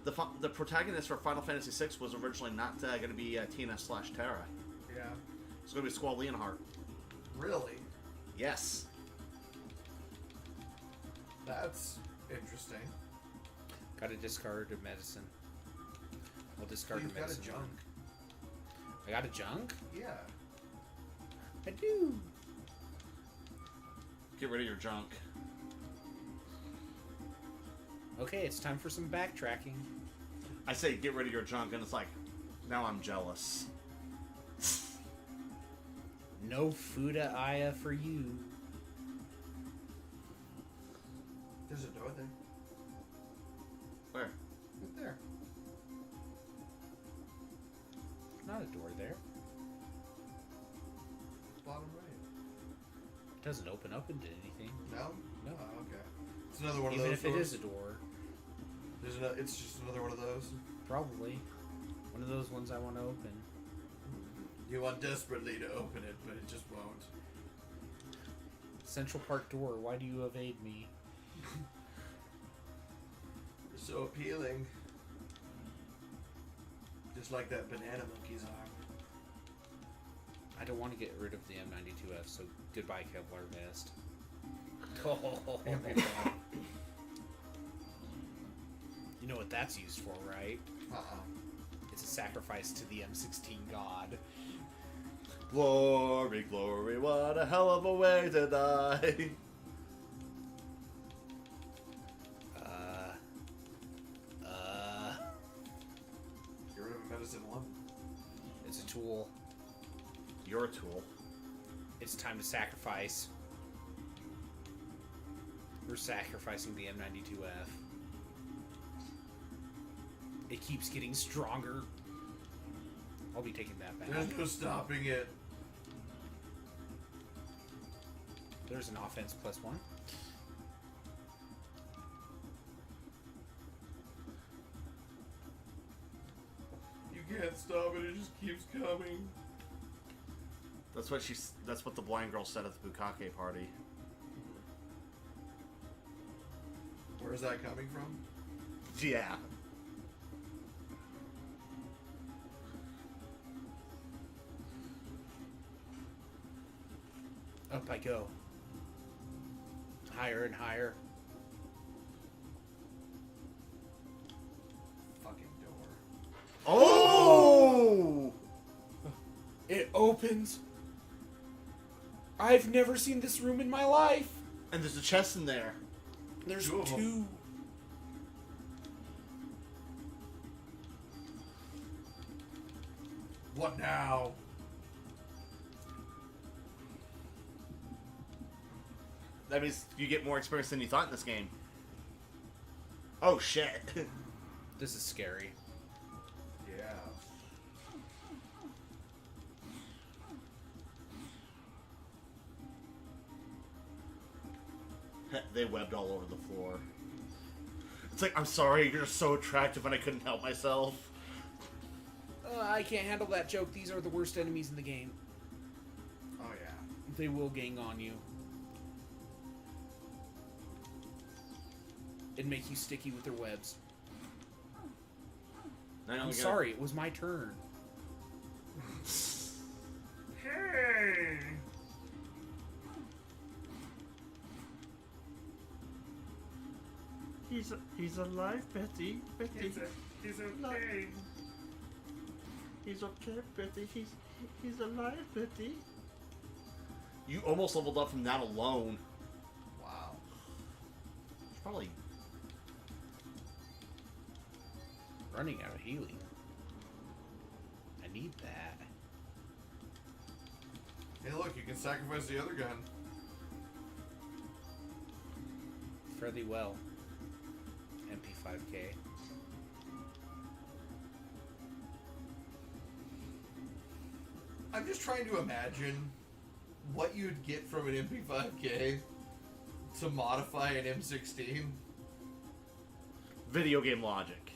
The protagonist for Final Fantasy VI was originally not going to be Tina / Terra. Yeah. It's going to be Squall Leonhardt. Really? Yes. That's interesting. Got to discard a medicine. I'll discard You've a got a medicine. junk. I got a junk? Yeah. I do. Get rid of your junk. Okay, it's time for some backtracking. I say get rid of your junk, and it's like, now I'm jealous. No Fuda Aya for you. There's a door there. Where? Right there. Not a door there. Bottom right. It doesn't open up into anything. No? No. Oh, okay. It's another one Even of if those it doors. is a door. There's another, it's just another one of those. Probably. One of those ones I want to open. You want desperately to open it, but it just won't. Central Park door, why do you evade me? You're so appealing. Just like that banana monkey's arm. I don't want to get rid of the M92F, so goodbye, Kevlar Vest. MP5. You know what that's used for, right? Uh-uh. It's a sacrifice to the M16 god. Glory, glory, what a hell of a way to die. Get rid of Medicine 1. It's a tool. You're a tool. It's time to sacrifice. We're sacrificing the M92F. It keeps getting stronger. I'll be taking that back. There's no stopping it. There's an offense +1. You can't stop it, it just keeps coming. That's what the blind girl said at the Bukake party. Where's that coming from? Yeah. Up I go. Higher and higher. Fucking door. Oh! It opens. I've never seen this room in my life. And there's a chest in there. There's Two of 'em. two. What now? That means you get more experience than you thought in this game. Oh shit. This is scary. Yeah. They webbed all over the floor. It's like, I'm sorry, you're so attractive and I couldn't help myself. I can't handle that joke. These are the worst enemies in the game. Oh yeah. They will gang on you. And make you sticky with their webs. I'm sorry, it was my turn. Hey! He's alive, Betty. Betty. He's okay. He's okay, Betty. He's alive, Betty. You almost leveled up from that alone. Wow. Probably. Running out of healing. I need that. Hey look, you can sacrifice the other gun. Fairly well. MP5K. I'm just trying to imagine what you'd get from an MP5K to modify an M16. Video game logic.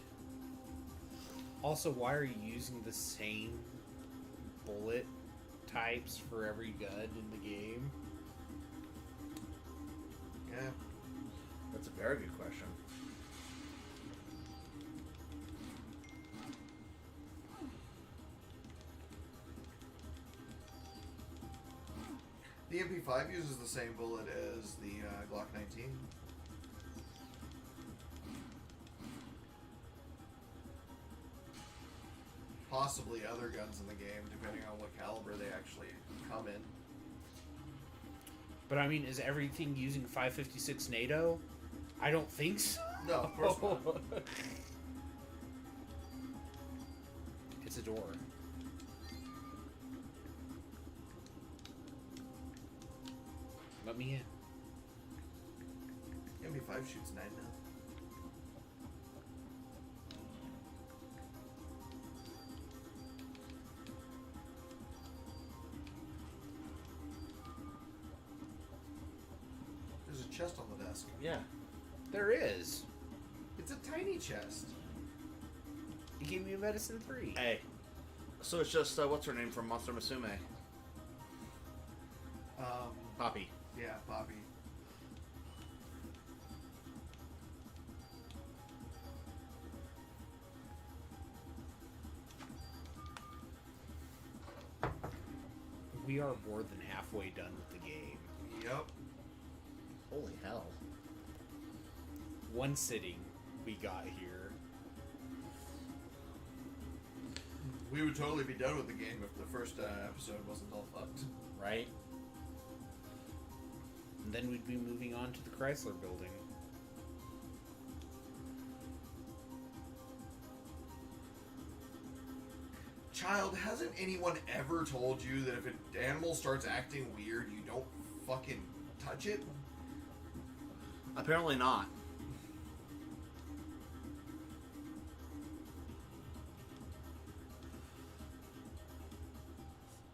Also, why are you using the same bullet types for every gun in the game? Yeah. That's a very good question. The MP5 uses the same bullet as the Glock 19. Possibly other guns in the game, depending on what caliber they actually come in. But I mean, is everything using 556 NATO? I don't think so. No, of course not. It's a door. Let me in. MP5 shoots 9 mil. There's a chest on the desk. Yeah. There is. It's a tiny chest. You gave me a medicine 3. Hey. So it's just, what's her name from Monster Musume? Poppy. Yeah, Poppy. we are more than halfway done with the game. Yep. Holy hell. One sitting we got here. We would totally be done with the game if the first episode wasn't all fucked. Right? And then we'd be moving on to the Chrysler building. Child, hasn't anyone ever told you that if an animal starts acting weird, you don't fucking touch it? Apparently not.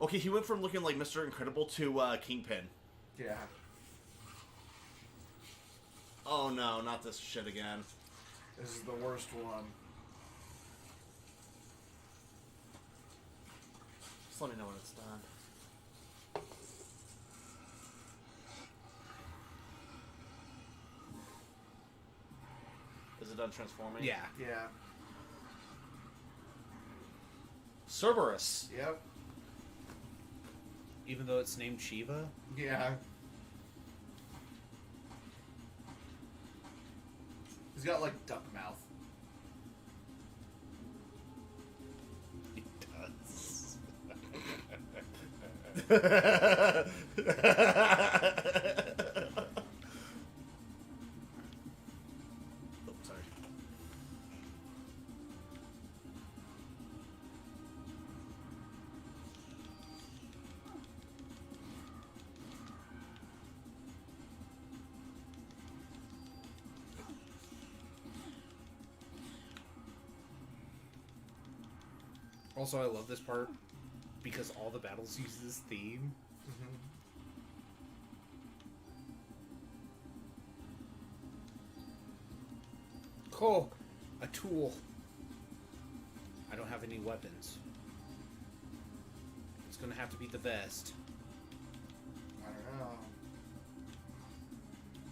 Okay, he went from looking like Mr. Incredible to Kingpin. Yeah. Oh no, not this shit again. This is the worst one. Just let me know when it's done. Is it done transforming? Yeah. Yeah. Cerberus. Yep. Even though it's named Shiva. Yeah. He's got like duck mouth. It does. Oh, sorry. Also, I love this part because all the battles use this theme. Oh, a tool. I don't have any weapons. It's gonna have to be the vest. I don't know.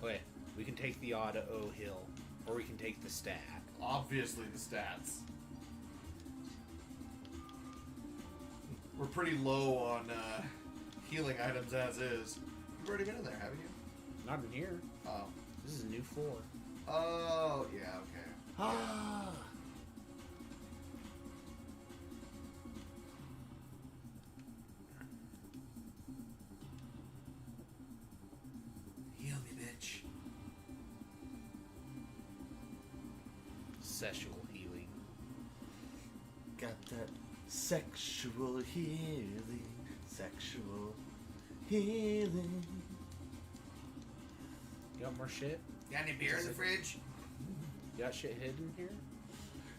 Okay, we can take the odd O hill, or we can take the stat. Obviously the stats. We're pretty low on healing items as is. You've already been in there, haven't you? Not in here. Oh. This is a new floor. Oh, yeah, okay. Ah. Heal me, bitch. Sexual healing. Got that sexual healing. Sexual healing. You got more shit? Got any beer in the fridge? You got shit hidden here?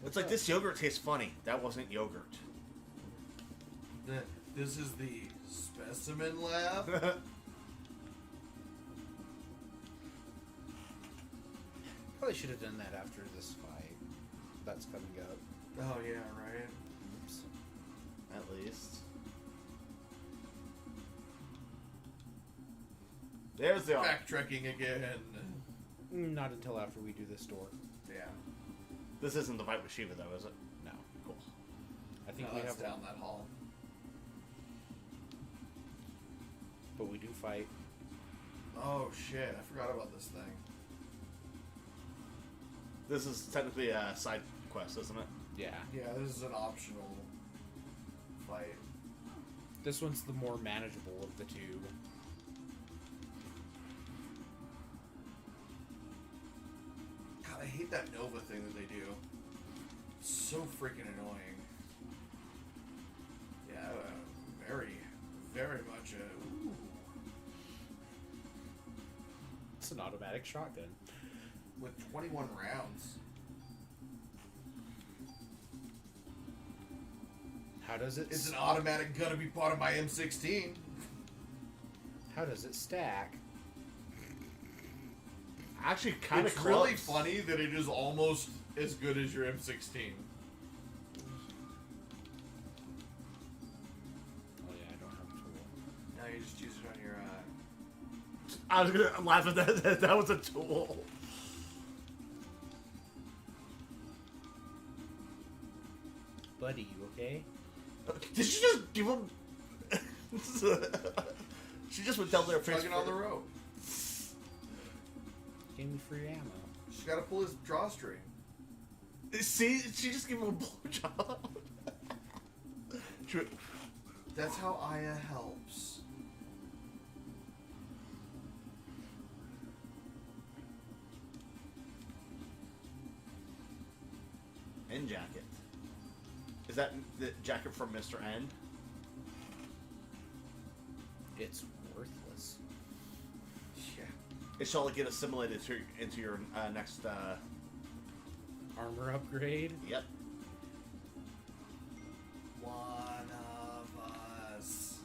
It's like this yogurt tastes funny. That wasn't yogurt. This is the specimen lab? Probably should have done that after this fight. That's coming up. Oh, yeah, right. Oops. At least. There's the Backtracking again. Not until after we do this door. Yeah. This isn't the fight with Shiva, though, is it? No. Cool. I think No, we that's have down that hall. but we do fight. Oh, shit. I forgot about this thing. This is technically a side quest, isn't it? Yeah. Yeah, this is an optional fight. This one's the more manageable of the two. God, I hate that Nova thing that they do. It's so freaking annoying. Yeah, very, very much a... Ooh. It's an automatic shotgun. With 21 rounds. How does it? It's an automatic gonna be part of my M16. How does it stack? Actually, kind of It's really funny that it is almost as good as your M16. Oh yeah, I don't have a tool. Now you just use it on your... I was gonna laugh at that. That was a tool. Buddy, you okay? Did you just give him? She just went down there tugging on the rope. Gave me free ammo. She's got to pull his drawstring. See, she just gave him a blowjob. She went, That's how Aya helps. N jacket. Is that the jacket from Mr. N? It's worthless. Yeah. It shall get assimilated into your next. Armor upgrade. Yep. One of us.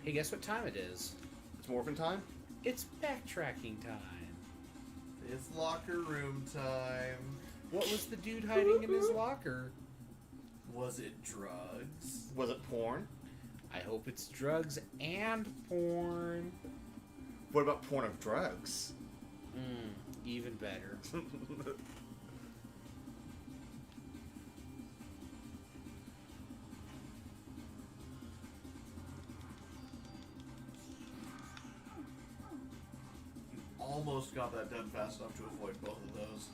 Hey, guess what time it is? It's morphin' time. It's backtracking time. It's locker room time. What was the dude hiding in his locker? Was it drugs? Was it porn? I hope it's drugs and porn. What about porn of drugs? Even better. Almost got that done fast enough to avoid both of those.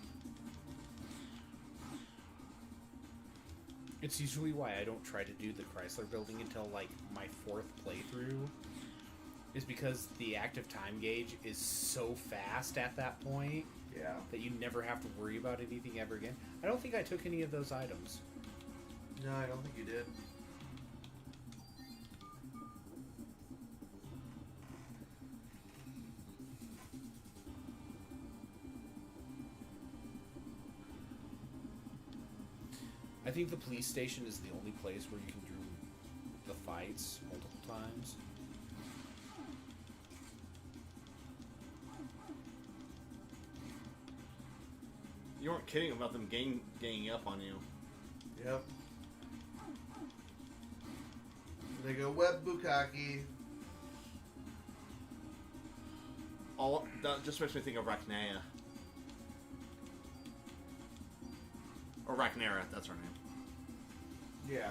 It's usually why I don't try to do the Chrysler building until, like, my 4th playthrough. Is because the active time gauge is so fast at that point Yeah. that you never have to worry about anything ever again. I don't think I took any of those items. No, I don't think you did. I think the police station is the only place where you can do the fights multiple times. You weren't kidding about them ganging up on you. Yep. They go web bukkake. All that just makes me think of Rachnia. Or Rachnera, that's her name. Yeah.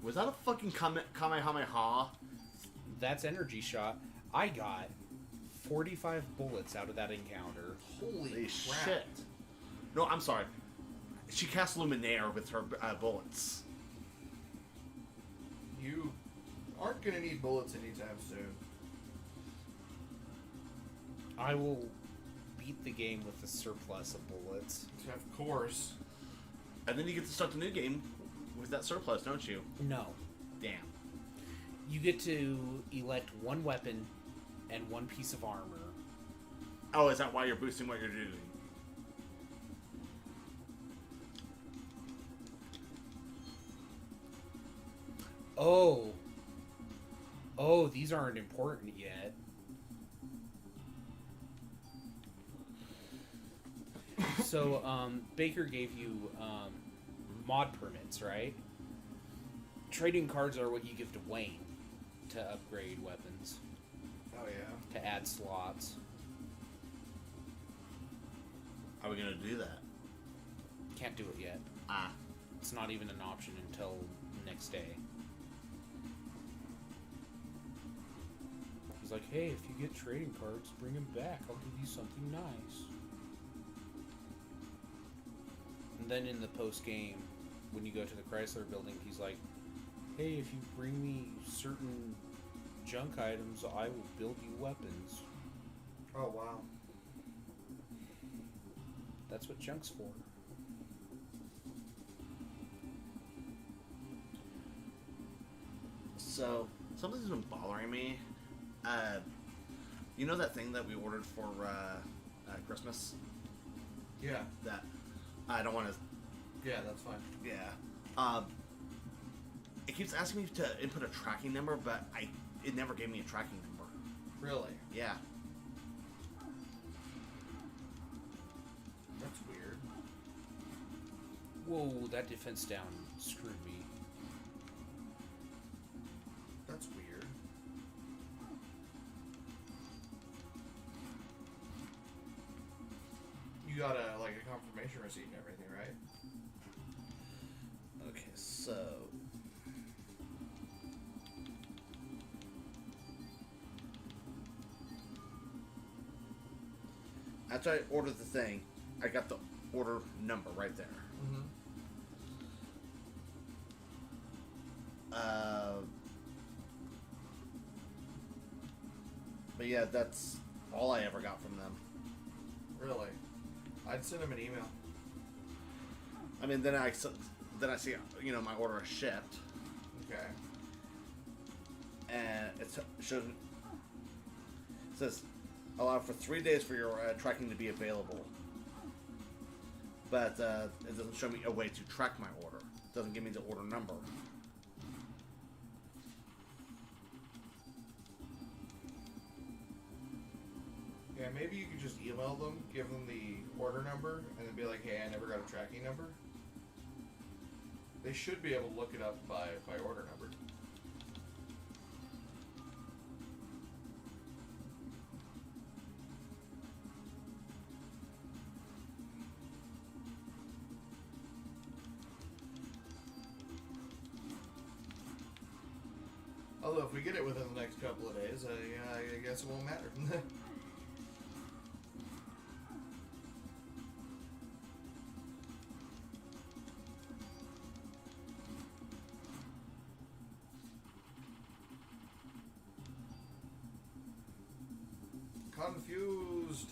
Was that a fucking Kamehameha? That's energy shot. I got 45 bullets out of that encounter. Holy crap. Shit. No, I'm sorry. She cast Luminaire with her bullets. You aren't going to need bullets anytime soon. I will beat the game with a surplus of bullets. Of course. And then you get to start the new game with that surplus, don't you? No. Damn. You get to elect one weapon and one piece of armor. Oh, is that why you're boosting what you're doing? Oh, these aren't important yet. So, Baker gave you mod permits, right? Trading cards are what you give to Wayne to upgrade weapons, Oh, yeah. to add slots. How are we gonna do that? Can't do it yet. Ah. It's not even an option until next day. He's like, hey, if you get trading cards, bring them back. I'll give you something nice. And then in the post-game, when you go to the Chrysler building, he's like, hey, if you bring me certain junk items, I will build you weapons. Oh, wow. That's what junk's for. So, something's been bothering me. You know that thing that we ordered for Christmas? Yeah. That I don't want to. Yeah, that's fine. Yeah. It keeps asking me to input a tracking number, but it never gave me a tracking number. Really? Yeah. That's weird. Whoa, that defense down screwed me. That's weird. You got a confirmation receipt and everything, right? Okay, so after I ordered the thing, I got the order number right there. Mm-hmm. But yeah, that's all I ever got from them. Really? I'd send him an email. I mean, then I see, my order is shipped, Okay. and it shows, it says, allow for 3 days for your tracking to be available. But it doesn't show me a way to track my order. It doesn't give me the order number. Yeah, maybe you could just email them, give them the order number, and then be like, hey, I never got a tracking number. They should be able to look it up by order number. Although if we get it within the next couple of days, I guess it won't matter. Confused.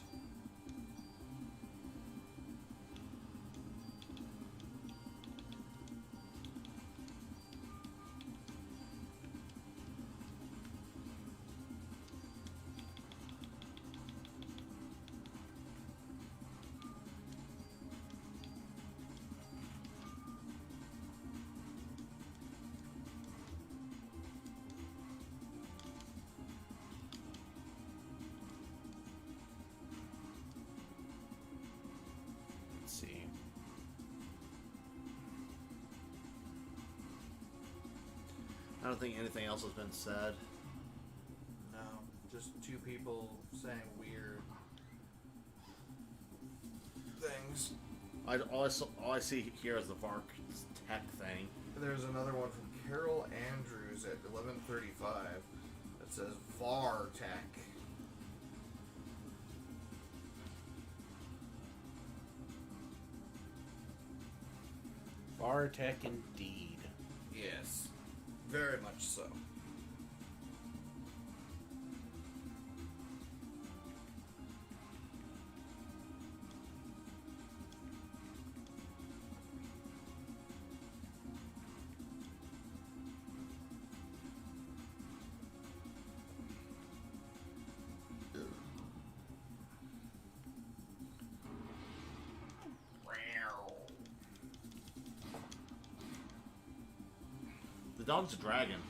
Let's see. I don't think anything else has been said. No, just two people saying weird things. All I see here is the VARC tech thing. There's another one from Carol Andrews at 11:35 that says VAR Tech. Bartek indeed. Yes, very much so. The dog's a dragon.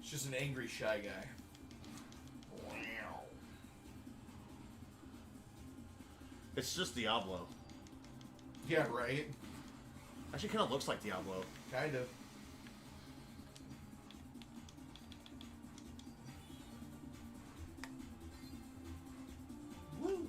It's just an angry, shy guy. It's just Diablo. Yeah, right? Actually, kind of looks like Diablo. Kind of. Woo!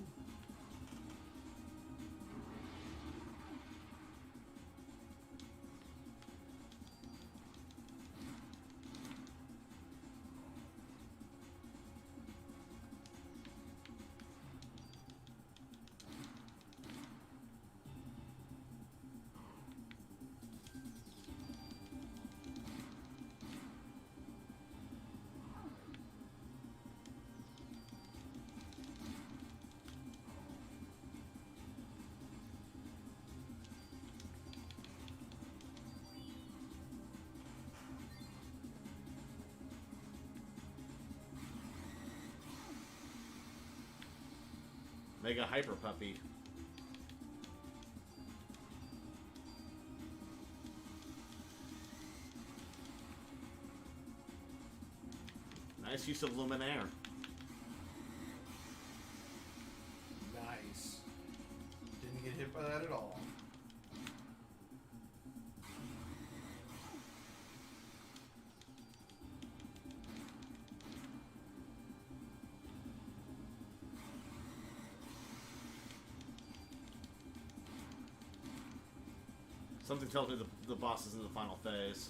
Mega Hyper Puppy. Nice use of Luminaire. Nice. Didn't get hit by that at all. Something tells me the boss is in the final phase.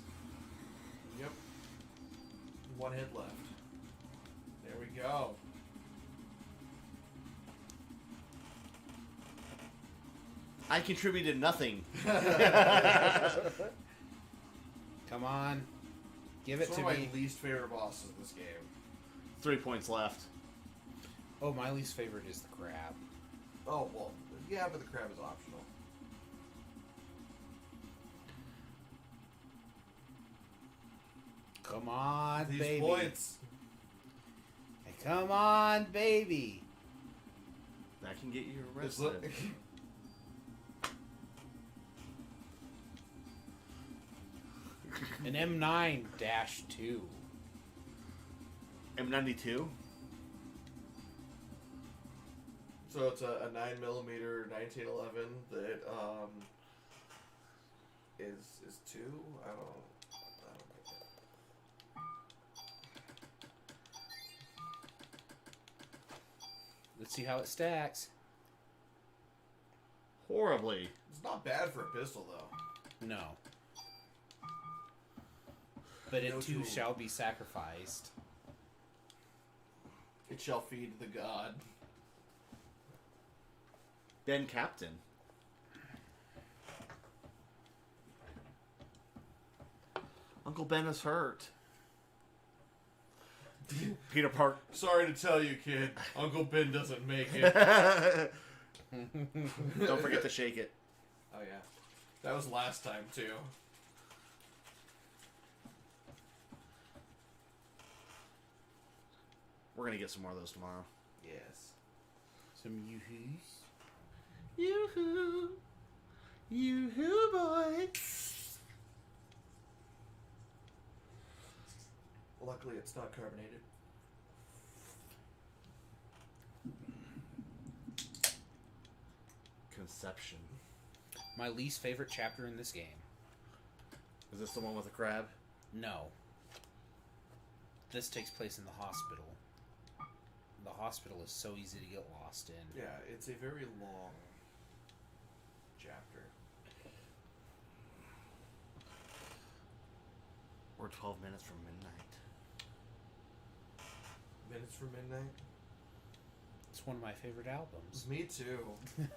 Yep. One hit left. There we go. I contributed nothing. Come on. Give it It's to one of me. my least favorite bosses in this game. 3 points left. Oh, my least favorite is the crab. Oh, well, yeah, but the crab is optional. Come on, These baby. points. Hey, come on, baby. That can get you It's arrested. li- An M9-2. M92? So it's a 9mm 1911 that is 2. I don't know. Let's see how it stacks. Horribly. It's not bad for a pistol though. No. But it No too tool. shall be sacrificed. It shall feed the god. Ben Captain. Uncle Ben is hurt. Peter Park. Sorry to tell you, kid. Uncle Ben doesn't make it. Don't forget to shake it. Oh yeah, that was last time too. We're gonna get some more of those tomorrow. Yes. Some yoo-hoos. Yoo-hoo. Yoo-hoo, boy. Luckily, it's not carbonated. Conception. My least favorite chapter in this game. Is this the one with the crab? No. This takes place in the hospital. The hospital is so easy to get lost in. Yeah, it's a very long chapter. We're 12 minutes from midnight. Minutes from Midnight? It's one of my favorite albums. Me too.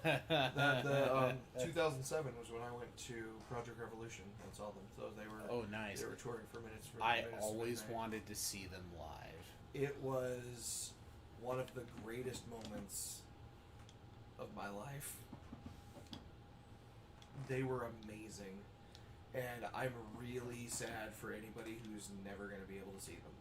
2007 was when I went to Project Revolution and saw them. So they were Oh, nice. they were touring for Minutes from I Minutes to always Midnight. wanted to see them live. It was one of the greatest moments of my life. They were amazing. And I'm really sad for anybody who's never going to be able to see them.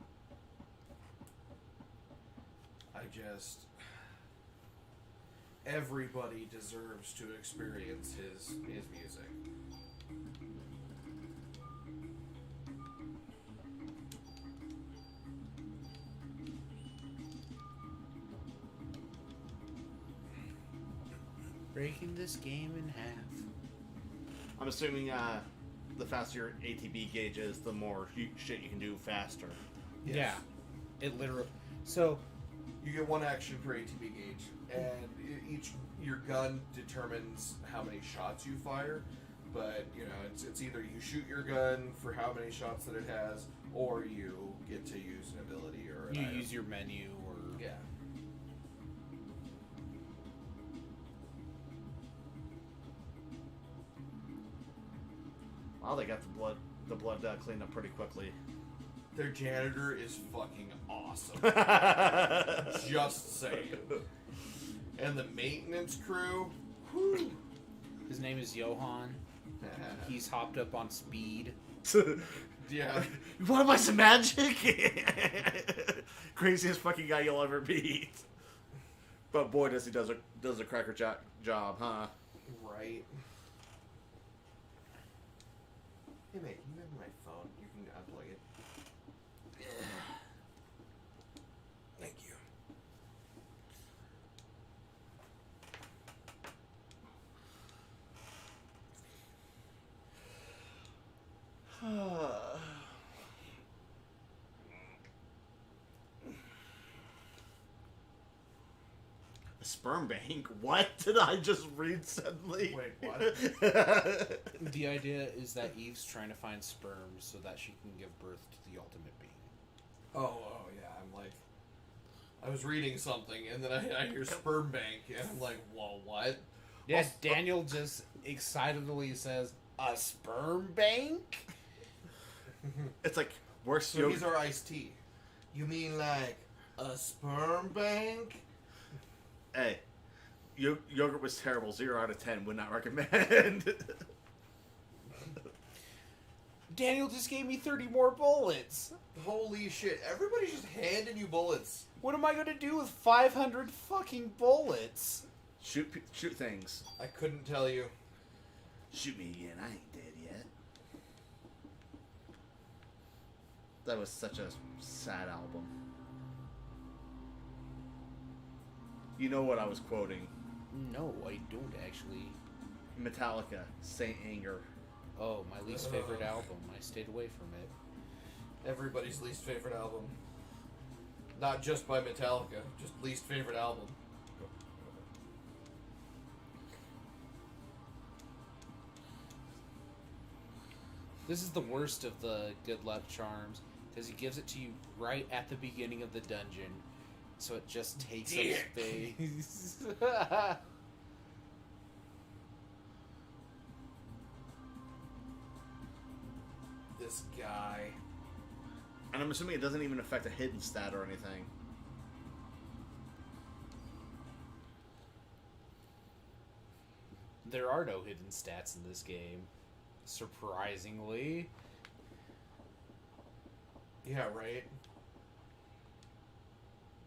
Everybody deserves to experience his music. Breaking this game in half. I'm assuming the faster your ATB gauge is, the more shit you can do faster. Yes. Yeah. It literally... So... You get one action per ATB gauge, and your gun determines how many shots you fire. But it's either you shoot your gun for how many shots that it has, or you get to use an ability or an You item. use your menu or... Yeah. Wow, they got the blood cleaned up pretty quickly. Their janitor is fucking awesome. Just saying. And the maintenance crew, whew. His name is Johan. He's hopped up on speed. Yeah. You want to buy some magic? Craziest fucking guy you'll ever meet. But boy, does he does a cracker job, huh? Right. Hey mate, can you have my phone? You can unplug it. Thank you. A sperm bank? What did I just read suddenly? Wait, what? The idea is that Eve's trying to find sperm so that she can give birth to the ultimate being. Oh, yeah. I'm like, I was reading something, and then I hear sperm bank, and I'm like, whoa, what? Yeah, Daniel just excitedly says, "A sperm bank?" It's like, worse So yogurt. he's our iced tea. You mean like a sperm bank? Hey, yogurt was terrible. 0 out of 10. Would not recommend. Daniel just gave me 30 more bullets. Holy shit! Everybody's just handing you bullets. What am I gonna do with 500 fucking bullets? Shoot things. I couldn't tell you. Shoot me again. I ain't dead yet. That was such a sad album. You know what I was quoting? No, I don't actually. Metallica, Saint Anger. Oh, my least favorite album. I stayed away from it. Everybody's least favorite album. Not just by Metallica, just least favorite album. This is the worst of the good luck charms because he gives it to you right at the beginning of the dungeon, so it just takes up Dick. space. This guy. And I'm assuming it doesn't even affect a hidden stat or anything. There are no hidden stats in this game, surprisingly. Yeah, right?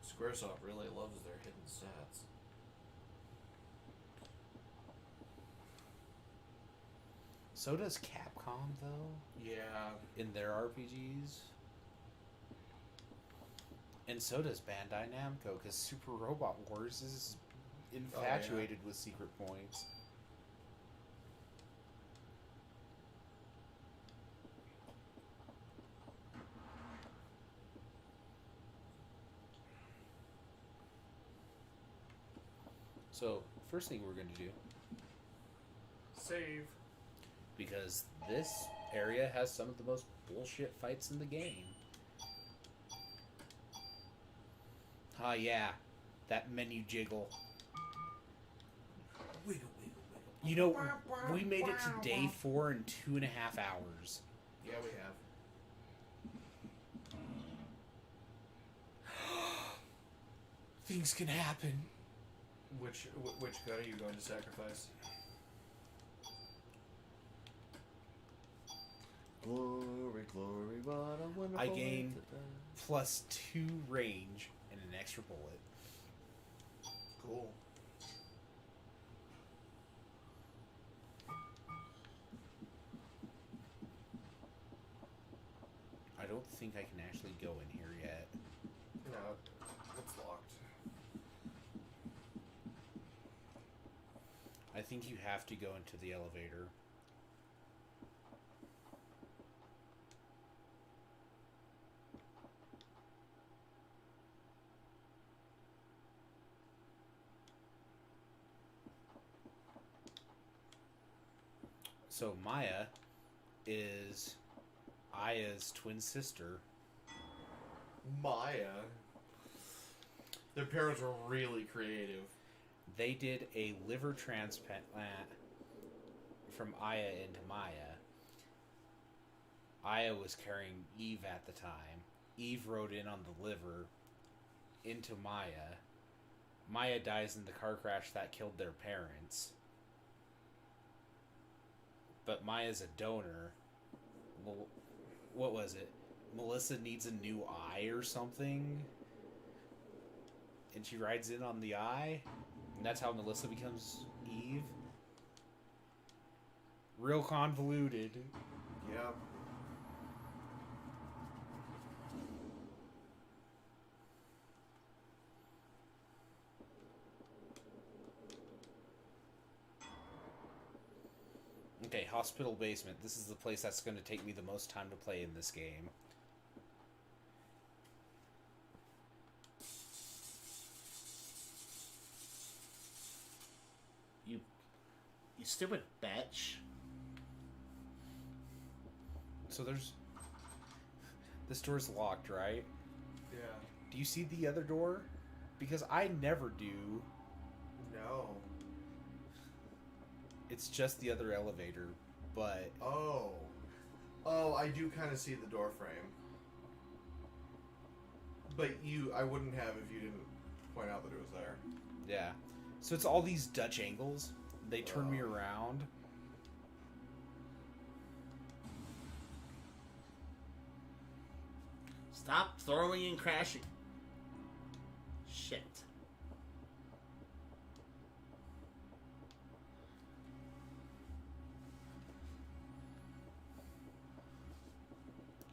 Squaresoft really loves their hidden stats. So does Capcom, though, Yeah. in their RPGs. And so does Bandai Namco, because Super Robot Wars is infatuated with secret points. So, first thing we're going to do, Save. because this area has some of the most bullshit fights in the game. Ah, yeah, that menu jiggle. Wiggle, wiggle, wiggle. You know, we made it to day 4 in 2.5 hours. Yeah, we have. Things can happen. Which gun are you going to sacrifice? Glory, glory, what a wonderful I gain day today. plus 2 range and an extra bullet. Cool. I don't think I can actually go in here yet. No, it's locked. I think you have to go into the elevator. So Maya is Aya's twin sister. Maya. Their parents were really creative. They did a liver transplant from Aya into Maya. Aya was carrying Eve at the time. Eve rode in on the liver into Maya. Maya dies in the car crash that killed their parents. But Maya's a donor. Well, what was it? Melissa needs a new eye or something? And she rides in on the eye? And that's how Melissa becomes Eve? Real convoluted. Yep. Okay, hospital basement. This is the place that's going to take me the most time to play in this game. You stupid bitch. So there's... This door's locked, right? Yeah. Do you see the other door? Because I never do. No. It's just the other elevator, but... Oh. Oh, I do kind of see the door frame. But I wouldn't have if you didn't point out that it was there. Yeah. So it's all these Dutch angles. They turn me around. Stop throwing and crashing. Shit.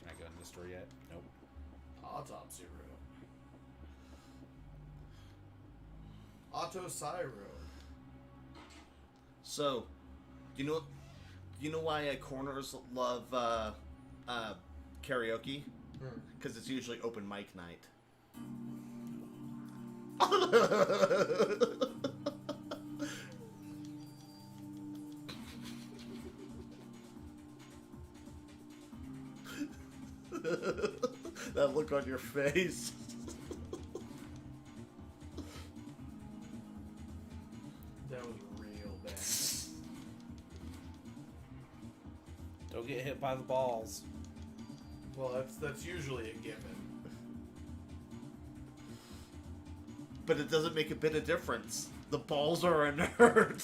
Can I go in this door yet? Nope. Autopsy room. Auto-psi room. So, you know why corners love karaoke? Because it's usually open mic night. That look on your face. That was real bad. Don't get hit by the balls. Well, that's usually a given. But it doesn't make a bit of difference. The balls are inert.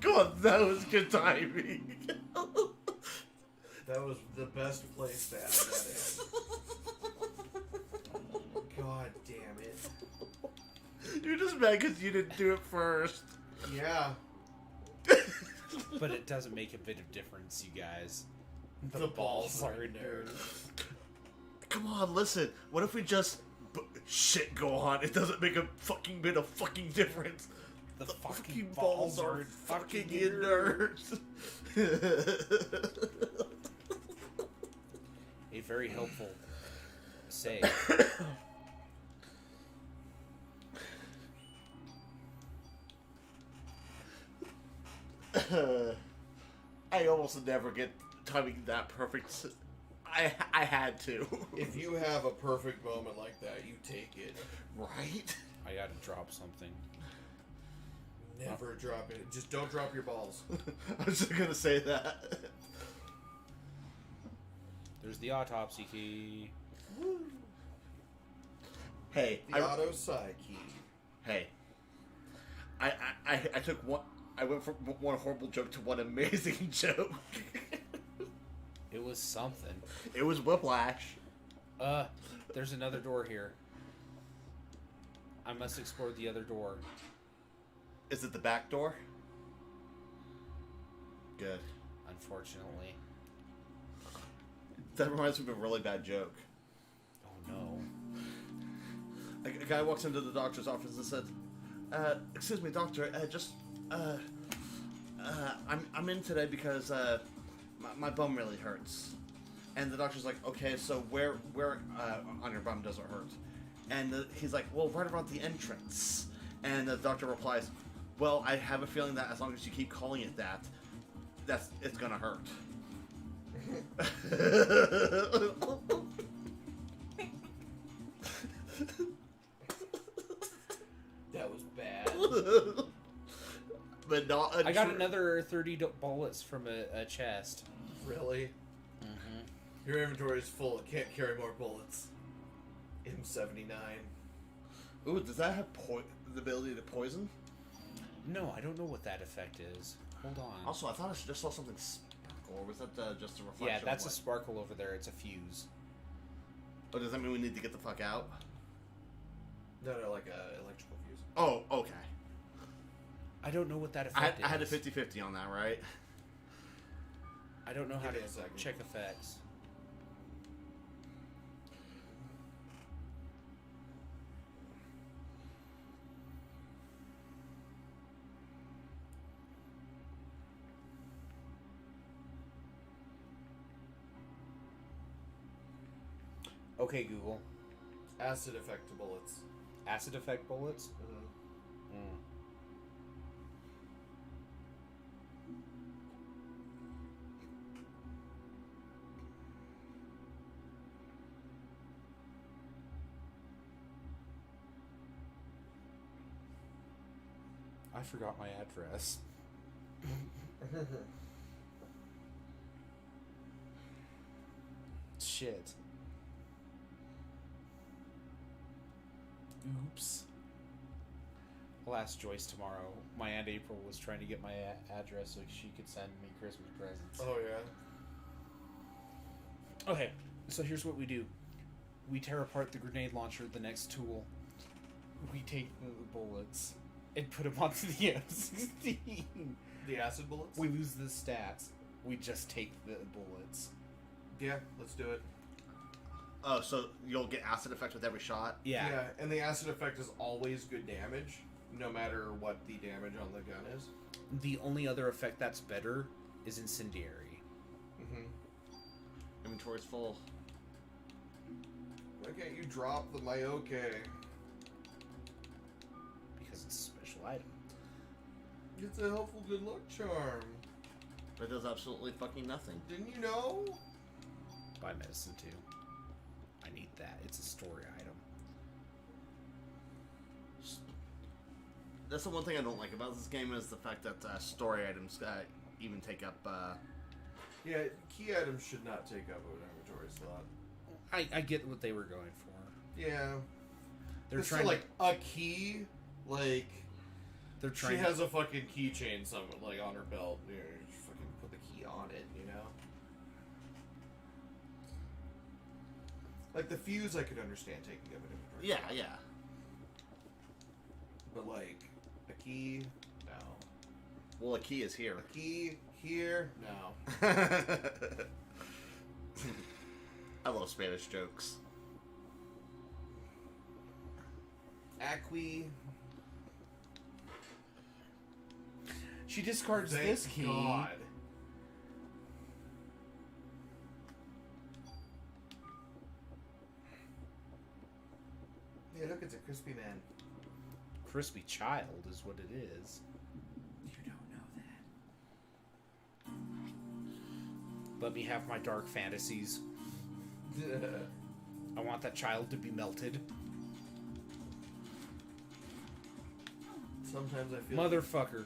Come on, that was good timing. That was the best place to have that in. God damn it. You're just mad because you didn't do it first. Yeah. But it doesn't make a bit of difference, you guys. The balls are inert. Come on, listen. What if we just... shit, go on. It doesn't make a fucking bit of fucking difference. The Fucking balls are fucking inert. A very helpful say. I almost never get timing that perfect. I had to. If you have a perfect moment like that, you take it. Right? I gotta drop something. Never drop it. Just don't drop your balls. I was just gonna say that. There's the autopsy key. Hey, The auto-psi key. Hey, I took one. I went from one horrible joke to one amazing joke. It was something. It was Whiplash. There's another door here. I must explore the other door. Is it the back door? Good. Unfortunately. That reminds me of a really bad joke. Oh no. A guy walks into the doctor's office and says, "Excuse me, doctor. I'm in today because my bum really hurts." And the doctor's like, "Okay, so where on your bum does it hurt?" And he's like, "Well, right around the entrance." And the doctor replies, "Well, I have a feeling that as long as you keep calling it that, it's gonna hurt." That was bad. But not. I got another 30 bullets from a chest. Really? Mm-hmm. Your inventory is full. It can't carry more bullets. M79. Ooh, does that have the ability to poison? No, I don't know what that effect is. Hold on. Also, I thought I just saw something sparkle, or was that just a reflection? Yeah, that's a of sparkle over there. It's a fuse. Oh, does that mean we need to get the fuck out? No, like a electrical fuse. Oh, okay. I don't know what that effect is. I had a 50-50 on that, right? I don't know how Give me to a second. check effects. Okay, Google. Acid effect to bullets. Acid effect bullets? Mhm. Mm. I forgot my address. Shit. Oops. I'll ask Joyce tomorrow. My Aunt April was trying to get my address so she could send me Christmas presents. Oh yeah. Okay, so here's what we do. We tear apart the grenade launcher, the next tool. We take the bullets and put them onto the M16. The acid bullets. We lose the stats. We just take the bullets. Yeah, let's do it. Oh, so you'll get acid effect with every shot? Yeah. And the acid effect is always good damage, no matter what the damage on the gun is. The only other effect that's better is incendiary. Mm-hmm. Inventory's full. Why can't you drop the Mayoke? Because it's a special item. It's a helpful good luck charm. But it does absolutely fucking nothing. Didn't you know? Buy medicine too. I need that. It's a story item. That's the one thing I don't like about this game is the fact that story items even take up... Yeah, key items should not take up an inventory slot. I get what they were going for. Yeah. They're It's trying still, like, a key, like... they're trying She has a fucking keychain somewhere, like, on her belt. You know, you just fucking put the key on it, you know? Like, the fuse I could understand taking up an inventory. Yeah, yeah. But, like, a key? No. Well, a key is here. A key? Here? No. I love Spanish jokes. Acqui. She discards Thank this key. God. Hey, look, it's a crispy man. Crispy child is what it is. You don't know that. Let me have my dark fantasies. I want that child to be melted. Sometimes I feel Motherfucker.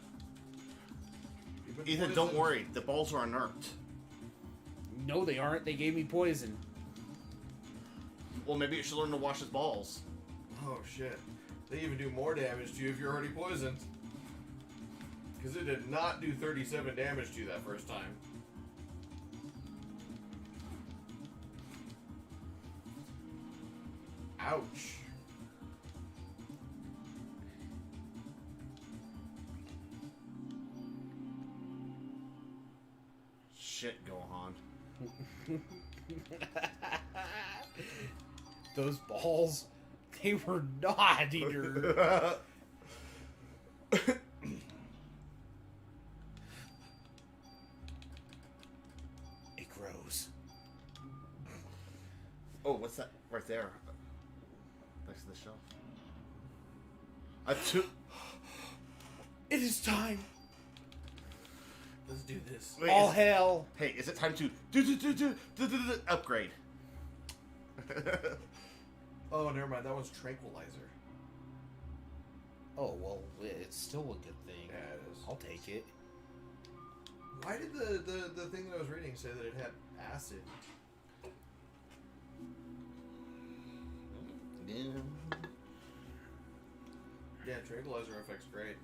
You've been Ethan, don't poisoned. worry. The balls are inert. No, they aren't. They gave me poison. Well, maybe you should learn to wash his balls. Oh shit. They even do more damage to you if you're already poisoned. Because it did not do 37 damage to you that first time. Ouch. Shit, Gohan. Those balls, they were not either. It grows. Oh, what's that? Right there. Next to the shelf. I took... It is time. Let's do this. Wait, All is- hail. Hey, is it time to upgrade? Oh, never mind. That one's tranquilizer. Oh, well, it's still a good thing. Yeah, it is. I'll take it. Why did the thing that I was reading say that it had acid? Yeah. Yeah, tranquilizer effect's great.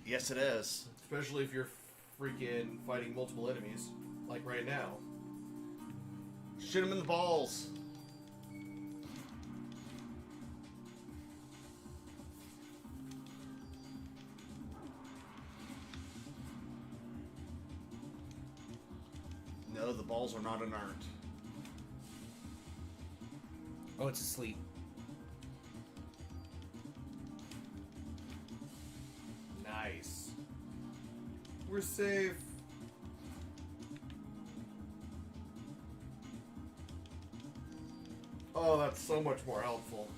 Yes, it is. Especially if you're freaking fighting multiple enemies. Like right now. Shoot him in the balls. No, the balls are not inert. Oh, it's asleep. Nice. We're safe. Oh, that's so much more helpful.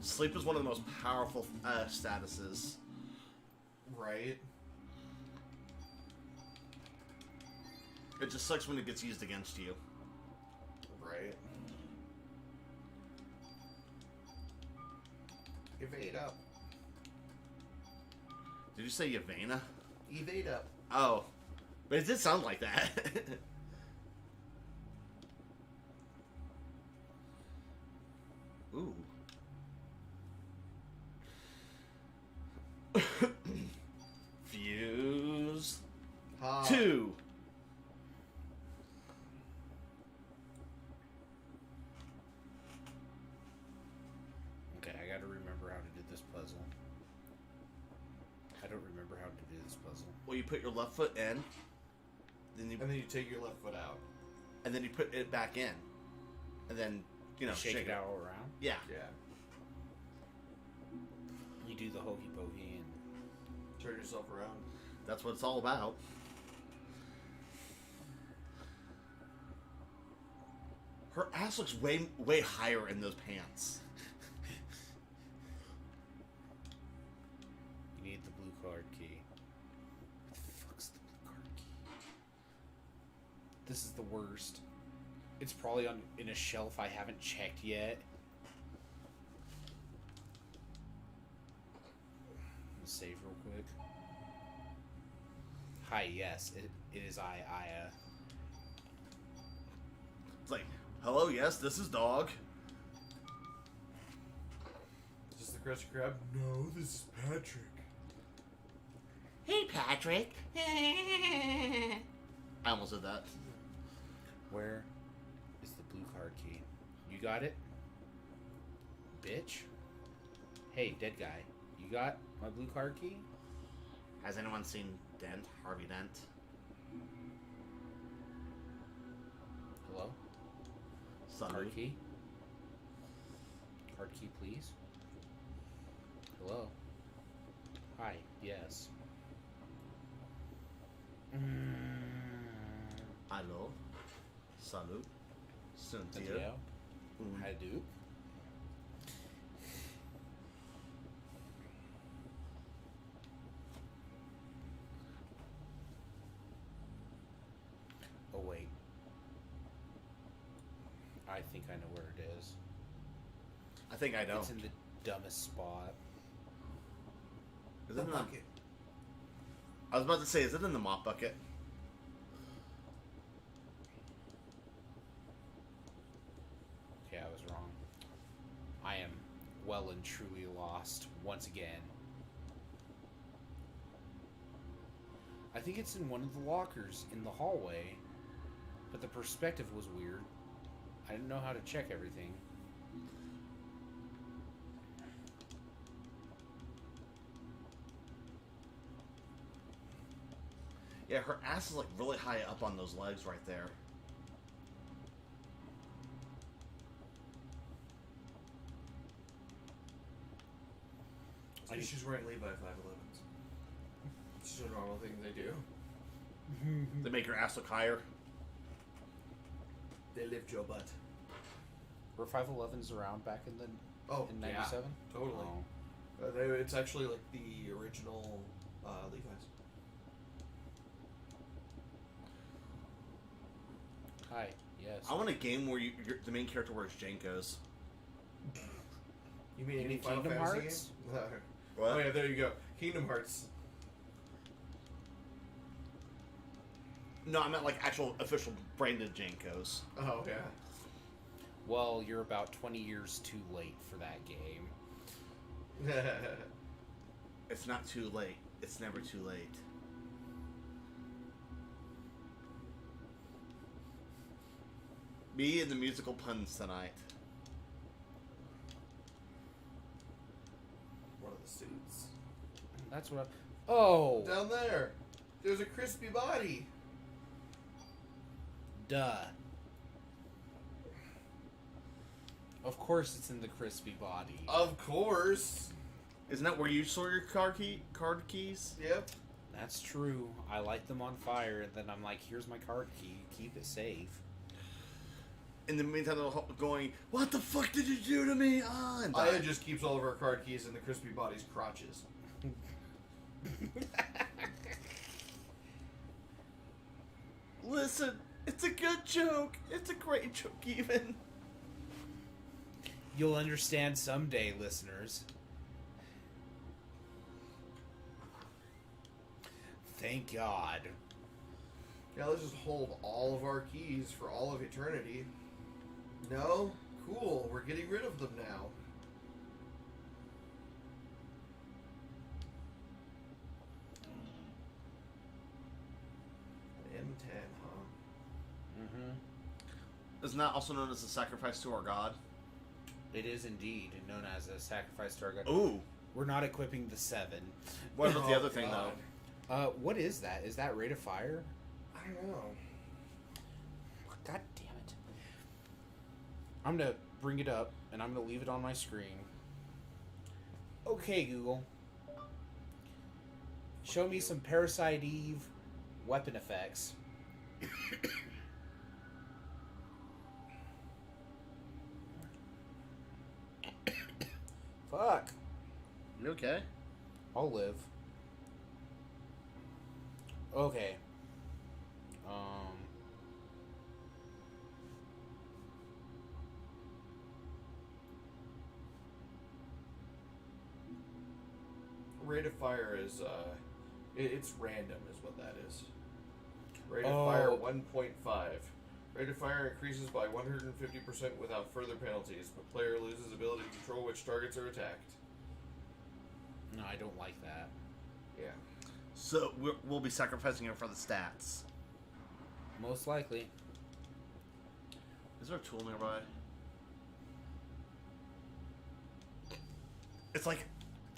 Sleep is one of the most powerful statuses. Right. It just sucks when it gets used against you. Right. Evade up. Did you say Yavana? Evade up. Oh. But it did sound like that. Ooh. Fuse. Ha. 2. Okay, I gotta remember how to do this puzzle. I don't remember how to do this puzzle. Well, you put your left foot in, then you And then you take your left foot out. and then you put it back in, and then shake it out all around. Yeah. Yeah. You do the hokey pokey and Turn yourself around. That's what it's all about. Her ass looks way higher in those pants. you need the blue card key. What the fuck's the blue card key? This is the worst. It's probably in a shelf I haven't checked yet. Let's save real quick. Hi, yes, it is Aya. It's like, hello, yes, this is dog. Is this the Krusty Krab? No, this is Patrick. Hey, Patrick. I almost did that. Where is the blue card key? You got it? Bitch? Hey, dead guy. You got my blue card key? Has anyone seen Dent? Harvey Dent? Hello? Sunny. Card key? Card key, please? Hello? Hi, yes. Allo. Salut. Cynthia. Hello? I do. Oh, wait. I think I know where it is. I think I know. It's in the dumbest spot. Is The it in bucket. I was about to say, is it in the mop bucket? Okay, I was wrong. I am well and truly lost once again. I think it's in one of the lockers in the hallway, but the perspective was weird. I didn't know how to check everything. Yeah, her ass is like really high up on those legs right there. I think she's wearing Levi 511s. It's just a normal thing they do. They make your ass look higher. They lift your butt. Were 511s around back in the Oh, in yeah, '97? totally. Oh. It's actually like the original Levi's. Hi. Yes. I want a game where the main character wears Jankos. You mean You any mean Final Kingdom Fantasy Hearts? game? What? Oh yeah, there you go. Kingdom Hearts. No, I meant like actual official branded Jankos. Oh yeah. Well, you're about 20 years too late for that game. It's not too late. It's never too late. Me and the musical puns tonight. One of the suits. That's what I... Oh! Down there, there's a crispy body. Duh. Of course it's in the crispy body. Of course. Isn't that where you store your card keys? Yep. That's true. I light them on fire, and then I'm like, here's my card key. Keep it safe. in the meantime, they're going, "What the fuck did you do to me?" And Aya just keeps all of our card keys in the crispy body's crotches. Listen, it's a good joke. It's a great joke, even. You'll understand someday, listeners. Thank God. Yeah, let's just hold all of our keys for all of eternity. No? Cool, we're getting rid of them now. An M10, huh? Mm-hmm. Isn't that also known as a sacrifice to our god? It is indeed known as a sacrifice to our God. Ooh. We're not equipping the 7. What about the Oh, other thing, God. though? What is that? Is that rate of fire? I don't know. God damn it. I'm going to bring it up, and I'm going to leave it on my screen. Okay, Google. Show me some Parasite Eve weapon effects. Fuck. You okay? I'll live. Okay. Rate of fire is, it's random is what that is. Rate of Oh. fire 1.5. Rate of fire increases by 150% without further penalties, but player loses ability to control which targets are attacked. No, I don't like that. Yeah. So we'll be sacrificing it for the stats. Most likely. Is there a tool nearby? It's like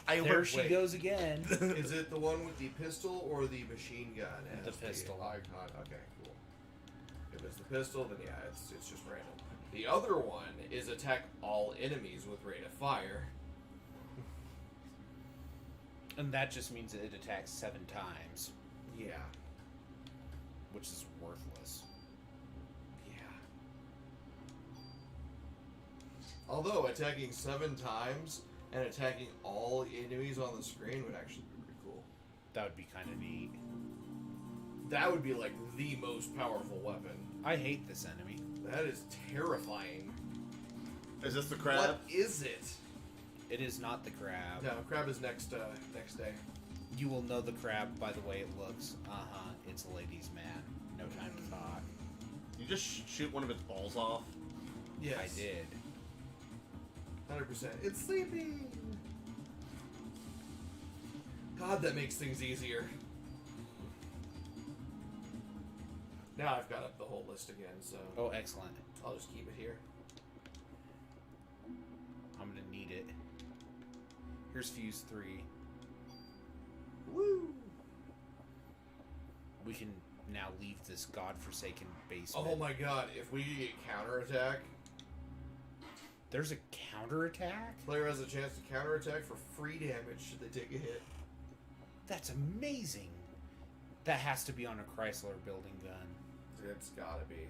There she wait. goes again. Is it the one with the pistol or the machine gun? The as pistol. Icon. Okay, cool. If it's the pistol, then yeah, it's just random. The other one is attack all enemies with rate of fire. And that just means that it attacks 7 times, Yeah. which is worthless. Yeah. Although attacking 7 times and attacking all enemies on the screen would actually be pretty cool. That would be kind of neat. That would be like the most powerful weapon. I hate this enemy. That is terrifying. Is this the crab? What is it? It is not the crab. No, crab is next day. You will know the crab by the way it looks. Uh-huh, it's a ladies' man. No time to talk. You just shoot one of its balls off. Yes. I did. 100%. It's sleeping. God, that makes things easier. Now I've got up the whole list again, so Oh, excellent. I'll just keep it here. I'm gonna need it. Here's fuse 3. Woo! We can now leave this godforsaken basement. Oh my god, if we get counterattack, There's a counterattack? player has a chance to counterattack for free damage should they take a hit. That's amazing. That has to be on a Chrysler building gun. It's gotta be.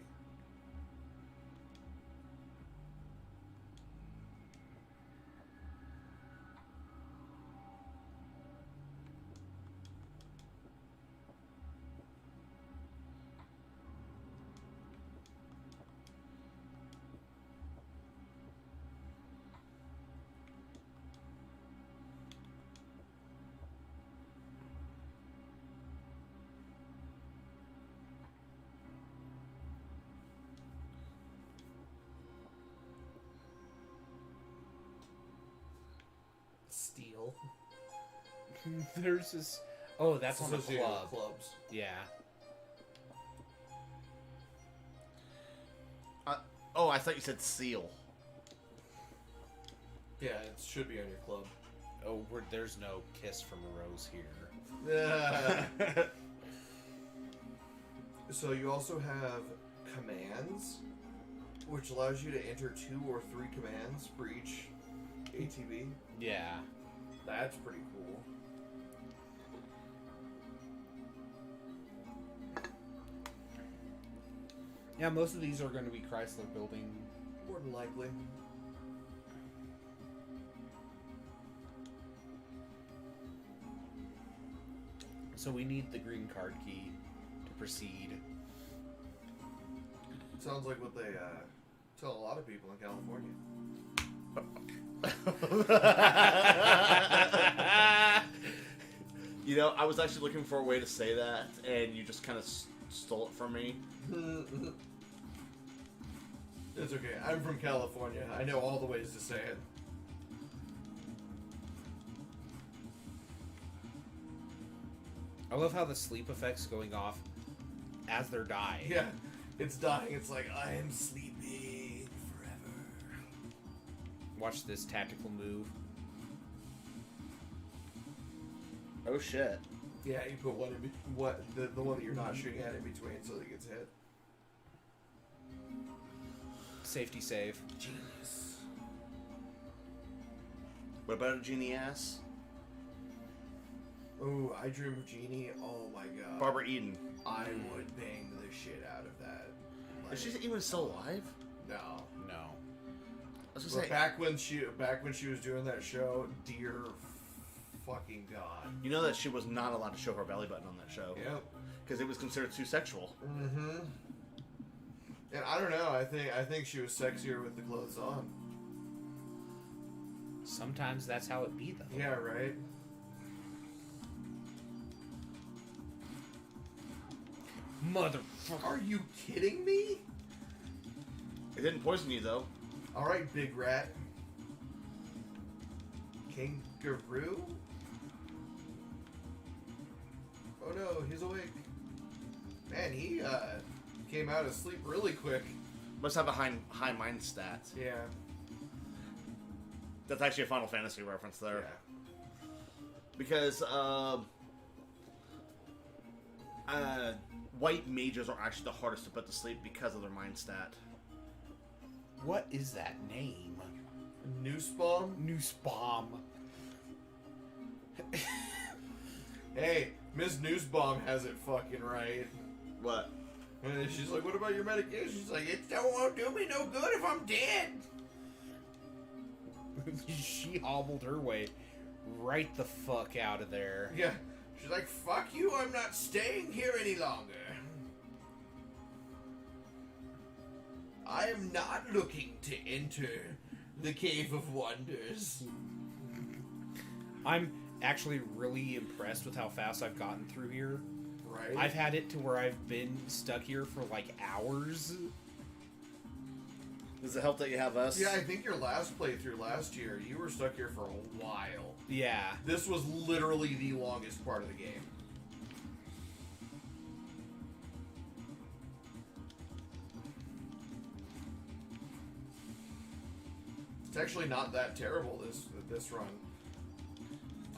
Steel. There's this... Oh, that's on the Associated with club. clubs. Yeah. Oh, I thought you said seal. Yeah, it should be on your club. Oh, there's no kiss from a rose here. So you also have commands, which allows you to enter 2 or 3 commands for each ATV. Yeah. That's pretty cool. Yeah, most of these are going to be Chrysler building. More than likely. So we need the green card key to proceed. Sounds like what they tell a lot of people in California. You know, I was actually looking for a way to say that, and you just kind of stole it from me. It's okay. I'm from California. I know all the ways to say it. I love how the sleep effect's going off as they're dying. Yeah, it's dying. It's like, I am sleeping forever. Watch this tactical move. Oh shit. Yeah, you put one in the one that you're not shooting at in between so that it gets hit. Safety save. Genius. What about a genie ass? Ooh, I Dream of Jeannie. Oh my god. Barbara Eden. I would bang the shit out of that. Is she even still alive? No. No. I was But gonna say, back when she was doing that show, dear fucking god. you know that she was not allowed to show her belly button on that show. Yep. Because it was considered too sexual. Mm-hmm. And I don't know. I think she was sexier with the clothes on. Sometimes that's how it be, though. Yeah, right. Motherfucker. Are you kidding me? It didn't poison you though. All right, big rat. Kangaroo? Oh no, he's awake. Man, he came out of sleep really quick. Must have a high mind stat. Yeah. That's actually a Final Fantasy reference there. Yeah. Because white mages are actually the hardest to put to sleep because of their mind stat. What is that name? Noosebomb? Noosebomb. Hey, Miss Noosebomb has it fucking right. What? And she's like, what about your medication? She's like, it won't do me no good if I'm dead. She hobbled her way right the fuck out of there. Yeah. She's like, fuck you, I'm not staying here any longer. I am not looking to enter the Cave of Wonders. I'm actually really impressed with how fast I've gotten through here. Right? I've had it to where I've been stuck here for like hours. Does it help that you have us? Yeah, I think your last playthrough last year, you were stuck here for a while. Yeah. This was literally the longest part of the game. It's actually not that terrible, this run.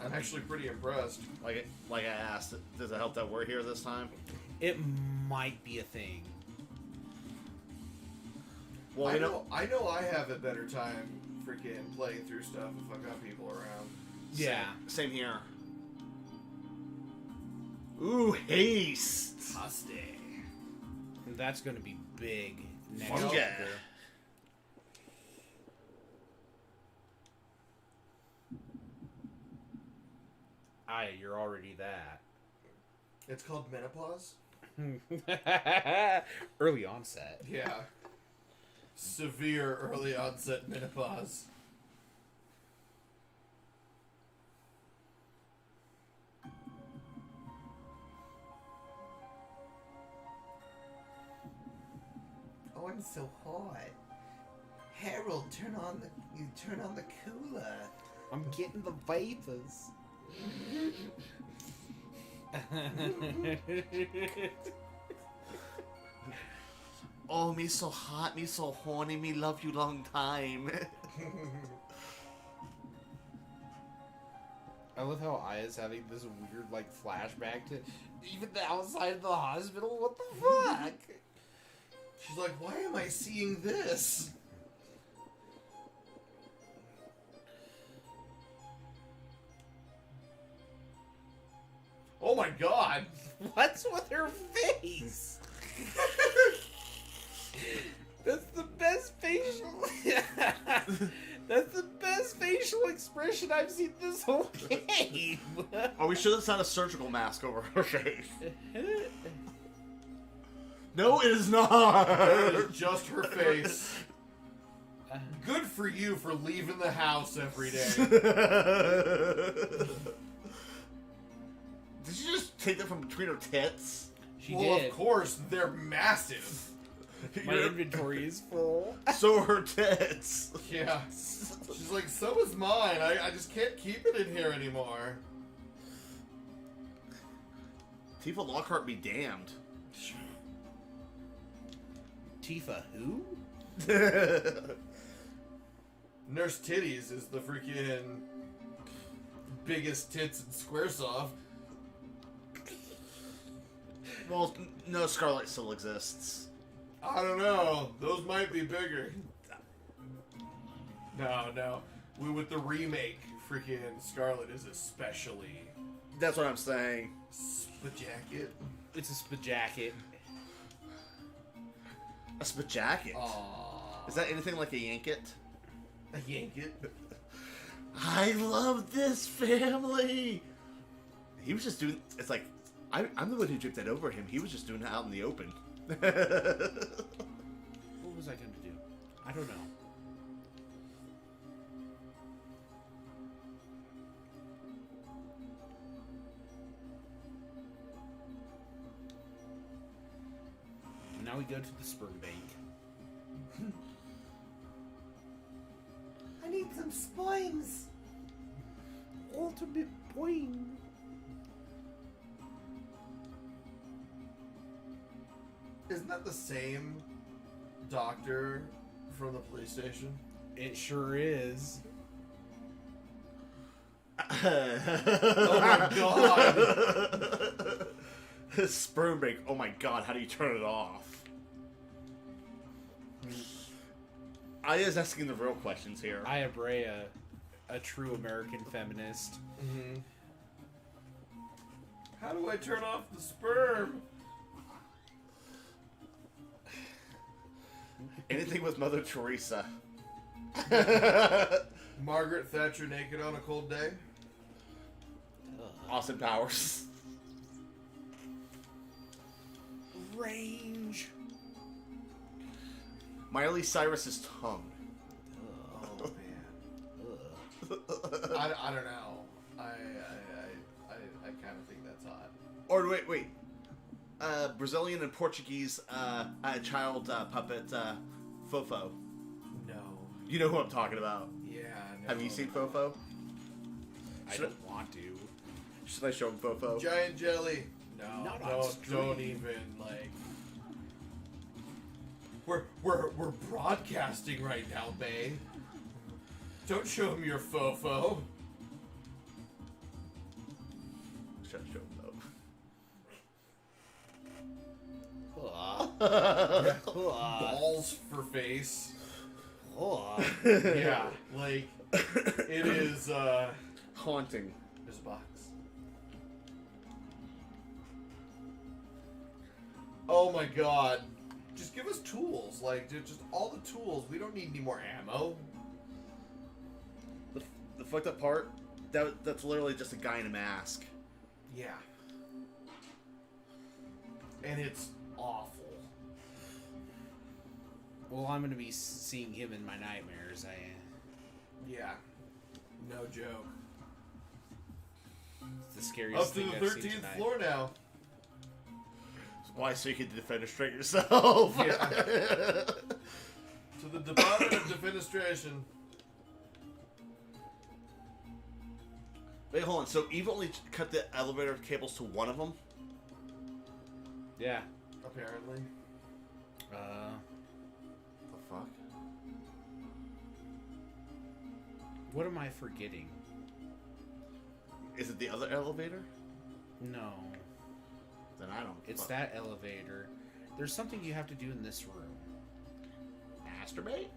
I'm actually pretty impressed. Like I asked, does it help that we're here this time? It might be a thing. Well, I know I have a better time freaking playing through stuff if I've got people around. Yeah. Same here. Ooh, haste. Haste. And that's going to be big next Fungi. chapter. Aye, you're already that. It's called menopause? Early onset. Yeah. Severe early onset menopause. Oh, I'm so hot. Harold, turn on the cooler. I'm getting the vapors. Oh, me so hot, me so horny, me love you long time. I love how Aya's having this weird, like, flashback to even the outside of the hospital. What the fuck? She's like, why am I seeing this? Oh my god! What's with her face? That's the best facial. That's the best facial expression I've seen this whole game. Oh, we should have had a surgical mask over her face. No, it is not. That is just her face. Good for you for leaving the house every day. Did you just take that from between her tits? She Well, did. of course, they're massive. My inventory is full. So are her tits. Yeah. She's like, so is mine. I just can't keep it in here anymore. Tifa Lockhart be damned. Tifa who? Nurse Titties is the freaking biggest tits in Squaresoft. Well, no, Scarlet still exists. I don't know. Those might be bigger. No. With the remake, freaking Scarlet is especially That's what I'm saying. spajacket. It's a spajacket. A spajacket. Aww. Is that anything like a yanket? A yank it. I love this family. He was just doing. It's like I'm the one who draped that over him. He was just doing it out in the open. What was I going to do? I don't know. Now we go to the sperm bank. I need some spoins. Ultimate point. Isn't that the same doctor from the police station? It sure is. Oh my god! Sperm bank. Oh my god, how do you turn it off? Aya's asking the real questions here. Aya Brea, a true American feminist. Mm-hmm. How do I turn off the sperm? Anything with Mother Teresa. Margaret Thatcher naked on a cold day? Austin Powers. Range. Miley Cyrus's tongue. Oh man. I don't know. I kind of think that's hot. Or wait. Brazilian and Portuguese child puppet Fofo. No. You know who I'm talking about. Yeah. No, Have you seen Fofo? I don't want to. Should I show him Fofo? Giant jelly. No. Not on don't stream. even like. We're broadcasting right now, bae. Don't show him your fofo. Should I show him Balls for face. Oh. Yeah, like it is. Haunting. There's a box. Oh my god. Just give us tools. Like, dude, just all the tools. We don't need any more ammo. The fucked up part, that's literally just a guy in a mask. Yeah. And it's awful. Well, I'm going to be seeing him in my nightmares. Yeah. No joke. It's the scariest Up to thing the I've seen 13th tonight. floor now. Why? So you can defenestrate yourself? Yeah. To the Department of Defenestration. Wait, hold on. So Eve only cut the elevator cables to one of them? Yeah. Apparently. The fuck? What am I forgetting? Is it the other elevator? No. Then I don't. It's fuck. that elevator. There's something you have to do in this room. Masturbate?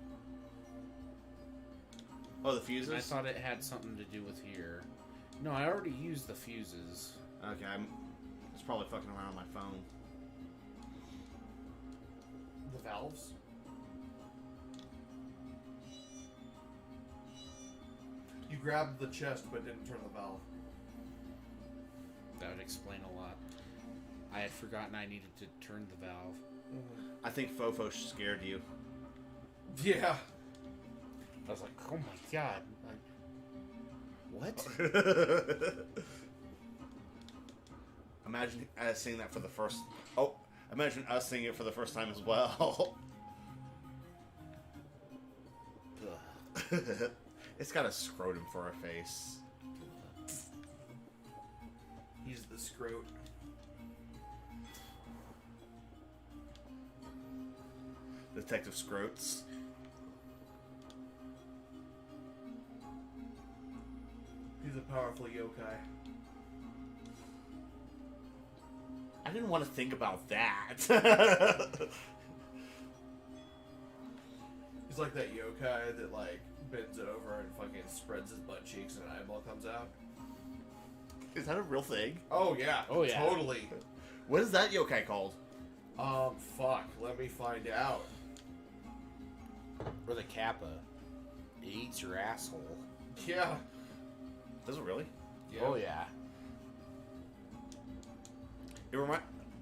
Oh, the fuses? And I thought it had something to do with here. No, I already used the fuses. Okay, I'm just probably fucking around on my phone. The valves. You grabbed the chest but didn't turn the valve. That would explain a lot. I had forgotten I needed to turn the valve. I think Fofo scared you. Yeah. I was like, oh my god. What? Imagine us seeing that for the first... Oh, imagine us seeing it for the first time as well. It's got a scrotum for a face. He's the scrote. Detective Scroats. He's a powerful yokai. I didn't want to think about that. He's like that yokai that like bends over and fucking spreads his butt cheeks and an eyeball comes out. Is that a real thing? Oh yeah. Oh, yeah. Totally. What is that yokai called? Fuck. Let me find out. Or the Kappa. It eats your asshole. Yeah. Does it really? Yeah. Oh yeah.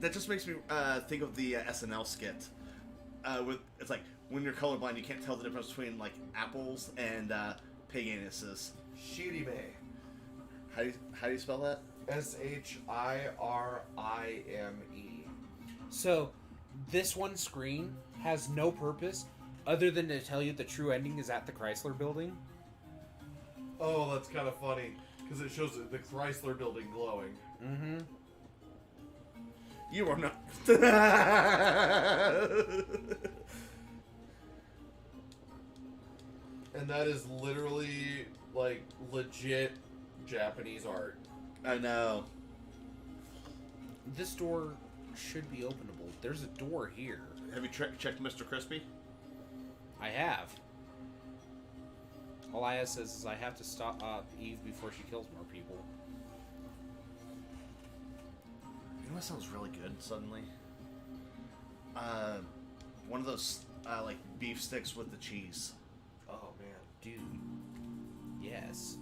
That just makes me think of the SNL skit. It's like when you're colorblind, you can't tell the difference between like apples and pig anuses. Shirime. How do you spell that? Shirime. So, this one screen has no purpose other than to tell you the true ending is at the Chrysler Building. Oh, that's kind of funny because it shows the Chrysler Building glowing. Mm-hmm. You are not. And that is literally like legit Japanese art. I know. This door should be openable. There's a door here. Have you checked Mr. Crispy? I have. All I says is I have to stop Eve before she kills more people. You know what sounds really good suddenly? One of those like beef sticks with the cheese. Oh man. Dude. Yes.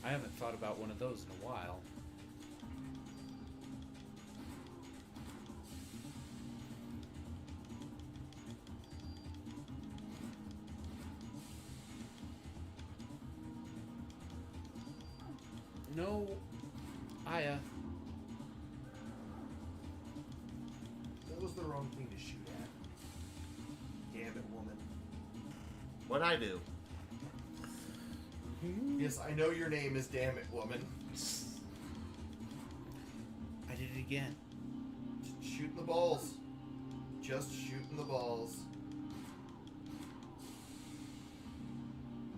I haven't thought about one of those in a while. No, Aya. That was the wrong thing to shoot at. Damn it, woman. What'd I do? Yes, I know your name is Damn It, Woman. I did it again. Shooting the balls. Just shooting the balls.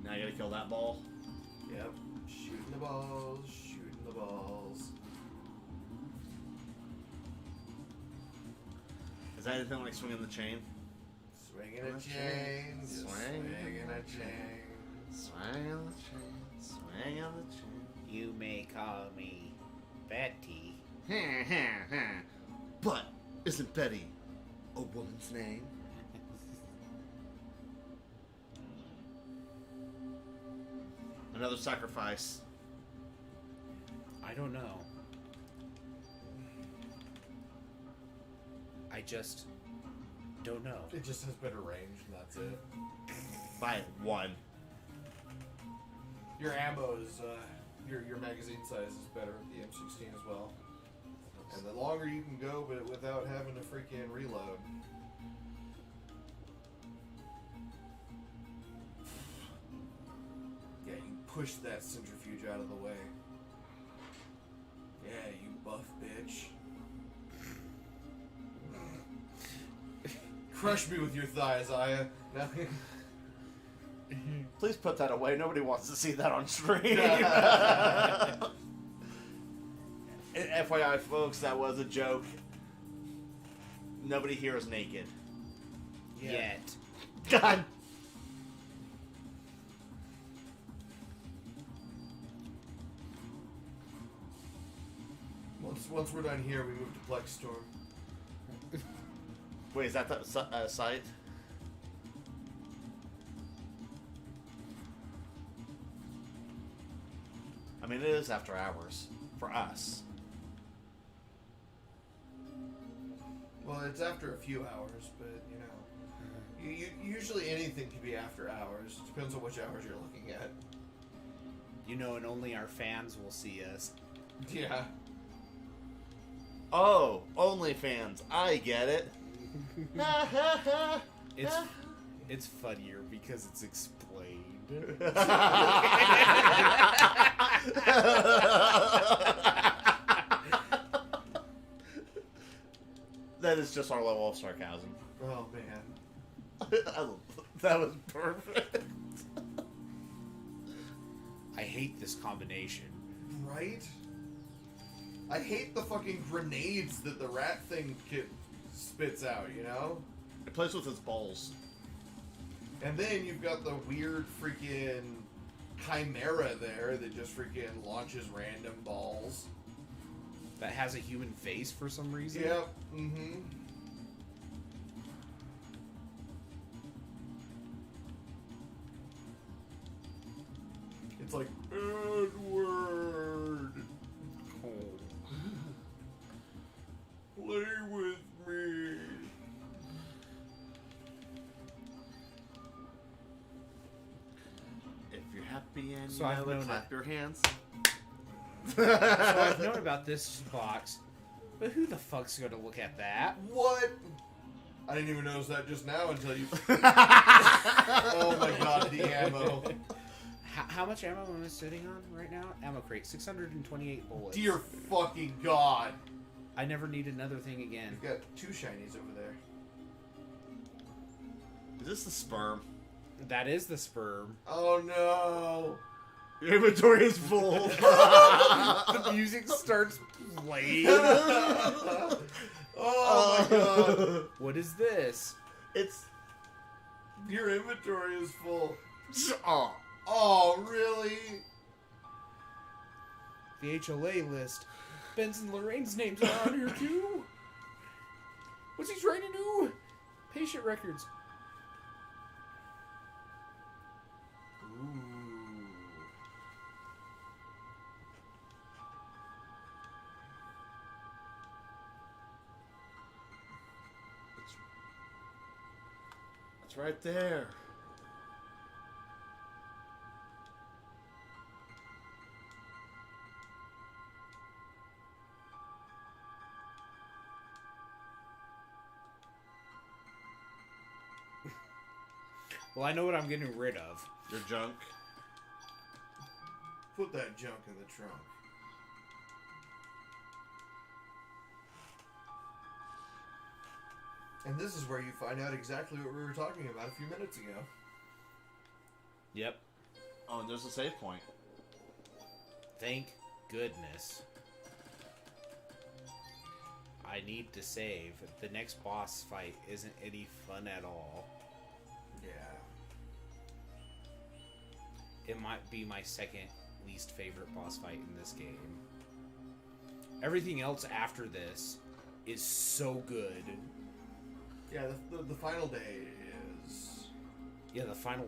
Now I gotta kill that ball. Yep. Shooting the balls. Shooting the balls. Is that anything like swinging the chain? Swinging a chain. Just swinging a chain. Swing on the chain. Swing on the chain. You may call me Betty. But isn't Betty a woman's name? Another sacrifice. I don't know. I just don't know. It just has better range, and that's it. By one. Your ammo is, your magazine size is better with the M16 as well. And the longer you can go, but without having to freaking reload. Yeah, you push that centrifuge out of the way. Yeah, you buff bitch. Crush me with your thighs, Aya. No. Please put that away. Nobody wants to see that on stream. FYI, folks, that was a joke. Nobody here is naked. Yet. God. once we're done here, we move to Plex Storm. Wait, is that the site? I mean, it is after hours for us. Well, it's after a few hours, but usually anything can be after hours. Depends on which hours you're looking at. And only our fans will see us. Yeah. Oh, OnlyFans. I get it. It's funnier because it's explained. That is just our level of sarcasm. Oh man. That was perfect. I hate this combination. Right? I hate the fucking grenades that the rat thing spits out, It plays with its balls. And then you've got the weird freaking chimera there that just freaking launches random balls. That has a human face for some reason. Yep. Mm-hmm. It's like, Edward, play with me. If you're happy and So you I've know it, known clap your hands. So I've known about this box, but who the fuck's going to look at that? What? I didn't even notice that just now until you... Oh my god, the ammo. How much ammo am I sitting on right now? Ammo crate, 628 bullets. Dear fucking god. I never need another thing again. You've got 2 shinies over there. Is this the sperm? That is the sperm. Oh no. Your inventory is full. The music starts playing. Oh my god. What is this? It's... Your inventory is full. Oh. Oh, really? The HLA list. Ben's and Lorraine's names are on here too. What's he trying to do? Patient records. Ooh. It's right there. Well, I know what I'm getting rid of. Your junk. Put that junk in the trunk. And this is where you find out exactly what we were talking about a few minutes ago. Yep. Oh, and there's a save point. Thank goodness. I need to save. The next boss fight isn't any fun at all. Yeah. It might be my second least favorite boss fight in this game. Everything else after this is so good. Yeah, the final day is... Yeah, the final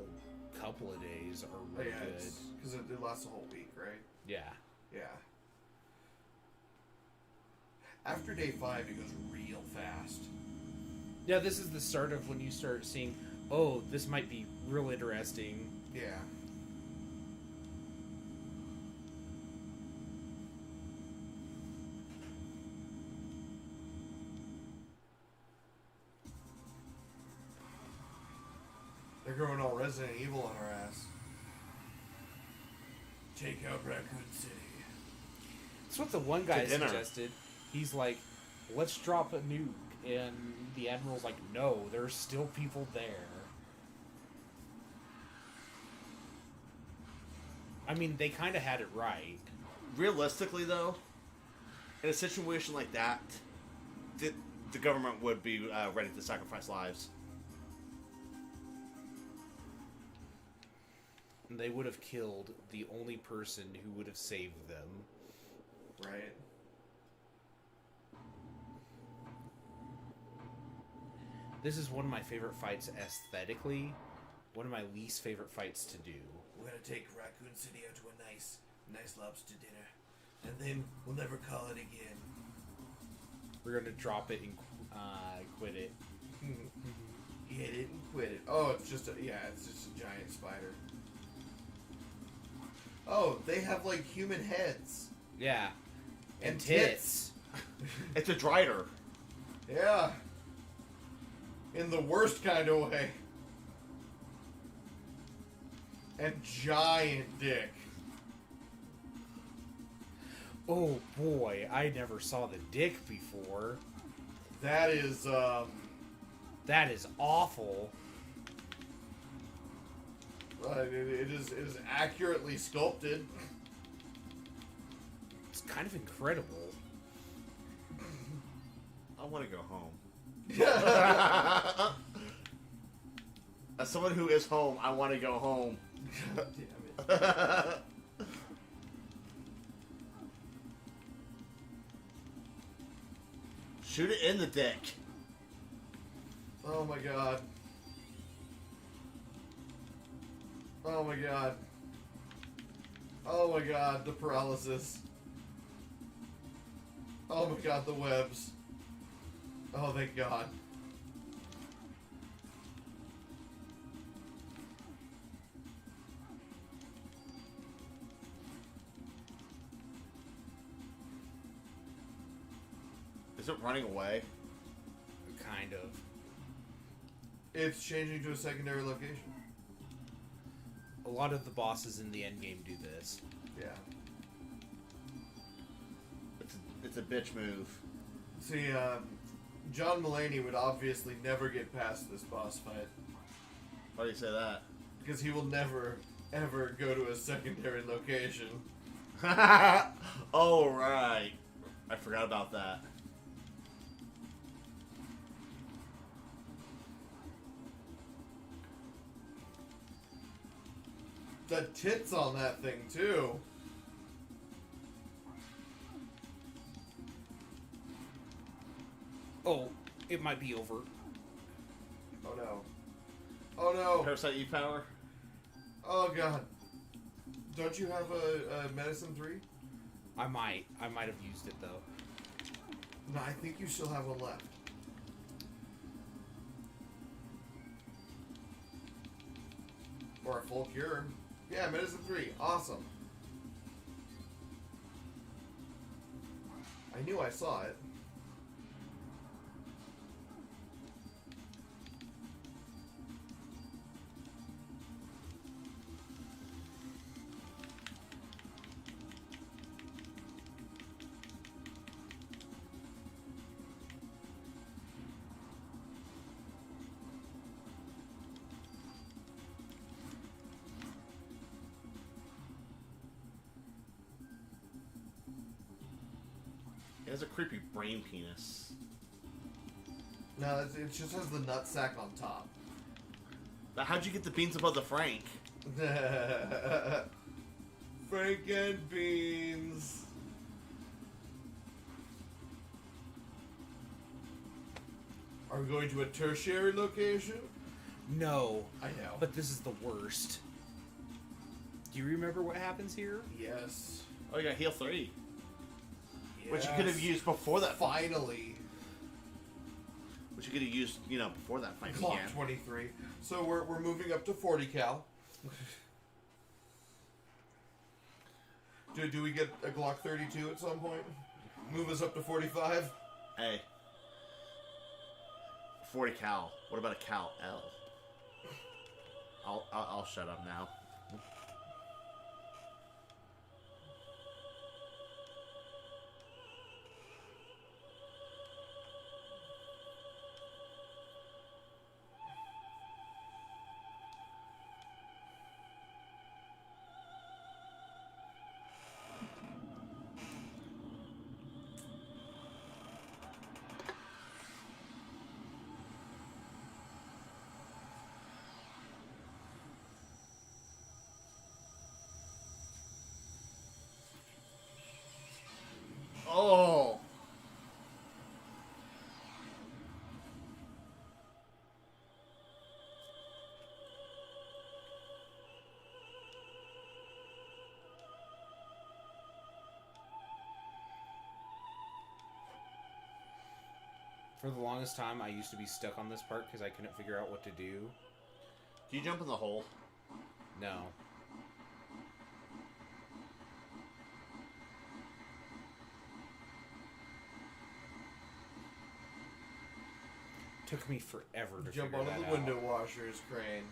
couple of days are Oh, really yeah, good. because it lasts a whole week, right? Yeah. Yeah. After day 5, it goes real fast. Yeah, this is the start of when you start seeing, oh, this might be real interesting. Yeah. They're going all Resident Evil on our ass. Take out Raccoon City. That's what the one guy To dinner. suggested. He's like, let's drop a nuke. And the Admiral's like, no, there's still people there. I mean, they kind of had it right. Realistically, though, in a situation like that, the government would be ready to sacrifice lives. They would have killed the only person who would have saved them. Right. This is one of my favorite fights aesthetically. One of my least favorite fights to do. We're gonna take Raccoon City out to a nice lobster dinner, and then we'll never call it again. We're gonna drop it and quit it. Hit it and quit it. Oh, it's just a giant spider. Oh, they have like human heads. Yeah. And tits. It's a drider. Yeah. In the worst kind of way. And giant dick. Oh boy, I never saw the dick before. That is awful. it is accurately sculpted. It's kind of incredible. I want to go home. As someone who is home, I want to go home. God damn it. Shoot it in the dick. Oh my god. Oh my god. Oh my god, the paralysis. Oh my god, the webs. Oh, thank god. Is it running away? Kind of. It's changing to a secondary location. A lot of the bosses in the endgame do this. Yeah. It's a bitch move. See, John Mulaney would obviously never get past this boss fight. Why do you say that? Because he will never, ever go to a secondary location. Oh, right. I forgot about that. The tits on that thing, too. Oh, it might be over. Oh no. Oh no. Parasite E-Power? Oh god. Don't you have a Medicine 3? I might have used it though. No, I think you still have one left. Or a full cure. Yeah, Medicine 3. Awesome. I knew I saw it. It has a creepy brain penis. No, it just has the nut sack on top. Now, how'd you get the beans above the Frank? Frank and beans. Are we going to a tertiary location? No, I know. but this is the worst. Do you remember what happens here? Yes. Oh, you got heal 3. Yes. Which you could have used before that fight. Finally. Which you could have used, before that fight Glock began. 23. So we're moving up to 40 cal. Do we get a Glock 32 at some point? Move us up to 45? Hey. 40 cal. What about a cal L? I'll shut up now. For the longest time, I used to be stuck on this part because I couldn't figure out what to do. Do you jump in the hole? No. Took me forever to Jump figure onto that the out. window washer's crane.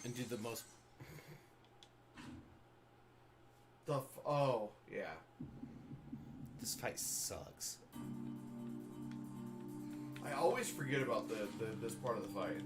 And do the most... Oh, yeah. This fight sucks. I always forget about this part of the fight.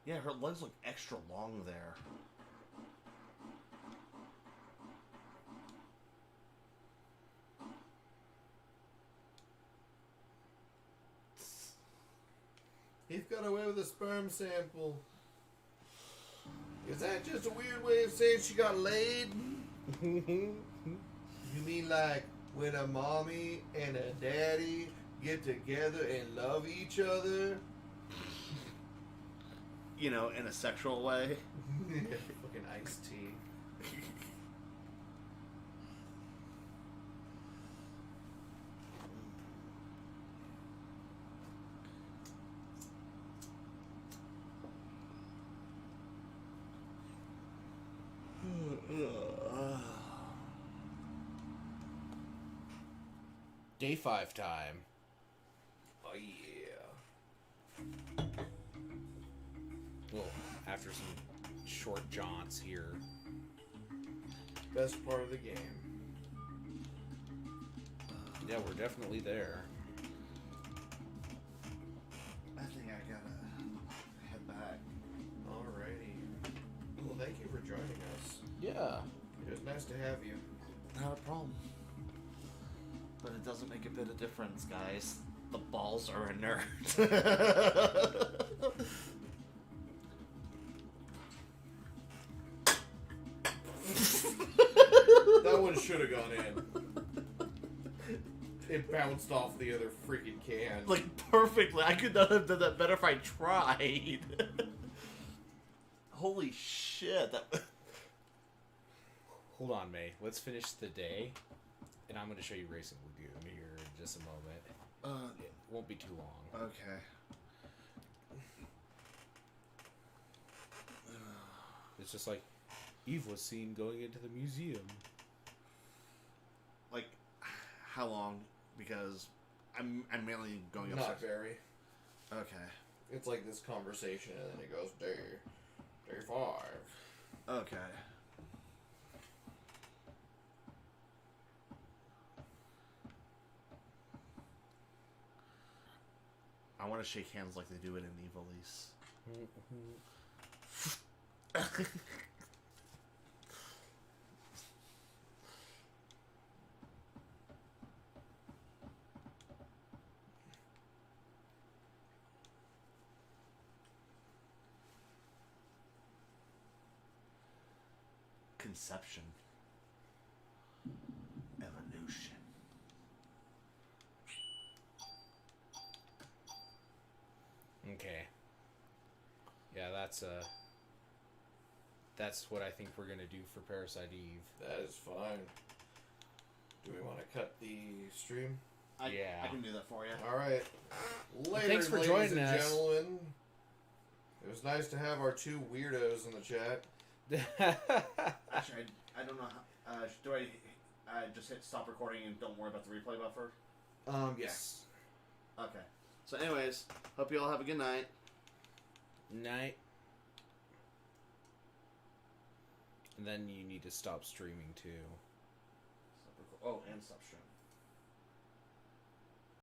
Yeah, her legs look extra long there. He's got away with a sperm sample. Is that just a weird way of saying she got laid? You mean like when a mommy and a daddy get together and love each other? You know, in a sexual way. Fucking iced tea. Day 5 time. Oh yeah. Well, after some short jaunts here. Best part of the game. Yeah, we're definitely there. I think I gotta head back. Alrighty. Well, thank you for joining us. Yeah. It was nice to have you. Not a problem. But it doesn't make a bit of difference, guys. The balls are inert. That one should have gone in. It bounced off the other freaking can. Like, perfectly. I could not have done that better if I tried. Holy shit. That... Hold on, May. Let's finish the day, and I'm going to show you Racing Lagoon here in just a moment. It won't be too long. Okay. It's just like, Eve was seen going into the museum. Like, how long? Because I'm mainly going Not upstairs. very. Okay. It's like this conversation, and then it goes day 5. Okay. I want to shake hands like they do it in Evilise. Conception. Evolution. Okay. Yeah, that's what I think we're gonna do for Parasite Eve. That is fine. Do we want to cut the stream? Yeah. I can do that for you. All right. Later, Thanks for ladies joining and us. gentlemen. It was nice to have our two weirdos in the chat. Actually, I don't know how. Do I just hit stop recording and don't worry about the replay buffer? Yes. Okay. So, anyways, hope you all have a good night. Night. And then you need to stop streaming too. Oh, and stop stream.